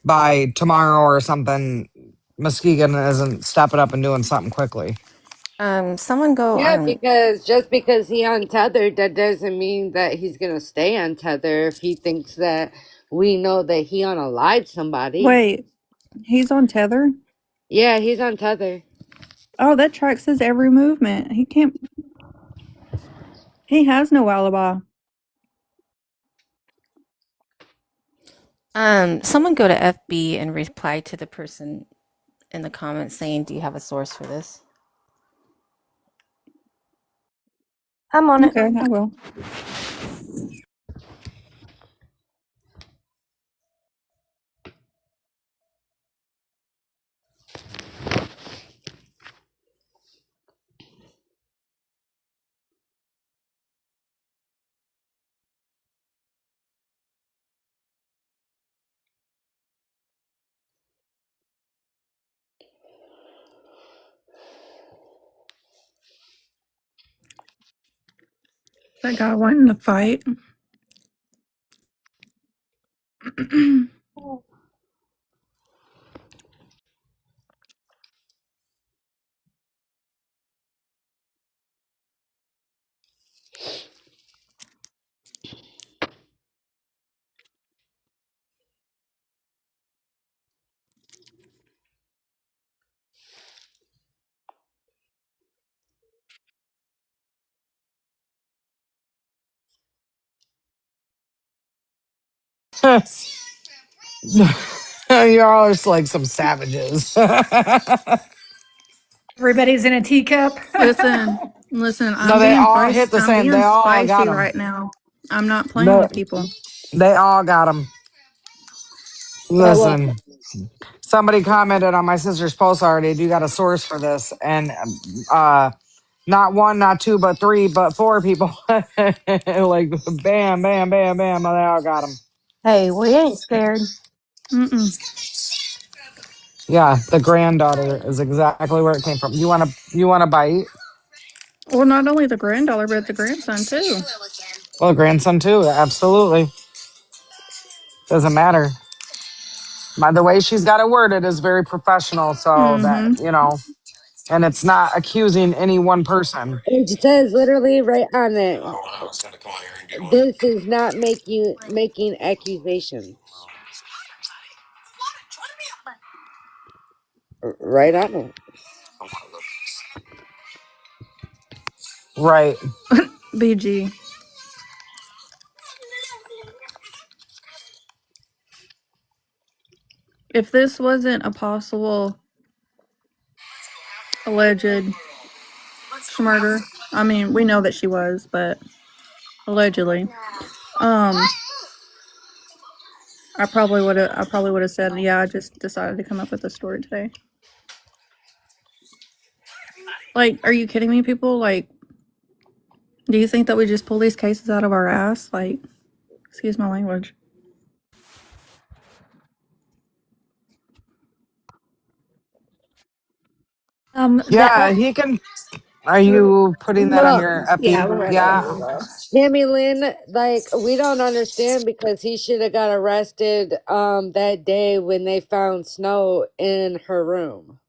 by tomorrow or something, Muskegon isn't stepping up and doing something quickly. Someone go Yeah, on. because just because he untethered, that doesn't mean that he's gonna stay untethered if he thinks that we know that he unalived somebody. Wait, he's on tether? Yeah, he's untethered. Oh, that tracks his every movement. He has no alibi. Someone go to FB and reply to the person in the comments saying, "Do you have a source for this?" I'm on it. Okay, I will. That guy wanting to fight. You're all just like some savages. Everybody's in a teacup. Listen, No, they all hit the I'm same. being They all got spicy them. right now. I'm not playing They, with people. they all got them. But what? Listen, somebody commented on my sister's post already. Do you got a source for this? And not one, not two, but three, but four people. Like bam, bam, bam, bam. They all got them. Hey, we ain't scared. Mm-mm. Yeah, the granddaughter is exactly where it came from. You want to bite? Well, not only the granddaughter, but the grandson too. Well, grandson too. Absolutely, doesn't matter. By the way she's got it worded is very professional. So that Mm-hmm. and it's not accusing any one person. It says literally right on it. This is not making accusations. Right on it. Right. BG. If this wasn't a possible alleged murder, I mean, we know that she was, but allegedly, um, I probably would have said, yeah, I just decided to come up with a story today. Like, are you kidding me, people? Like, do you think that we just pull these cases out of our ass? Like, excuse my language. Yeah, he can. Are you putting that on No, your Yeah, FB? we're ready when Yeah. you are. Tammy Lynn, like we don't understand because he should have got arrested that day when they found Snow in her room.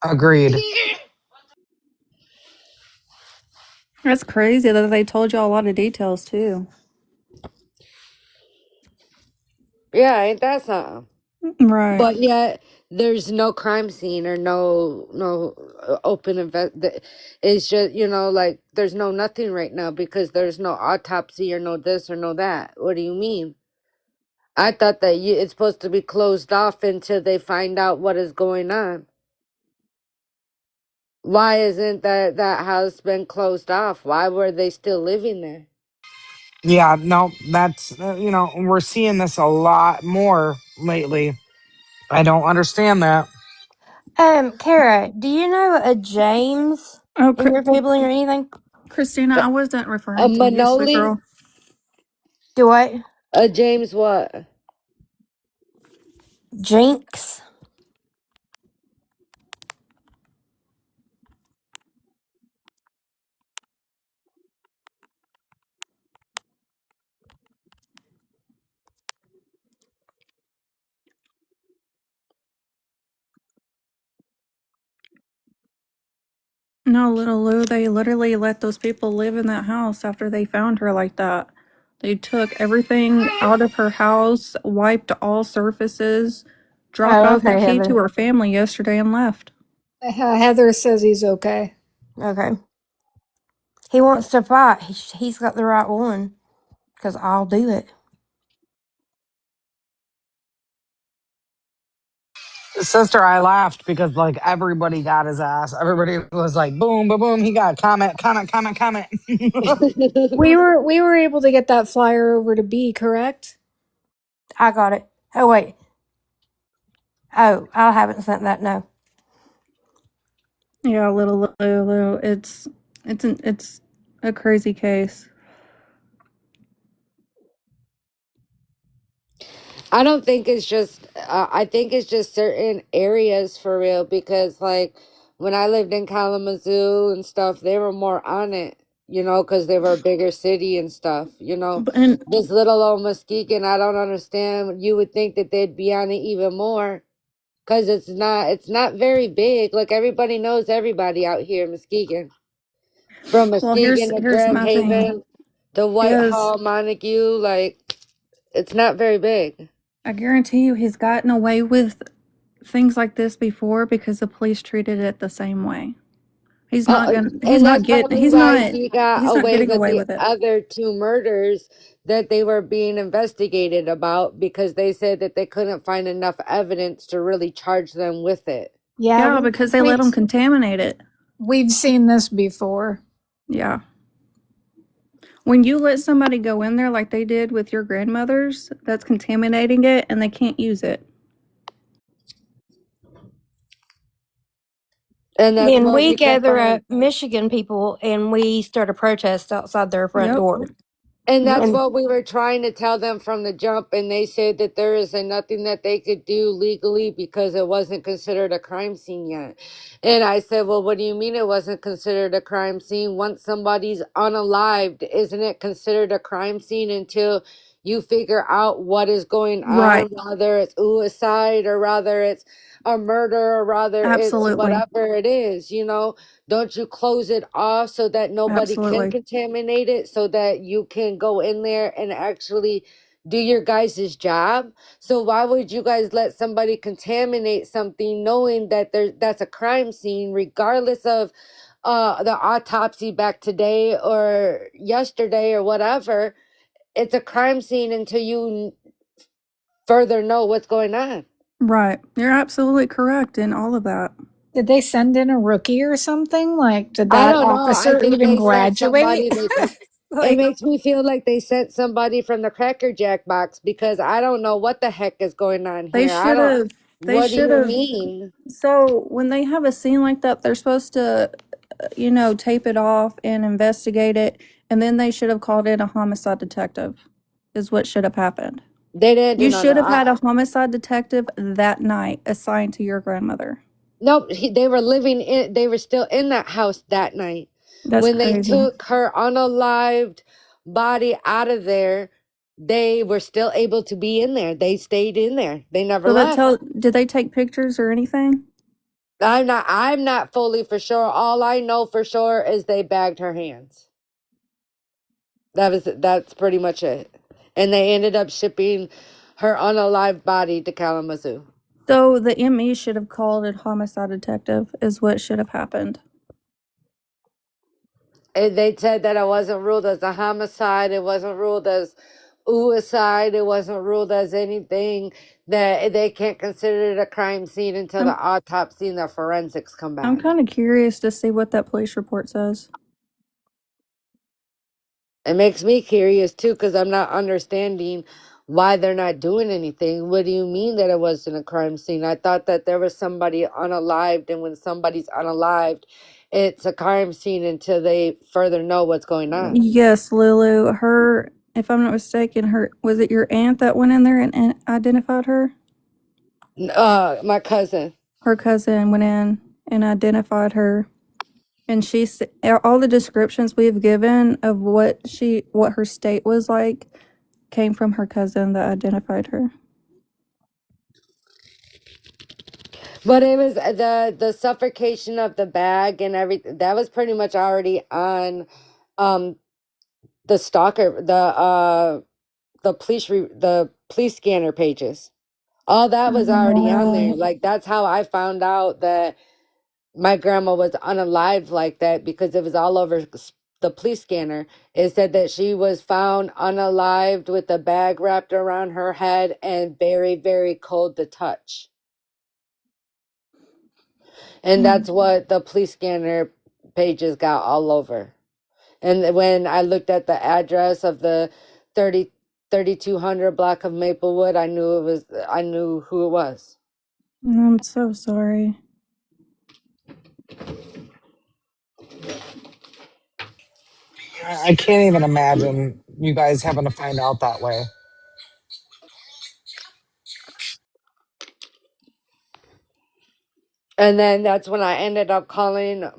Agreed. That's crazy that they told you a lot of details too. Yeah, ain't that something? Right. But yet there's no crime scene or no open invest. It's just like there's no nothing right now because there's no autopsy or no this or no that. What do you mean? I thought that it's supposed to be closed off until they find out what is going on. Why isn't that house been closed off? Why were they still living there? Yeah. No, that's we're seeing this a lot more lately. I don't understand that. Kara, do you know a James Oh, in your family or anything? Christina, I wasn't A referring to you, sweet Manoli? girl. Do what? A James what? Jinx? No, little Lou, they literally let those people live in that house after they found her like that. They took everything out of her house, wiped all surfaces, dropped Oh, off the okay, key to Heather. her family yesterday and left. Heather says he's okay. Okay. He wants to fight. He's got the right one. Because I'll do it. Sister, I laughed because like everybody got his ass. Everybody was like, boom, boom, boom. He got comment, comment, comment, comment. We were able to get that flyer over to B, correct? I got it. Oh, wait. Oh, I haven't sent that. No. Yeah, little Lou, it's a crazy case. I don't think it's just. I think it's just certain areas for real because, like, when I lived in Kalamazoo and stuff, they were more on it, you know, because they were a bigger city and stuff, you know. And This little old Muskegon, I don't understand. You would think that they'd be on it even more because it's not. It's not very big. Like everybody knows everybody out here in Muskegon, from well, Muskegon to here's Grand my thing. Haven to Is Whitehall, Montague. Like, it's not very big. I guarantee you he's gotten away with things like this before because the police treated it the same way. And that's probably why he got he's not away getting with away the with it. other two murders that they were being investigated about because they said that they couldn't find enough evidence to really charge them with it. Yeah, Yeah, because they let him contaminate it. we've seen this before. Yeah. When you let somebody go in there like they did with your grandmother's, that's contaminating it and they can't use it. And that's Then what we we kept gather on. up Michigan people and we start a protest outside their front door. And that's And what we were trying to tell them from the jump. And they said that there is nothing that they could do legally because it wasn't considered a crime scene yet. And I said, well, what do you mean it wasn't considered a crime scene? Once somebody's unalived, isn't it considered a crime scene until you figure out what is going Right. on, whether it's suicide or rather it's a murder or rather it's Absolutely. whatever it is, you know? Don't you close it off so that nobody can Absolutely. contaminate it so that you can go in there and actually do your guys' job? So why would you guys let somebody contaminate something knowing that that's a crime scene regardless of the autopsy back today or yesterday or whatever? It's a crime scene until you further know what's going on. Right. You're absolutely correct in all of that. Did they send in a rookie or something? Like, did I that don't know. I officer think even they sent graduate? somebody that it Like, makes me feel like they sent somebody from the Cracker Jack box because I don't know what the heck is going on They here. I should don't. have What do you mean? So when they have a scene like that, they're supposed to, tape it off and investigate it, and then they should have called in a homicide detective, is what should have happened. They didn't do You none of should have had that. a homicide detective that night assigned to your grandmother. Nope. They were living in. They were still in that house that night That's when they crazy. took her unalived body out of there. They were still able to be in there. They stayed in there. They never So left. did they take pictures or anything? I'm not fully for sure. All I know for sure is they bagged her hands. That's pretty much it. And they ended up shipping her unalived body to Kalamazoo. So the ME should have called a homicide detective, is what should have happened. And they said that it wasn't ruled as a homicide, it wasn't ruled as suicide, it wasn't ruled as anything, that they can't consider it a crime scene until the I'm autopsy and the forensics come I'm back. kind of curious to see what that police report says. It makes me curious too, because I'm not understanding why they're not doing anything. What do you mean that it wasn't a crime scene? I thought that there was somebody unalived, and when somebody's unalived, it's a crime scene until they further know what's going on. Yes, Lulu. If I'm not mistaken, was it your aunt that went in there and identified her? My cousin. Her cousin went in and identified her, and all the descriptions we've given of what her state was like came from her cousin that identified her. But it was the suffocation of the bag and everything that was pretty much already on um the stalker the police scanner pages. All that was already on there. No. Like that's how I found out that my grandma was unalived like that because it was all over the police scanner. It said that she was found unalived with a bag wrapped around her head and very, very cold to touch. And that's what the police scanner pages got all over. And when I looked at the address of the 3200 block of Maplewood, I knew who it was. I'm so sorry. I can't even imagine you guys having to find out that way. And then that's when I ended up calling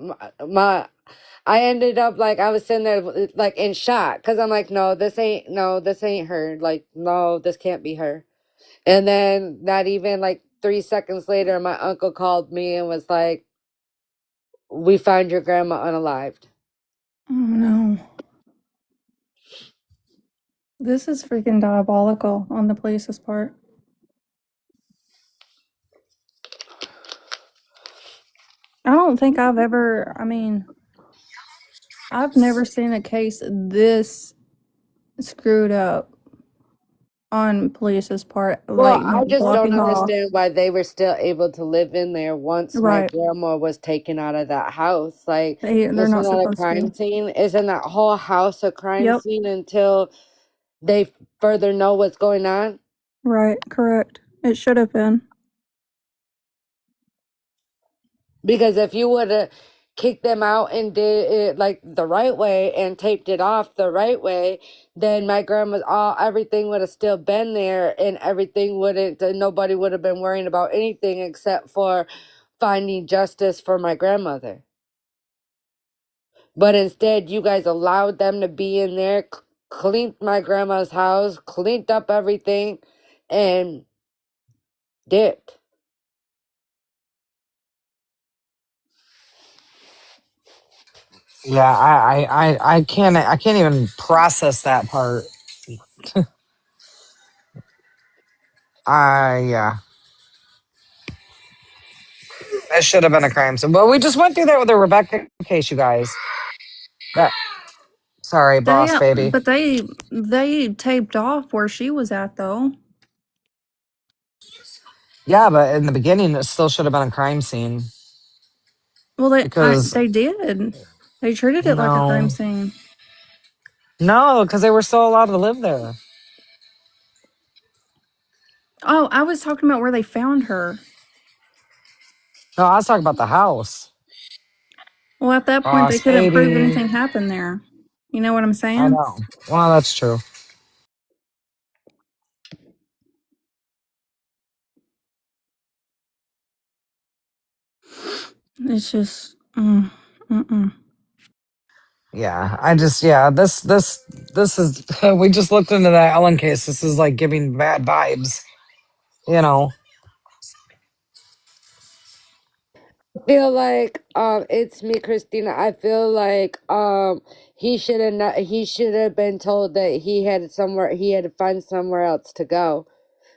I ended up like I was sitting there like in shock because I'm like, this ain't her. Like, no, this can't be her. And then not even like 3 seconds later, my uncle called me and was like, "We found your grandma unalived." Oh no. This is freaking diabolical on the police's part. I don't think I've ever, I've never seen a case this screwed up on police's part, Well, like I just don't blocking off. understand why they were still able to live in there once my Right. grandma was taken out of that house. Like, They're isn't not that a supposed crime to. scene? Isn't that whole house a crime Yep. scene until they further know what's going on? Right. Correct. It should have been. Because if you would have kicked them out and did it like the right way and taped it off the right way, then my grandma's everything would have still been there and everything wouldn't, nobody would have been worrying about anything except for finding justice for my grandmother. But instead, you guys allowed them to be in there, cleaned my grandma's house, cleaned up everything, and dipped. Yeah, I can't even process that part. Yeah, that should have been a crime scene. But we just went through that with the Rebecca case, you guys. That sorry, boss baby. But they taped off where she was at though. Yeah, but in the beginning, it still should have been a crime scene Well, because they did. They treated it like a crime no, scene. no, because they were still allowed to live there. Oh, I was talking about where they found her. No, I was talking about the house. Well, at that point, they Boss couldn't prove baby. anything happened there. You know what I'm I saying? know. Well, that's true. It's just, mm-mm. Yeah, this is. We just looked into that Ellen case. This is like giving bad vibes. You know. Feel like it's me, Christina. I feel like he should have been told that he had to find somewhere else to go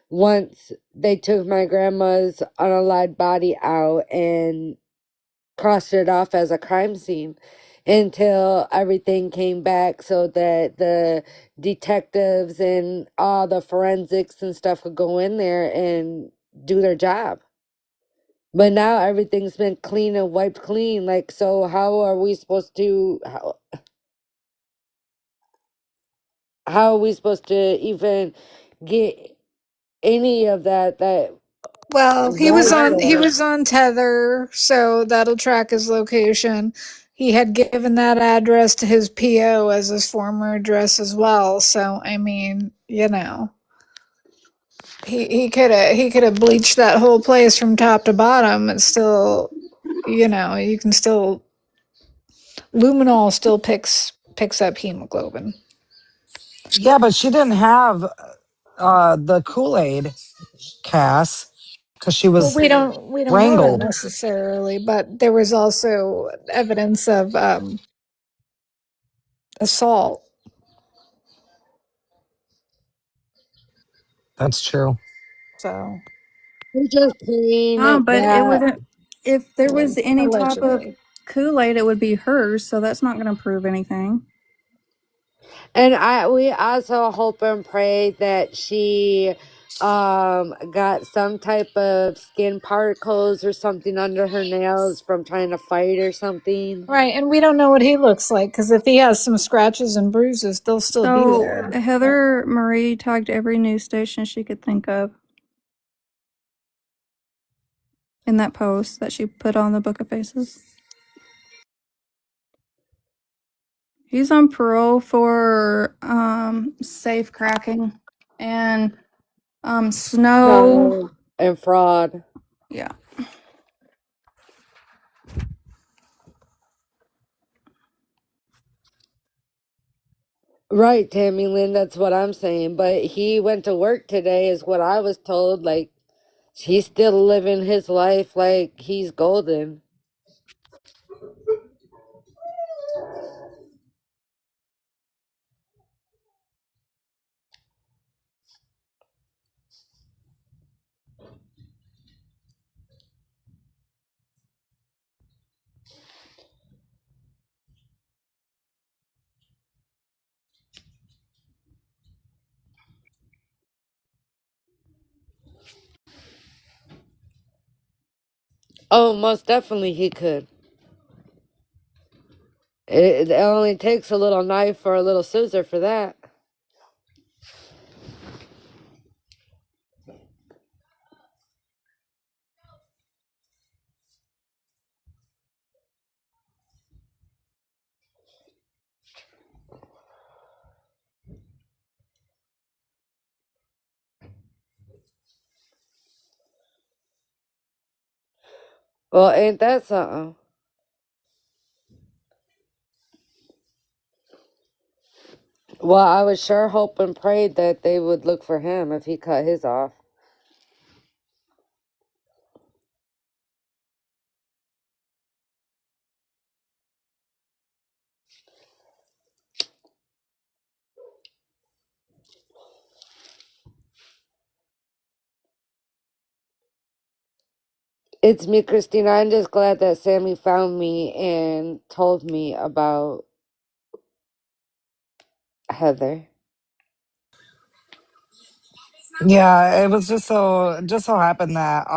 once they took my grandma's unalived body out and crossed it off as a crime scene until everything came back so that the detectives and all the forensics and stuff could go in there and do their job. But now everything's been clean and wiped clean. Like, so how are we supposed to how are we supposed to even get any of that Well, right he there? was on Tether, so that'll track his location. He had given that address to his PO as his former address as well. So I mean, you know, he could have bleached that whole place from top to bottom. It's still, you know, you can still luminol still picks up hemoglobin. Yeah, but she didn't have the Kool Aid, Cass. because she Well, was we don't know that wrangled. necessarily, but there was also evidence of assault. That's true. So We're just praying No, but it that. wouldn't. If there was any type of allegedly. Kool-Aid, it would be hers. So that's not going to prove anything. And we also hope and pray that she got some type of skin particles or something under her nails from trying to fight or something. Right, and we don't know what he looks like because if he has some scratches and bruises, they'll still be So there. Heather Marie tagged every news station she could think of in that post that she put on the Book of Faces. He's on parole for safe cracking and snow. No. And fraud. Yeah. Right, Tammy Lynn, that's what I'm saying. But he went to work today, is what I was told. Like, he's still living his life like he's golden. Oh, most definitely he could. It only takes a little knife or a little scissor for that. Well, ain't that something? Well, I would sure hope and pray that they would look for him if he cut his off. It's me, Christina. I'm just glad that Sammy found me and told me about Heather. Yeah, it was just so happened that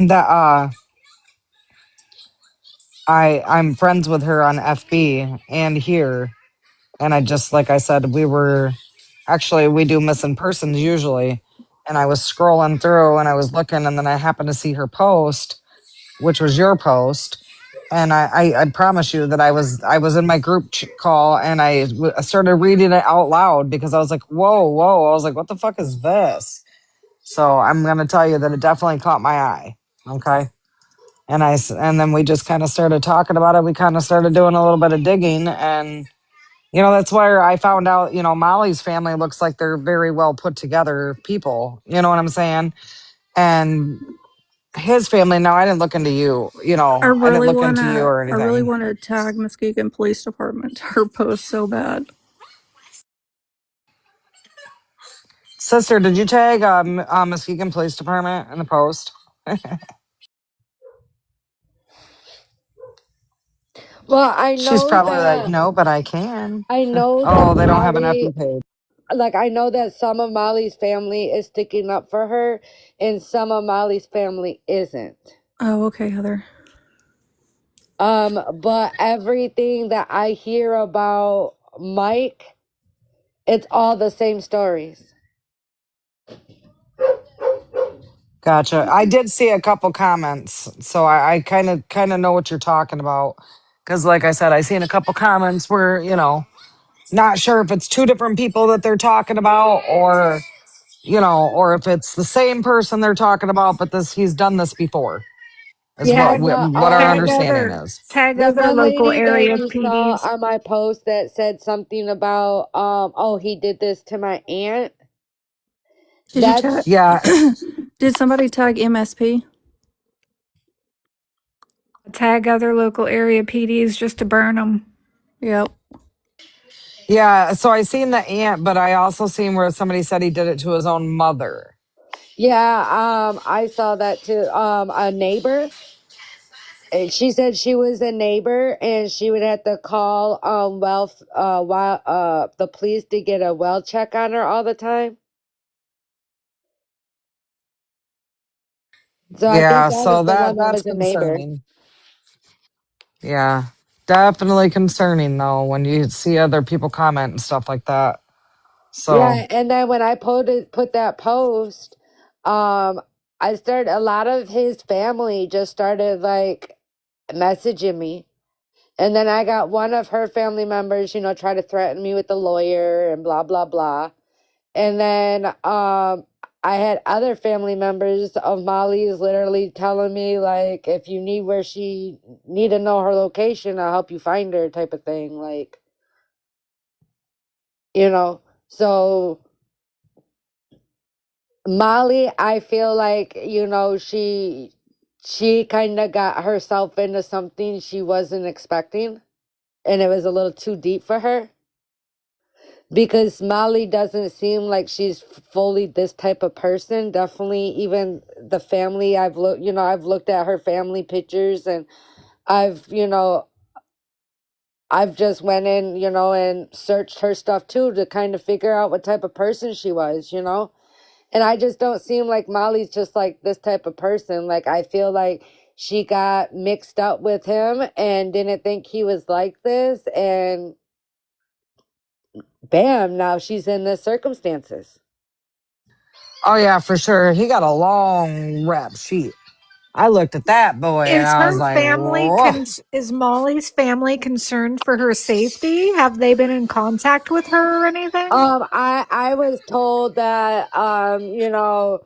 that I'm friends with her on FB and here, and I just like I said we were actually we do missing persons usually, and I was scrolling through and I was looking and then I happened to see her post, which was your post. And I promise you that I was in my group call and I started reading it out loud because I was like, whoa. I was like, what the fuck is this? So I'm going to tell you that it definitely caught my eye. Okay. And and then we just kind of started talking about it. We kind of started doing a little bit of digging and, that's where I found out, Molly's family looks like they're very well put together people. You know what I'm saying? And his family, now I didn't look into you, I didn't look into you or I really anything. want to tag Muskegon Police Department to her post so bad. Sister, did you tag Muskegon Police Department in the post? Well, She's probably like, no, but I can. I know that Oh, they don't have an Molly, FB page. like I know that some of Molly's family is sticking up for her, and some of Molly's family isn't. Oh, okay, Heather. But everything that I hear about Mike, it's all the same stories. Gotcha. I did see a couple comments, so I kind of know what you're talking about. Because, like I said, I seen a couple comments where not sure if it's two different people that they're talking about, or if it's the same person they're talking about, but he's done this before. Is Yeah, what no, what our Tag understanding other is. tag the other one local lady that area you saw PDs. on my post that said something about oh, he did this to my aunt. Did you tag? That's Yeah, Did somebody tag MSP? Tag other local area PDs just to burn them. Yep. Yeah, so I seen the aunt, but I also seen where somebody said he did it to his own mother. Yeah, I saw that too. A neighbor. She said she was a neighbor and she would have to call the police to get a well check on her all the time. So I think Yeah, that was so the one that that's was a neighbor. concerning. Yeah, definitely concerning though when you see other people comment and stuff like that. So, Yeah, and then when I put that post, um, a lot of his family just started like messaging me. And then I got one of her family members, try to threaten me with the lawyer and blah blah blah. And then I had other family members of Molly's literally telling me like if you need to know her location, I'll help you find her type of thing. Like, so Molly, I feel like, she kind of got herself into something she wasn't expecting, and it was a little too deep for her because Molly doesn't seem like she's fully this type of person. Definitely even the family I've looked at her family pictures, and I've just went in, and searched her stuff too to kind of figure out what type of person she was. And I just don't seem like Molly's just like this type of person. Like, I feel like she got mixed up with him and didn't think he was like this. And bam, now she's in this circumstances. oh yeah, for sure. He got a long rap sheet. I looked at that boy and I was like, whoa. Is Molly's family concerned for her safety? Have they been in contact with her or anything? I was told that, oh,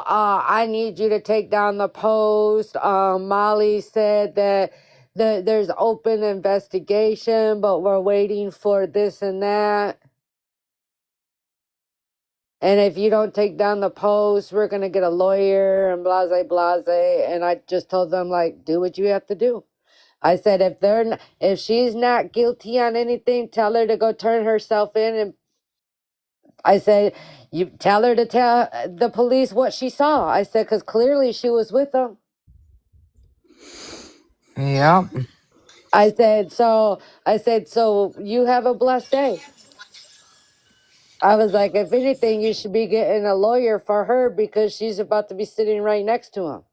I need you to take down the post. Molly said that there's open investigation, but we're waiting for this and that. And if you don't take down the post, we're gonna get a lawyer and blase blase. And I just told them like, do what you have to do. I said if she's not guilty on anything, tell her to go turn herself in. And I said, you tell her to tell the police what she saw. I said, because clearly she was with them. Yep. I said, so you have a blessed day. I was like, if anything, you should be getting a lawyer for her because she's about to be sitting right next to him.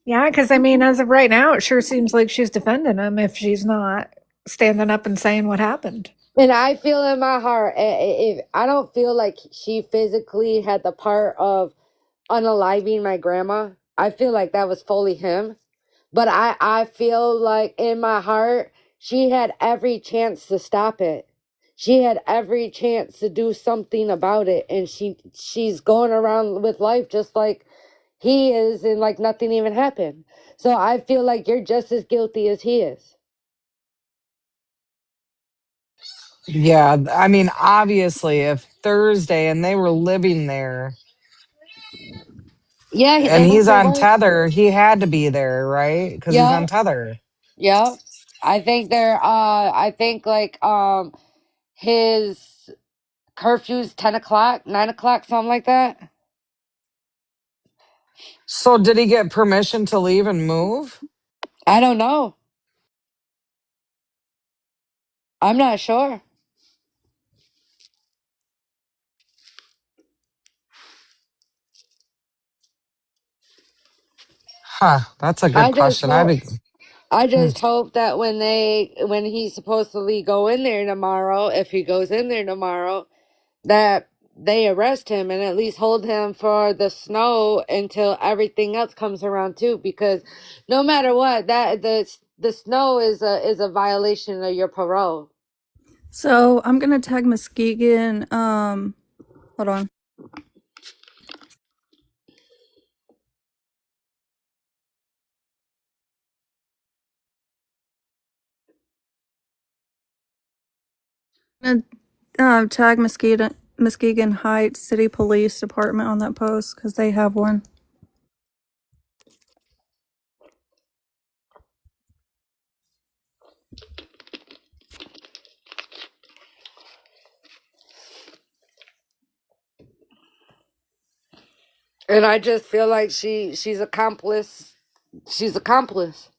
Yeah, because I mean, as of right now, it sure seems like she's defending him if she's not standing up and saying what happened. And I feel in my heart, if I don't feel like she physically had the part of unaliving my grandma. I feel like that was fully him. But I feel like in my heart, she had every chance to stop it. She had every chance to do something about it. And she's going around with life just like he is, and like nothing even happened. So I feel like you're just as guilty as he is. Yeah, I mean, obviously, if Thursday and they were living there Yeah, they and went he's to on work. tether, he had to be there, right? Because he's on Yep. tether. Yep. I think like his curfew's 10 o'clock, 9 o'clock, something like that. So, did he get permission to leave and move? I don't know. I'm not sure. Huh, that's a good I just question. I'd hope be, I hmm. just hope that when he's supposedly go in there tomorrow, if he goes in there tomorrow, that they arrest him and at least hold him for the snow until everything else comes around too. Because no matter what, that the snow is a violation of your parole. So I'm gonna tag Muskegon. Hold on. Tag Muskegon Heights City Police Department on that post because they have one. And I just feel like she's accomplice. She's accomplice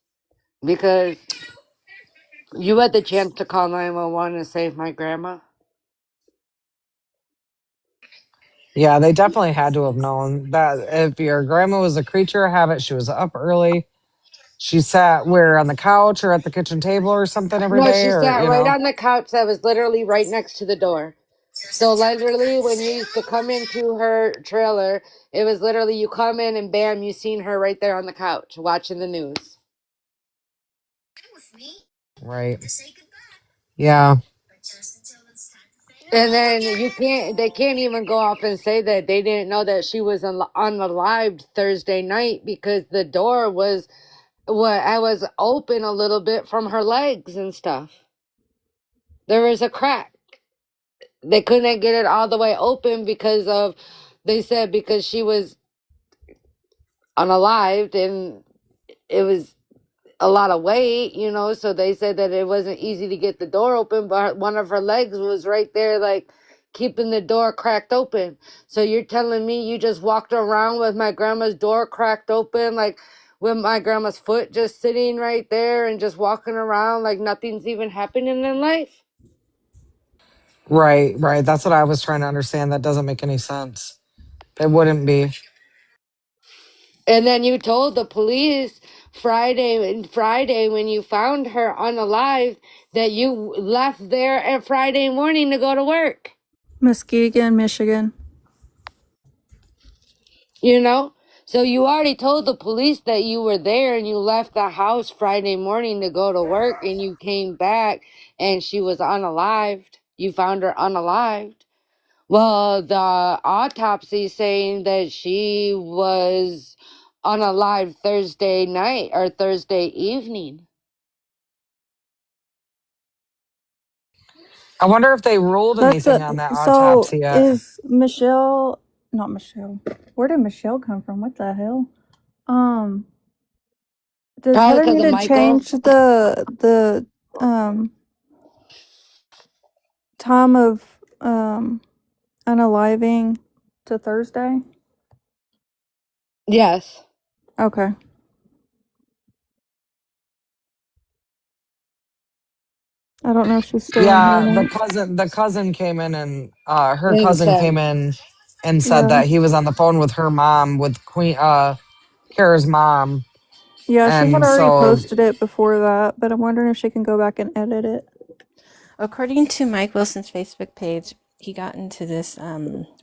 because you had the chance to call 911 and save my grandma. Yeah, they definitely had to have known that if your grandma was a creature of habit, she was up early. She sat where on the couch or at the kitchen table or something every No, day, she or sat right on the couch that was literally right next to the door. So literally, when you used to come into her trailer, it was literally you come in and bam, you seen her right there on the couch watching the news. right? Yeah, And then they can't even go off and say that they didn't know that she was unalived Thursday night because the door was I was open a little bit from her legs and stuff. There was a crack. They couldn't get it all the way open because of, they said because she was unalived and it was a lot of weight, so they said that it wasn't easy to get the door open, but one of her legs was right there, like keeping the door cracked open. So you're telling me you just walked around with my grandma's door cracked open, like with my grandma's foot just sitting right there and just walking around like nothing's even happening in life? right, right. That's what I was trying to understand. That doesn't make any sense. It wouldn't be. And then you told the police Friday when you found her unalive that you left there at Friday morning to go to work. Muskegon, Michigan. You know? So you already told the police that you were there and you left the house Friday morning to go to work and you came back and she was unalived. You found her unalived. Well, the autopsy saying that she was unalive Thursday night or Thursday evening. I wonder if they ruled That's anything a on that so autopsy yet. is Michelle not Michelle. Where did Michelle come from? What the hell? Um does Probably Heather because need of to Michael. change the time of unaliving to Thursday? Yes. Okay. I don't know if she's still in here or Yeah, the not. cousin, the cousin came in and her And cousin said, came in and said Yeah. that he was on the phone with her mom, with Kara's mom, Yeah, she had and already so posted it before that, but I'm wondering if she can go back and edit it. According to Mike Wilson's Facebook page, he got into this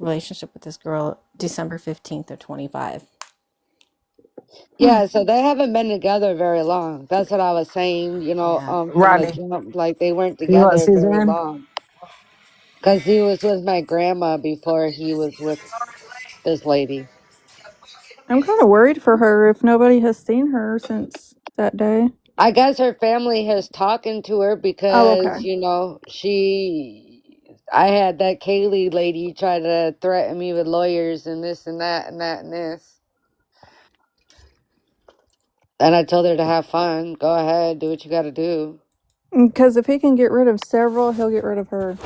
relationship with this girl December 15th of 25. Hmm. yeah, so they haven't been together very long. That's what I was saying, Yeah. from the Rodney, jump. Like they weren't you want together very Suzanne? long. Because he was with my grandma before he was with this lady. I'm kind of worried for her if nobody has seen her since that day. I guess her family has talking to her Oh, because, okay. I had that Kaylee lady try to threaten me with lawyers and this and that and that and this. And I told her to have fun. Go ahead, do what you got to do. Because if he can get rid of several, he'll get rid of her.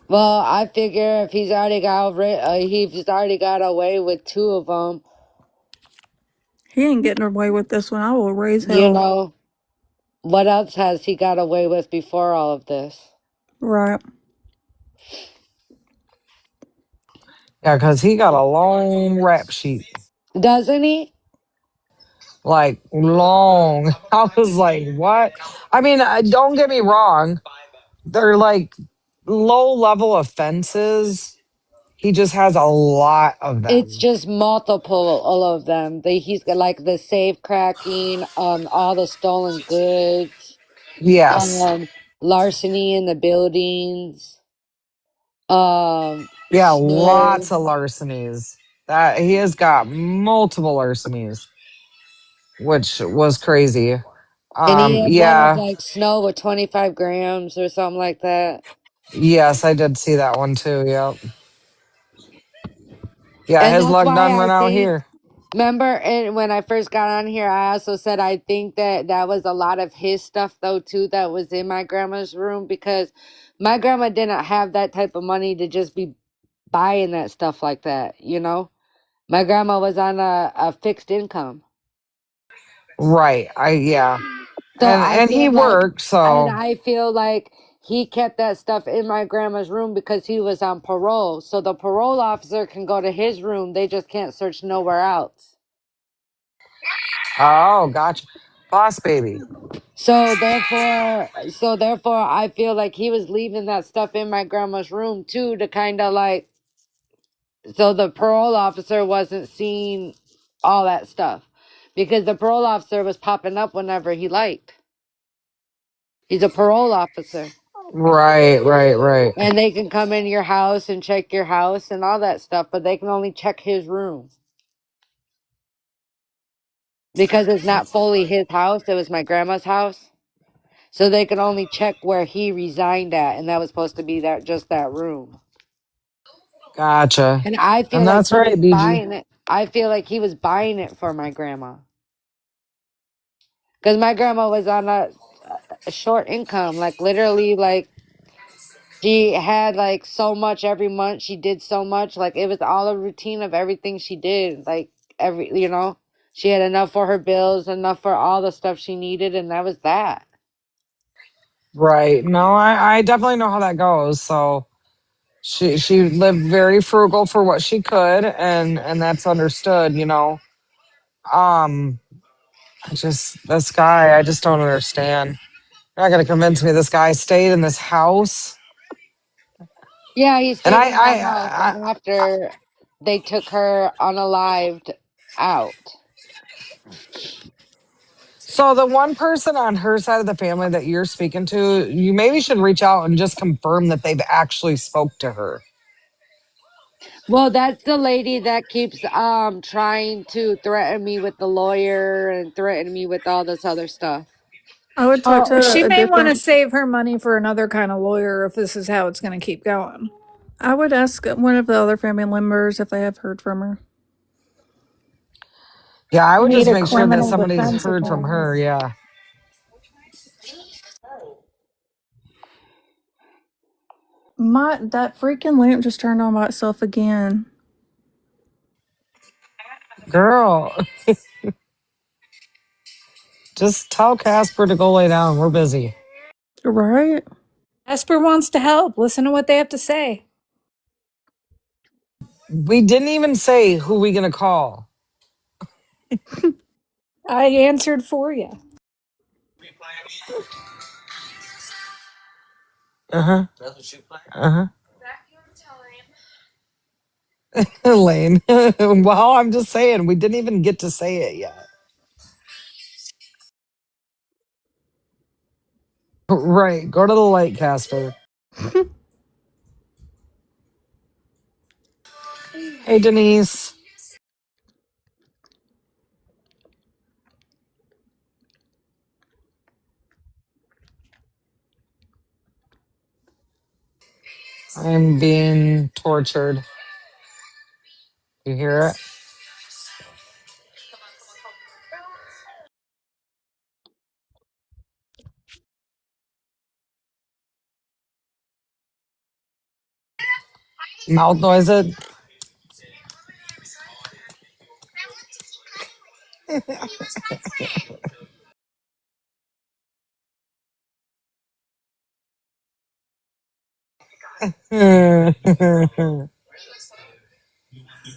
Well, I figure if he's already got away with two of them, He ain't getting away with this one. I will raise you hell. know, what else has he got away with before all of this? Right. Yeah, because he got a long rap sheet, Doesn't he? like long. I was like, what? I mean, don't get me wrong. They're like low level offenses. He just has a lot of It's them. just multiple, all of them. He's got like the safe cracking, all the stolen goods, Yes. um, larceny in the buildings, Yeah, lots so of larcenies. That he has got multiple larcenies, which was crazy. And he had went up Yeah. like snow with 25 grams or something like that. Yes, I did see that one too. Yep. Yeah, And his that's luck why done I went out think, here. remember, and when I first got on here, I also said I think that that was a lot of his stuff, though, too, that was in my grandma's room because my grandma didn't have that type of money to just be buying that stuff like that, you know? My grandma was on a fixed income. Right. Yeah. So And he worked, and so I feel like he kept that stuff in my grandma's room because he was on parole. So the parole officer can go to his room. They just can't search nowhere else. oh, gotcha. Boss baby. So therefore, I feel like he was leaving that stuff in my grandma's room too to kind of like, so the parole officer wasn't seeing all that stuff because the parole officer was popping up whenever he liked. He's a parole officer. Right. And they can come in your house and check your house and all that stuff, but they can only check his room because it's not fully his house. It was my grandma's house. So they could only check where he resigned at, and that was supposed to be that just that room. Gotcha. And I feel And like that's he right, was BG. buying it. I feel like he was buying it for my grandma because my grandma was on a short income, like literally, like she had like so much every month. She did so much. Like it was all a routine of everything she did. Like she had enough for her bills, enough for all the stuff she needed, and that was that. Right. No, I definitely know how that goes. So she lived very frugal for what she could, and that's understood, you know. Um, I just this guy, I just don't understand. You're not gonna convince me this guy stayed in this house. Yeah, he And stayed in that house after they took her unalived out. so the one person on her side of the family that you're speaking to, you maybe should reach out and just confirm that they've actually spoke to her. Well, that's the lady that keeps trying to threaten me with the lawyer and threaten me with all this other stuff. I would talk Oh, to she a may want to different. save her money for another kind of lawyer if this is how it's going to keep going. I would ask one of the other family members if they have heard from her. Yeah, I would Need just a make sure that criminal somebody's defense heard from attorney. her. Yeah. That freaking lamp just turned on by itself again. Girl, just tell Casper to go lay down. We're busy. Right? Esper wants to help. Listen to what they have to say. We didn't even say who we gonna call. I answered for you. Uh-huh. Uh-huh. Elaine. Well, I'm just saying, we didn't even get to say it yet. Right. Go to the light, Casper. Hey, Denise. I'm being tortured. You hear it? Mouth noise it.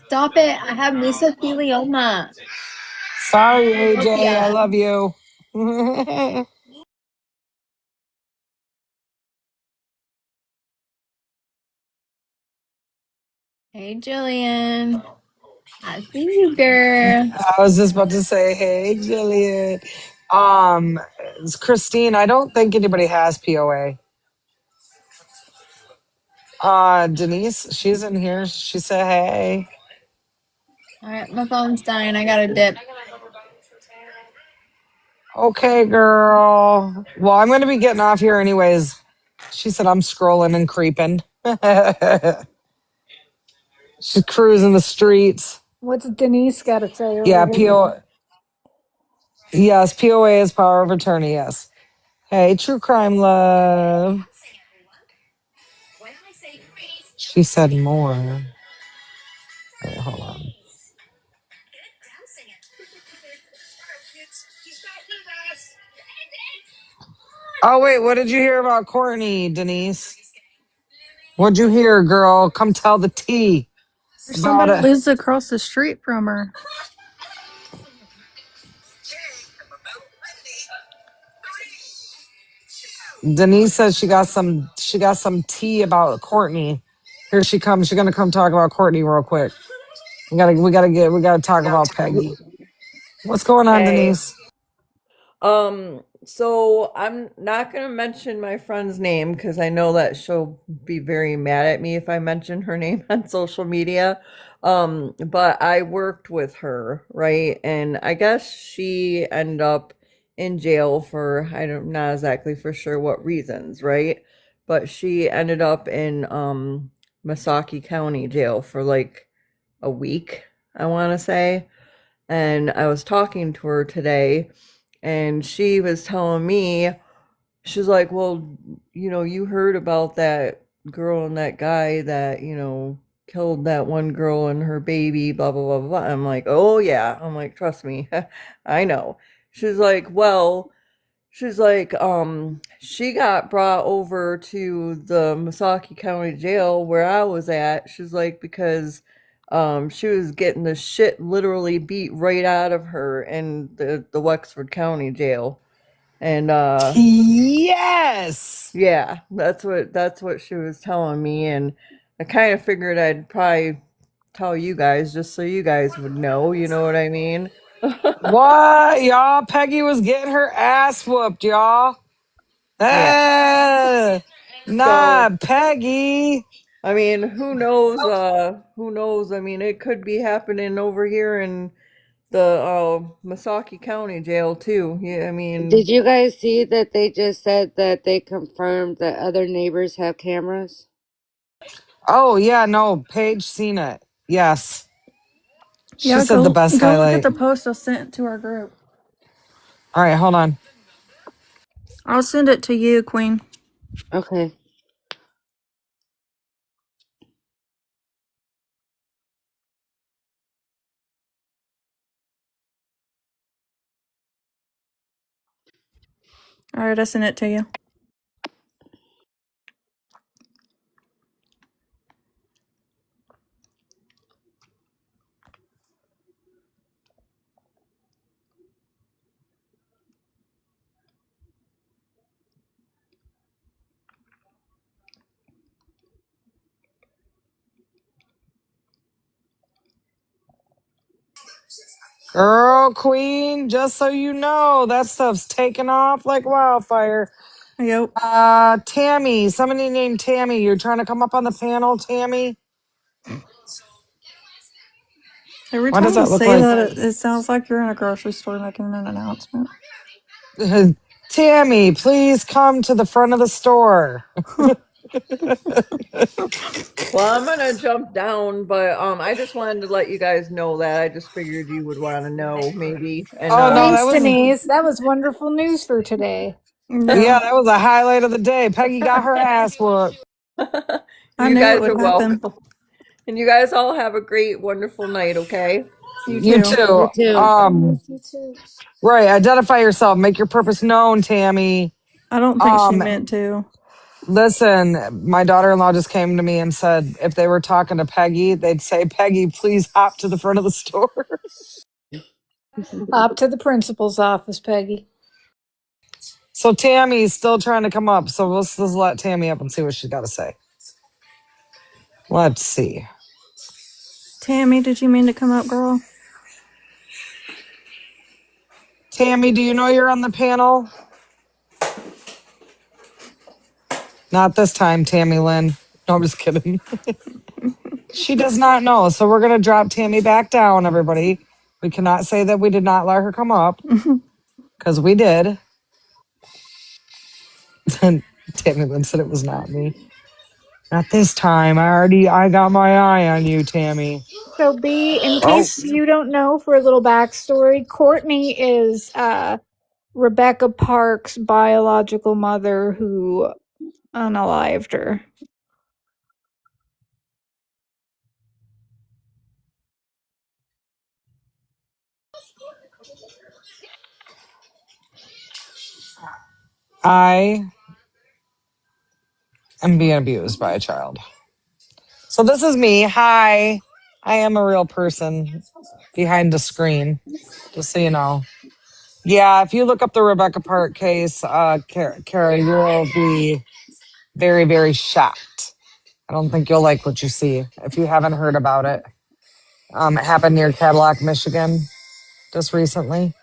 Stop it. I have mesothelioma. Sorry, AJ. I Ethiopia. love you. Hey, Jillian. I see you, girl. I was just about to say, hey, Jillian. It's Christine, I don't think anybody has POA. Denise, she's in here. She said, hey. All right, my phone's dying. I got to dip. Okay, girl. Well, I'm going to be getting off here anyways. She said I'm scrolling and creeping. She's cruising the streets. What's Denise got to say over Yeah, here? Yes, POA is power of attorney. Yes. Hey, true crime love. She said more. Wait, hold on. Oh wait, what did you hear about Courtney, Denise? What'd you hear, girl? Come tell the tea about Somebody it. lives across the street from her. Denise says she got some tea about Courtney. Here she comes. She's gonna come talk about Courtney real quick. We gotta talk about Peggy. What's going on, Hey. Denise? So I'm not gonna mention my friend's name because I know that she'll be very mad at me if I mention her name on social media. But I worked with her, right? And I guess she ended up in jail for I'm not exactly for sure what reasons, right? But she ended up in Missaukee County jail for like a week, I want to say. And I was talking to her today and she was telling me, she's like, well, you heard about that girl and that guy that, killed that one girl and her baby, blah, blah, blah, blah. I'm like, oh, yeah. I'm like, trust me, I know. She's like, well, she got brought over to the Missaukee County Jail where I was at. She's like, because she was getting the shit literally beat right out of her in the Wexford County Jail. And Yes. yeah, that's what she was telling me, and I kind of figured I'd probably tell you guys just so you guys would know, you know what I mean? What, y'all? Peggy was getting her ass whooped, y'all. Yeah. Ah, So not Peggy. I mean, who knows? Who knows? I mean, it could be happening over here in the Missaukee County Jail too. Yeah, I Did mean, you guys see that they just said that they confirmed that other neighbors have cameras? Oh yeah, no, Paige seen it. Yes, she Yeah, said the best go look at highlight. the post I sent to our group. All right, hold on. I'll send it to you, Queen. Okay. All right, I sent it to you. Girl, Queen, just so you know, that stuff's taking off like wildfire. Yep. Tammy, somebody named Tammy. You're trying to come up on the panel, Tammy? Every Why does time you that look say like that, it sounds like you're in a grocery store making an announcement. Tammy, please come to the front of the store. well, I'm gonna jump down, but I just wanted to let you guys know that. I just figured you would want to know maybe, and Oh no, that Thanks, was Denise. That was wonderful news for today. yeah, Yeah, that was a highlight of the day. Peggy got her ass whooped. I you knew it guys are would happen. welcome. And you guys all have a great, wonderful night, okay? You You too. too. You too. You too. Right, identify yourself, make your purpose known, Tammy. I don't think she Um, meant to. Listen, my daughter-in-law just came to me and said if they were talking to Peggy, they'd say, "Peggy, please hop to the front of the store." Up to the principal's office, Peggy. So Tammy's still trying to come up. So let's let Tammy up and see what she's got to say. Let's see. Tammy, did you mean to come up, girl? Tammy, do you know you're on the panel? Not this time, Tammy Lynn. No, I'm just kidding. She does not know. So we're gonna drop Tammy back down, everybody. We cannot say that we did not let her come up. because we did. Tammy Lynn said it was not me. Not this time. I got my eye on you, Tammy. So, B, in Oh, case you don't know, for a little backstory, Courtney is Rebecca Park's biological mother who unalived her. I am being abused by a child. So this is me. Hi. I am a real person behind the screen, just so you know. Yeah, if you look up the Rebecca Park case, Kara, you will be very, very shocked. I don't think you'll like what you see if you haven't heard about it. It happened near Cadillac, Michigan, just recently.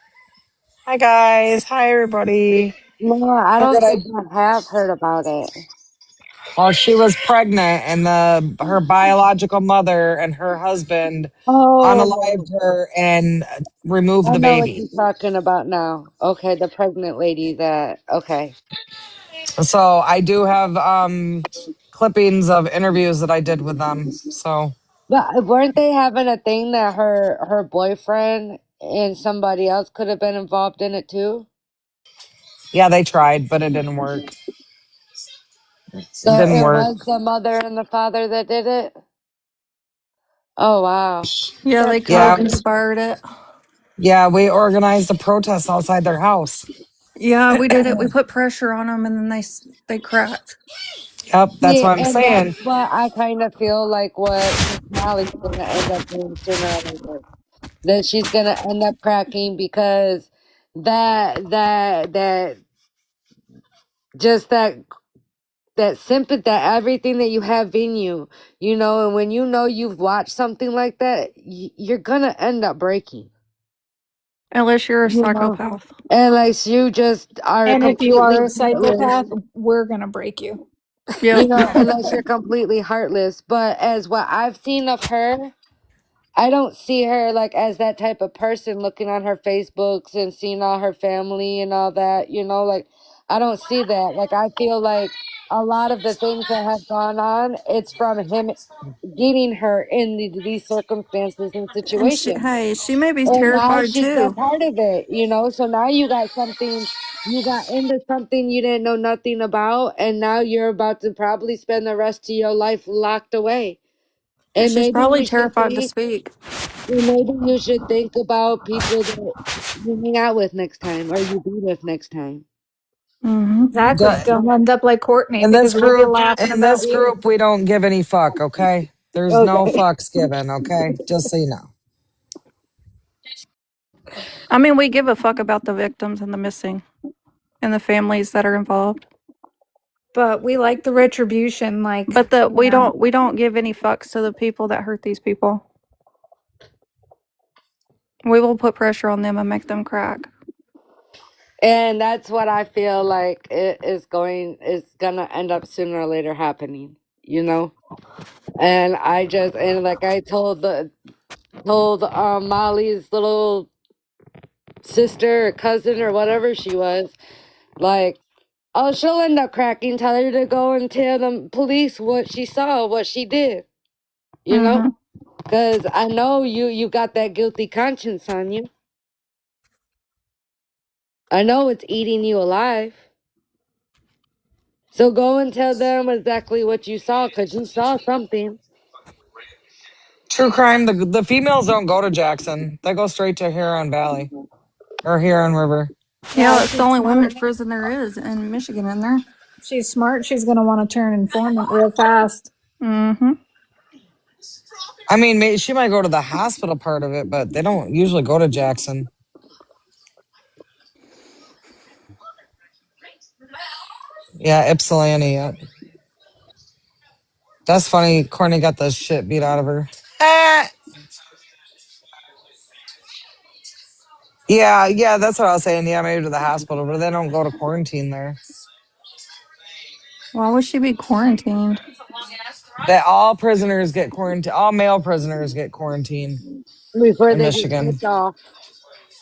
Hi guys. Hi everybody. No, I don't Figured think I'd I have heard about it. Well, she was pregnant, and her biological mother and her husband Oh, unalived her and removed I the know what baby. you're talking about now. Okay, the pregnant lady that, okay. So I do have clippings of interviews that I did with them. So But weren't they having a thing that her boyfriend and somebody else could have been involved in it too? yeah, they tried, but it didn't work. It So didn't it work. was the mother and the father that did it? Oh, wow. Yeah, they That's Yeah, crazy. co-conspired it. yeah, we organized a protest outside their house. Yeah, we did it. We put pressure on them, and then they cracked. Yep, that's See, what I'm and that's saying. what I kind of feel like what Miss Molly's going to end up doing sooner or later. That she's going to end up cracking because that just that sympathy, that everything that you have in you, you know, and when you know you've watched something like that, you're gonna end up breaking, Unless you're a you know, psychopath. unless you just are And if you completely are a heartless, psychopath, we're going to break you. Yep. you know, unless you're completely heartless. But as what I've seen of her, I don't see her like as that type of person looking on her Facebooks and seeing all her family and all that, you know, like I don't see that. Like I feel like a lot of the things that have gone on, it's from him getting her in these circumstances and And situations. she may be And now terrified she's a too. part of it, you know. So now you got something, you got into something you didn't know nothing about, and now you're about to probably spend the rest of your life locked away. And And she's maybe probably you should terrified to think speak. maybe you should think about people that you hang out with next time or you be with next time. Mm-hmm. Exactly. Ju- Don't end up like Courtney In this because we'll be group, laughing in about this you. group, we don't give any fuck. Okay, there's no Okay. fucks given. Okay, just so you know. I mean, we give a fuck about the victims and the missing and the families that are involved. But we like the retribution, like, But the you know. we don't give any fucks to the people that hurt these people. We will put pressure on them and make them crack. And that's what I feel like it is gonna end up sooner or later happening, you know? And I just and like I told Molly's little sister or cousin or whatever she was, like, oh, she'll end up cracking, tell her to go and tell the police what she saw, what she did, you know? Mm-hmm. Because I know you got that guilty conscience on you. I know it's eating you alive. So go and tell them exactly what you saw, because you saw something. True crime. The females don't go to Jackson. They go straight to Huron Valley or Huron River. Yeah, Yeah, that's the she's only smart. women's prison there is in Michigan, in there. She's smart. She's going to want to turn informant real fast. Mm-hmm. I mean, she might go to the hospital part of it, but they don't usually go to Jackson. Yeah, Ypsilanti. Yeah. That's funny. Courtney got the shit beat out of her. Ah! Yeah, yeah, that's what I was saying. Yeah, maybe to the hospital, but they don't go to quarantine there. Why would she be quarantined? That all prisoners get quarantined. All male prisoners get quarantined Before in they get Michigan. shipped off.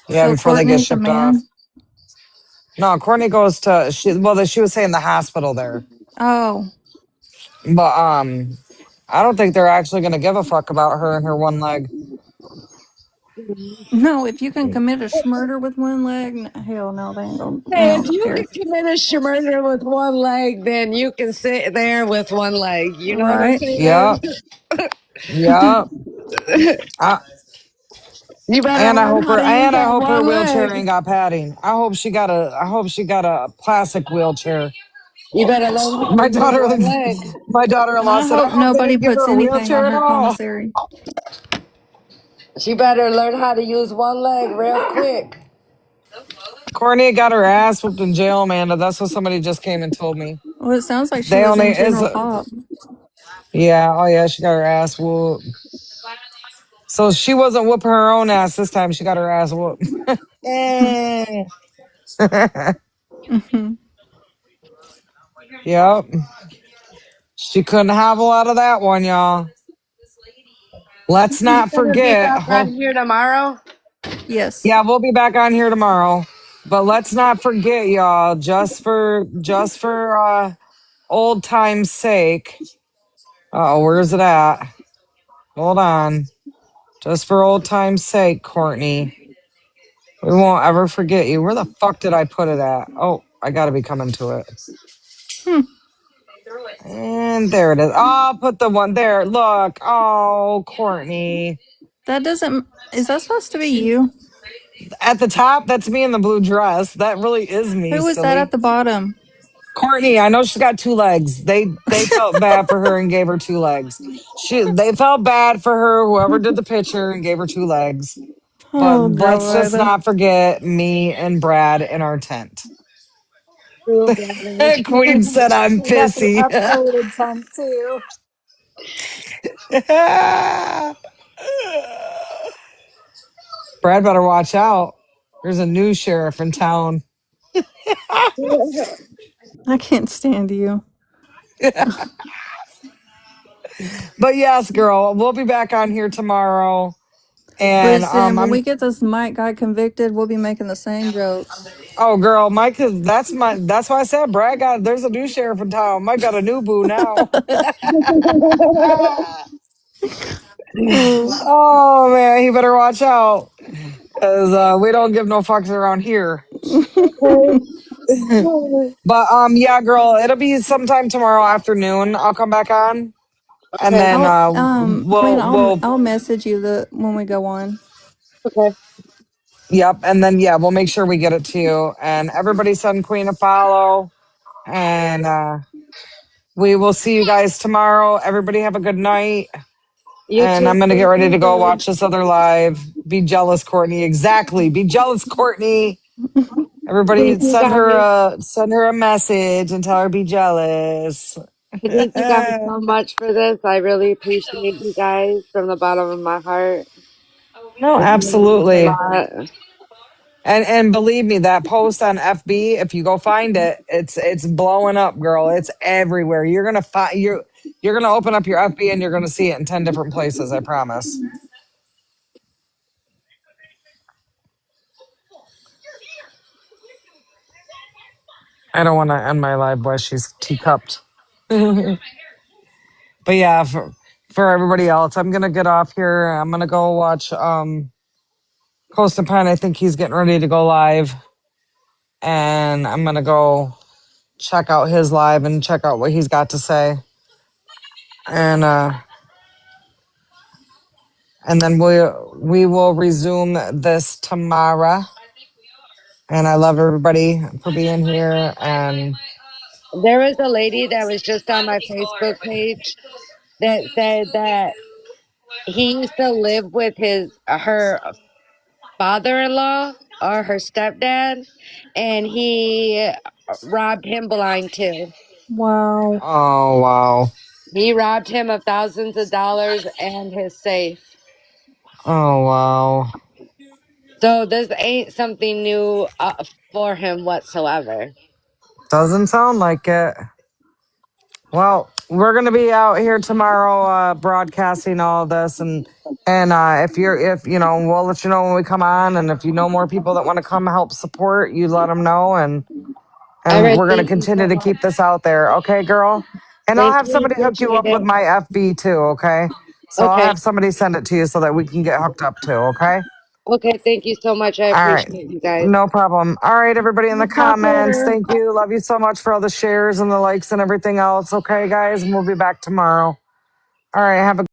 Yeah, So before they get Courtney's a shipped off. man. No, Courtney goes to she was saying the hospital there. Oh, But I don't think they're actually gonna give a fuck about her and her one leg. no, if you can commit a murder with one leg, hell no, they Hey, if don't you care. can commit a murder with one leg, then you can sit there with one leg. You know what I'm Right? saying? Yep. Yep. I, You better and learn how to use I that hope her one wheelchair leg. ain't got padding. I hope she got a plastic wheelchair. You better learn how to My use daughter one leg. my daughter-in-law I said, I hope hope they nobody didn't give her puts a anything on wheelchair at her all. commissary. She better learn how to use one leg real quick. Courtney got her ass whooped in jail, Amanda. That's what somebody just came and told me. Well, it sounds like she They was only in is General Pop. yeah, oh yeah, she got her ass whooped. So she wasn't whooping her own ass this time. She got her ass whooped. Hmm. Yep. She couldn't have a lot of that one, y'all. Let's You not better be forget. back on here tomorrow. Yes. Yeah, we'll be back on here tomorrow. But let's not forget, y'all, just for old time's sake. Oh, where's it at? Hold on. Just for old time's sake, Courtney. We won't ever forget you. Where the fuck did I put it at? Oh, I gotta be coming to it. Hmm. And there it is. Oh, I'll put the one there. Look. Oh, Courtney. That doesn't. Is that supposed to be you? At the top, that's me in the blue dress. That really is me, Who was that at silly. the bottom? Courtney, I know she's got two legs. They felt bad for her and gave her two legs. They felt bad for her, whoever did the picture, and gave her two legs. But Oh let's just God. not forget me and Brad in our tent. True, brother. Queen said I'm We got the pissy. upgraded tent too. Brad better watch out. There's a new sheriff in town. I can't stand you. But yes, girl, we'll be back on here tomorrow. And Listen, when we I'm get this Mike guy convicted, we'll be making the same jokes. oh girl, Mike is that's why I said Brad got there's a new sheriff in town. Mike got a new boo now. Oh. Oh man, he better watch out. Cause we don't give no fucks around here. But yeah, girl, it'll be sometime tomorrow afternoon. I'll come back on. And Okay. then I'll Queen, we'll I'll message you the when we go on. Okay. yep, and then yeah, we'll make sure we get it to you. And everybody send Queen a follow. And we will see you guys tomorrow. Everybody have a good night. You And I'm too. gonna get Thank ready you, to go babe. watch this other live. Be jealous, Courtney. Exactly. Be jealous, Courtney. Everybody Thank you, guys. send her a message and tell her be jealous. Thank you guys so much for this. I really appreciate you guys from the bottom of my heart. No, It really means a absolutely. lot. And believe me, that post on FB, if you go find it, it's blowing up, girl. It's everywhere. You're gonna open up your FB and you're gonna see it in 10 different places, I promise. I don't wanna end my live while she's teacupped. But yeah, for everybody else, I'm gonna get off here. I'm gonna go watch Coast and Pine. I think he's getting ready to go live. And I'm gonna go check out his live and check out what he's got to say. And then we will resume this tomorrow. And I love everybody for being here. And There was a lady that was just on my Facebook page that said that he used to live with her father-in-law or her stepdad, and he robbed him blind too. Wow. oh wow, He robbed him of thousands of dollars and his safe. oh wow, So this ain't something new for him whatsoever. doesn't sound like it. Well, we're gonna be out here tomorrow, broadcasting all this, and if you know, we'll let you know when we come on, and if you know more people that want to come help support, you let them know, All and right, we're gonna thank you continue so to much. keep this out there, okay, girl? And I'll Thank have you, somebody hook you appreciate up with it. my FB too, okay? So I'll Okay, have somebody send it to you so that we can get hooked up too, okay? okay, thank you so much. I All right. appreciate you guys. No problem. All right, everybody in the Talk comments. later. Thank you. Love you so much for all the shares and the likes and everything else. Okay, guys. And we'll be back tomorrow. All right. Have a